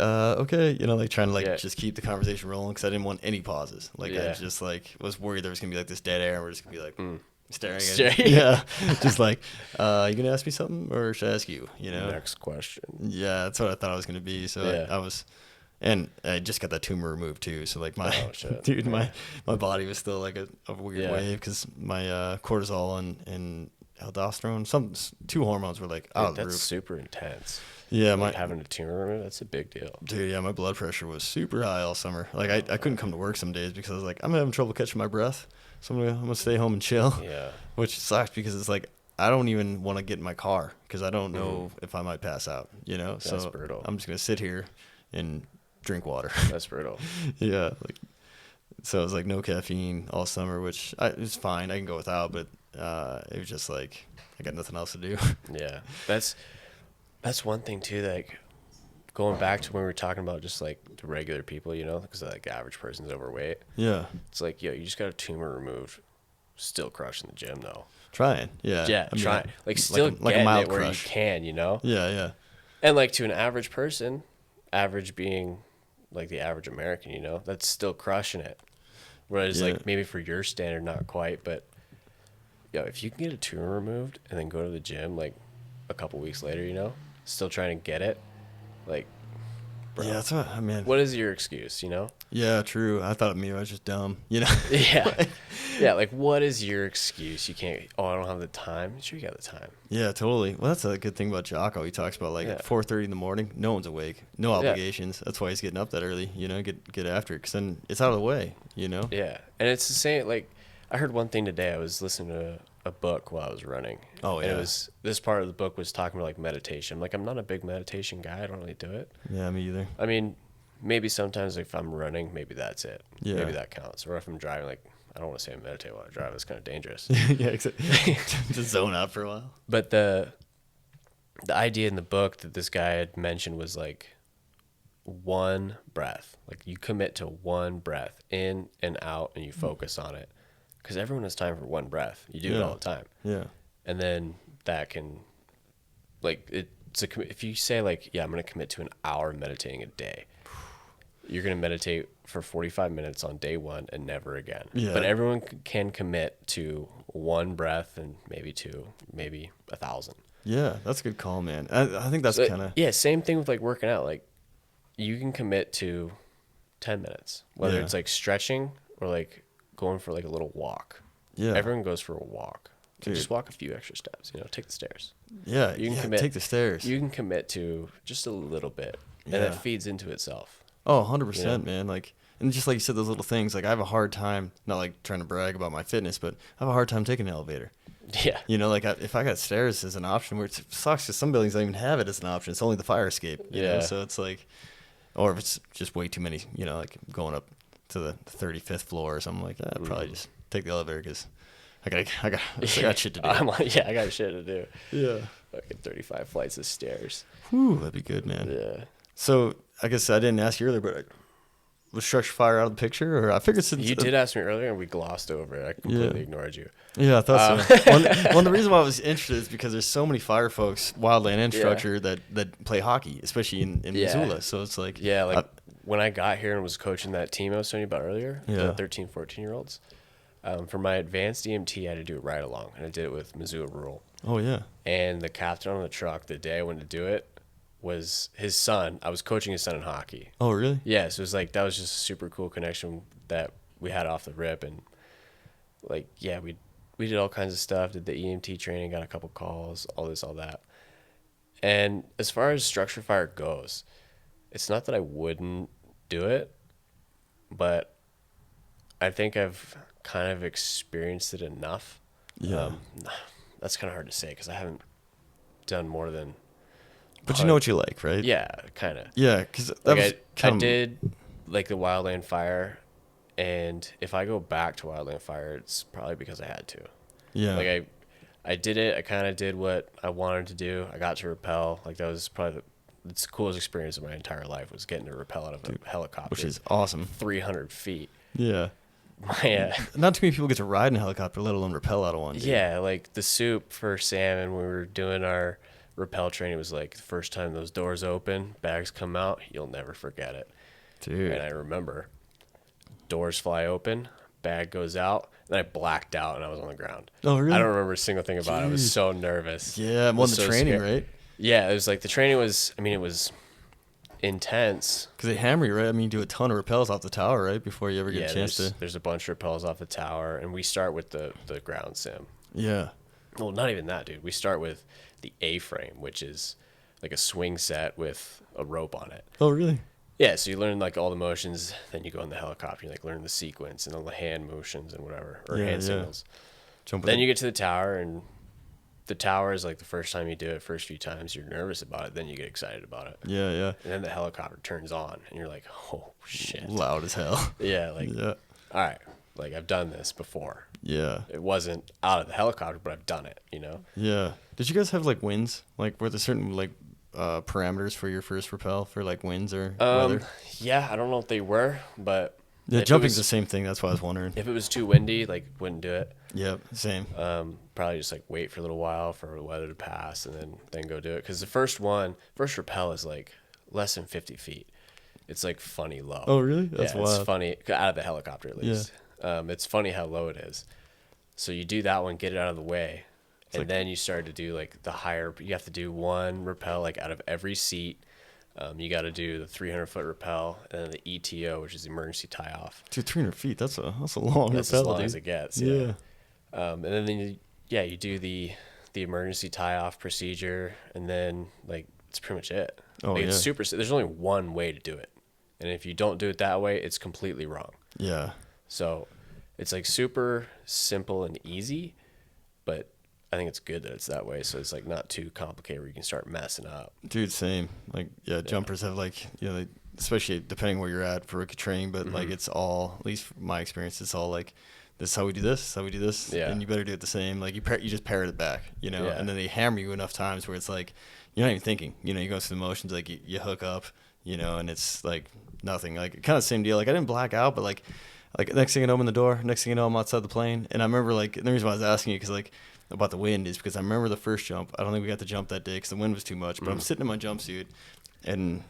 trying to just keep the conversation rolling because I didn't want any pauses. I just was worried there was gonna be this dead air, and we're just gonna be staring at it. Yeah, just you gonna ask me something or should I ask you? Next question. Yeah, that's what I thought I was gonna be. So I was. And I just got that tumor removed too, so my body was still a weird wave because my cortisol and aldosterone, two hormones were out of the roof. That's super intense. Yeah, having a tumor removed, that's a big deal. Dude, yeah, my blood pressure was super high all summer. I couldn't come to work some days because I was I'm having trouble catching my breath, so I'm gonna stay home and chill. Yeah, which sucks because it's I don't even want to get in my car because I don't know if I might pass out. That's so brutal. I'm just gonna sit here and drink water. That's brutal. Yeah, so it was no caffeine all summer, which it's fine. I can go without, but it was just I got nothing else to do. Yeah, that's one thing too. Going back to when we were talking about just the regular people, because the average person's overweight. Yeah, it's you just got a tumor removed, still crushing the gym though. Trying, yeah, yeah, trying, still getting a mild it where crush. You can, Yeah, yeah, and to an average person, average being like the average American, you know, that's still crushing it. Whereas like maybe for your standard, not quite, but if you can get a tumor removed and then go to the gym like a couple weeks later, you know, still trying to get it, like, bro, Yeah, that's what I mean. What is your excuse, you know? Yeah, true. I thought maybe I was just dumb, you know? Yeah. Yeah, like, what is your excuse? You can't, I don't have the time. Sure, you got the time. Yeah, totally. Well, that's a good thing about Jocko. He talks about, like, at 4:30 in the morning, no one's awake. No obligations. That's why he's getting up that early, you know, get after it, because then it's out of the way, you know? Yeah. And it's the same, like, I heard one thing today. I was listening to a book while I was running. Oh, yeah. And it was, this part of the book was talking about, like, meditation. Like, I'm not a big meditation guy. I don't really do it. Yeah, me either. I mean, maybe sometimes if I'm running, maybe that's it. Yeah. Maybe that counts. Or if I'm driving, like, I don't want to say I meditate while I drive. It's kind of dangerous. Yeah, exactly. Just zone out for a while. But the idea in the book that this guy had mentioned was like one breath. Like you commit to one breath in and out and you focus on it. Because everyone has time for one breath. You do it all the time. Yeah. And then that can, like, if you say like, yeah, I'm going to commit to an hour meditating a day. You're going to meditate for 45 minutes on day one and never again. Yeah. But everyone can commit to one breath and maybe two, maybe 1,000. Yeah, that's a good call, man. I think that's kind of... Yeah, same thing with like working out. Like you can commit to 10 minutes, whether it's like stretching or like going for like a little walk. Yeah. Everyone goes for a walk. Just walk a few extra steps, you know, take the stairs. Yeah, you can commit, take the stairs. You can commit to just a little bit and it feeds into itself. Oh, 100%, man. Like, and just like you said, those little things, like I have a hard time, not like trying to brag about my fitness, but I have a hard time taking an elevator. Yeah. You know, like if I got stairs as an option, where it sucks because some buildings don't even have it as an option. It's only the fire escape. You know? So it's like, or if it's just way too many, you know, like going up to the 35th floor or something like that, I'd probably just take the elevator because I got shit to do. I'm like, I got shit to do. Yeah. Fucking 35 flights of stairs. Whew, that'd be good, man. Yeah. So I guess I didn't ask you earlier, but was structure fire out of the picture? Or I figured since you did ask me earlier and we glossed over it. I completely ignored you. Yeah, I thought so. One of the reasons why I was interested is because there's so many fire folks, wildland and structure, that play hockey, especially in Missoula. So it's like... Yeah, like when I got here and was coaching that team I was telling you about earlier, the 13, 14-year-olds, for my advanced EMT, I had to do it right along. And I did it with Missoula Rural. Oh, yeah. And the captain on the truck, the day I went to do it, was his son. I was coaching his son in hockey. Oh, really? Yeah, so it was like, that was just a super cool connection that we had off the rip. And like, yeah, we did all kinds of stuff, did the EMT training, got a couple calls, all this, all that. And as far as structure fire goes, it's not that I wouldn't do it, but I think I've kind of experienced it enough. Yeah. That's kind of hard to say because I haven't done more than... But you know what you like, right? Yeah, kind of. Yeah, because like I did like the wildland fire, and if I go back to wildland fire, it's probably because I had to. Yeah. Like I did it. I kind of did what I wanted to do. I got to rappel. Like that was probably the coolest experience of my entire life was getting to rappel out of a helicopter, which is awesome. 300 feet. Yeah. Not too many people get to ride in a helicopter, let alone rappel out of one. Dude. Yeah, like the soup for Sam, and when we were doing our rappel training, was like the first time those doors open, bags come out, you'll never forget it. Dude. And I remember doors fly open, bag goes out, and I blacked out and I was on the ground. Oh, really? I don't remember a single thing about it. I was so nervous. Yeah, more than the training, right? Yeah, it was like the training was, I mean, it was intense. Because they hammer you, right? I mean, you do a ton of rappels off the tower, right? Before you ever get a chance to... There's a bunch of rappels off the tower, and we start with the ground sim. Yeah. Well, not even that, dude. We start with the A-frame, which is like a swing set with a rope on it. Oh, really? Yeah, so you learn like all the motions, then you go in the helicopter, you like learn the sequence and all the hand motions and whatever, or hand signals. Then you get to the tower, and the tower is like the first time you do it, first few times you're nervous about it, then you get excited about it. Yeah, yeah. And then the helicopter turns on, and you're like, oh, shit. Loud as hell. Yeah, like, all right, like I've done this before. Yeah. It wasn't out of the helicopter, but I've done it, you know? Yeah. Did you guys have like winds? Like were there certain like parameters for your first rappel for like winds or weather? Yeah, I don't know if they were, but yeah, jumping's the same thing. That's why I was wondering. If it was too windy, like wouldn't do it. Yep, same. Probably just like wait for a little while for the weather to pass and then go do it. Because the first rappel is like less than 50 feet. it's like funny low. Oh, really? That's wild. It's funny out of the helicopter at least. It's funny how low it is. So you do that one, get it out of the way, and then you start to do like the higher. You have to do one rappel like out of every seat. You got to do the 300-foot rappel and then the ETO, which is the emergency tie off. Dude, 300 feet. That's a long That's rappel, as long dude. as it gets. Yeah. And then you do the emergency tie off procedure, and then like it's pretty much it. Oh, like, yeah. It's super. There's only one way to do it, and if you don't do it that way, it's completely wrong. Yeah. So it's like super simple and easy, but I think it's good that it's that way. So it's like not too complicated where you can start messing up. Dude, same. Like, jumpers have like, especially depending where you're at for rookie training, but like it's all, at least from my experience, it's all like, this is how we do this, this is how we do this, and you better do it the same. Like you just parrot it back, and then they hammer you enough times where it's like, you're not even thinking, you go through the motions, like you hook up, and it's like nothing. Like kind of the same deal. Like I didn't black out, but like next thing I know, I'm in the door, next thing you know, I'm outside the plane. And I remember like, and the reason why I was asking you, because like, about the wind is because I remember the first jump. I don't think we got to jump that day because the wind was too much. But I'm sitting in my jumpsuit, and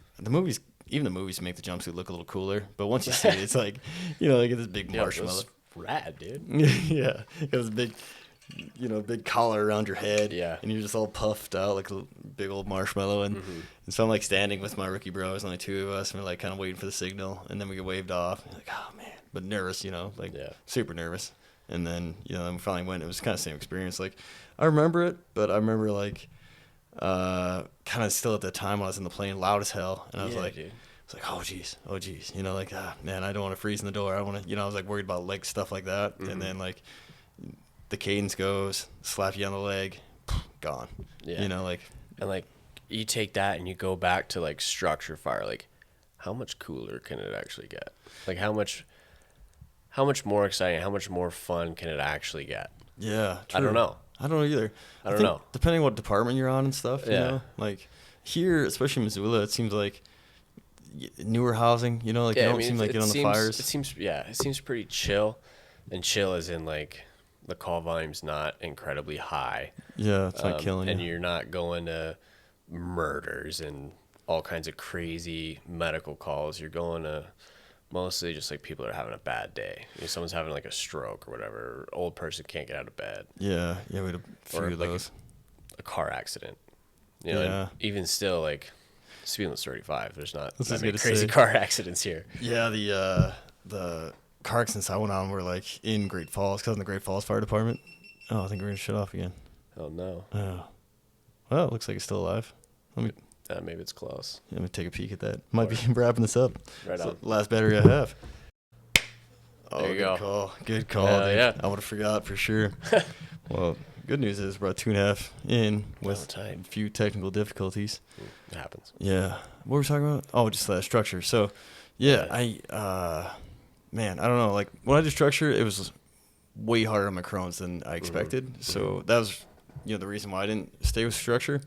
even the movies make the jumpsuit look a little cooler. But once you see it, it's like, like this big marshmallow. Rad, dude. Yeah, it was a big, big collar around your head. Yeah, and you're just all puffed out like a big old marshmallow. And so I'm like standing with my rookie bros, only two of us, and we're like kind of waiting for the signal, and then we get waved off. And like, oh man, but nervous, super nervous. And then, we finally went. It was kind of the same experience. Like, I remember it, but I remember, like, kind of still at the time when I was in the plane, loud as hell. And I was like, dude. I was like, oh, geez. Man, I don't want to freeze in the door. I want to, I was, like, worried about, like, stuff like that. And then, like, the cadence goes, slap you on the leg, gone. Yeah. And, like, you take that and you go back to, like, structure fire. Like, how much cooler can it actually get? Like, how much more exciting, how much more fun can it actually get? Yeah, true. I don't know. I don't know either. I don't know. Depending what department you're on and stuff, like here, especially Missoula, it seems like newer housing, you don't seem like get on the fires. It seems pretty chill, and chill as in like the call volume's not incredibly high. Yeah, it's not killing you. And you're not going to murders and all kinds of crazy medical calls. You're going to mostly just like people are having a bad day. Someone's having like a stroke or whatever. Old person can't get out of bed. Yeah, we had a few of those. A car accident. And even still, like speed limit's 35. There's not that many crazy car accidents here. Yeah, the car accidents I went on were like in Great Falls, because I was in the Great Falls Fire Department. Oh, I think we're gonna shut off again. Oh no. Oh, well, it looks like it's still alive. Maybe it's close. Let me take a peek at that. Might be wrapping this up. Right on. Last battery I have. Oh, there you go. Call. Good call, dude. Yeah. I would have forgot for sure. Well, good news is we're about 2.5 in with a few technical difficulties. It happens. Yeah. What were we talking about? Oh, just that structure. So, man, I don't know. Like, when I did structure, it was way harder on my Crohn's than I expected. So that was, the reason why I didn't stay with structure.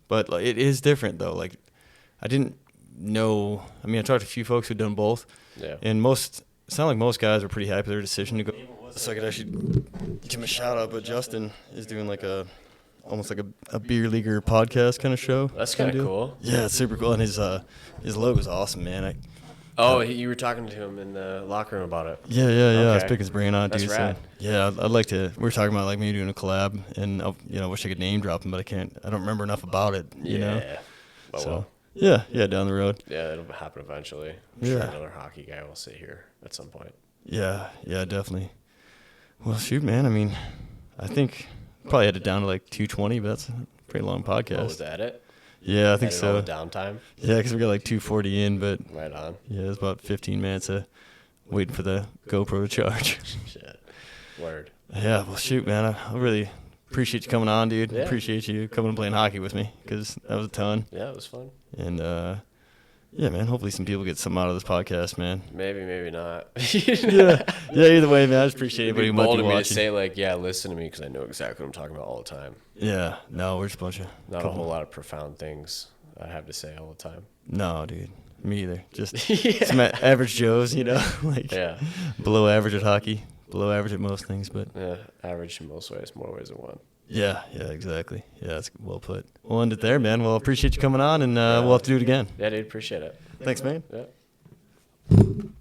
But like, it is different, though. Like, I didn't know. I mean, I talked to a few folks who'd done both. Yeah. And it sounded like most guys were pretty happy with their decision to go. So I could actually give him a shout out. But Justin is doing like almost like a beer leaguer podcast kind of show. That's kind of cool. Yeah, it's super cool. And his logo's awesome, man. You were talking to him in the locker room about it. Yeah. Okay. I was picking his brain on it, dude. That's rad. So, yeah, I'd like to. We were talking about like maybe doing a collab, and I wish I could name drop him, but I can't. I don't remember enough about it. You know. Well. Yeah, down the road. Yeah, it'll happen eventually. I'm sure another hockey guy will sit here at some point. Yeah, definitely. Well, shoot, man. I mean, I think probably had it down to like 2:20, but that's a pretty long podcast. Oh, was that it? Yeah, I think so. All the downtime? Yeah, because we got like 2:40 in, but right on. Yeah, it was about 15 minutes of waiting for the GoPro to charge. Shit. Word. Yeah, well, shoot, man. I really appreciate you coming on, dude. Yeah. Appreciate you coming and playing hockey with me, because that was a ton. Yeah, it was fun. And, yeah, man, hopefully some people get something out of this podcast, man. Maybe not. Yeah, either way, man, I just appreciate anybody who might be watching. Bold of me to say, like, listen to me, because I know exactly what I'm talking about all the time. Yeah, no, we're just a bunch of... Not a whole lot of profound things I have to say all the time. No, dude. Me either. Just some average Joes, like below average at hockey, below average at most things, but... Yeah, average in most ways, more ways than one. Yeah, exactly. Yeah, that's well put. We'll end it there, man. Well, appreciate you coming on, and we'll have to do it again. Yeah, dude, appreciate it. Thanks, man. Yeah. it.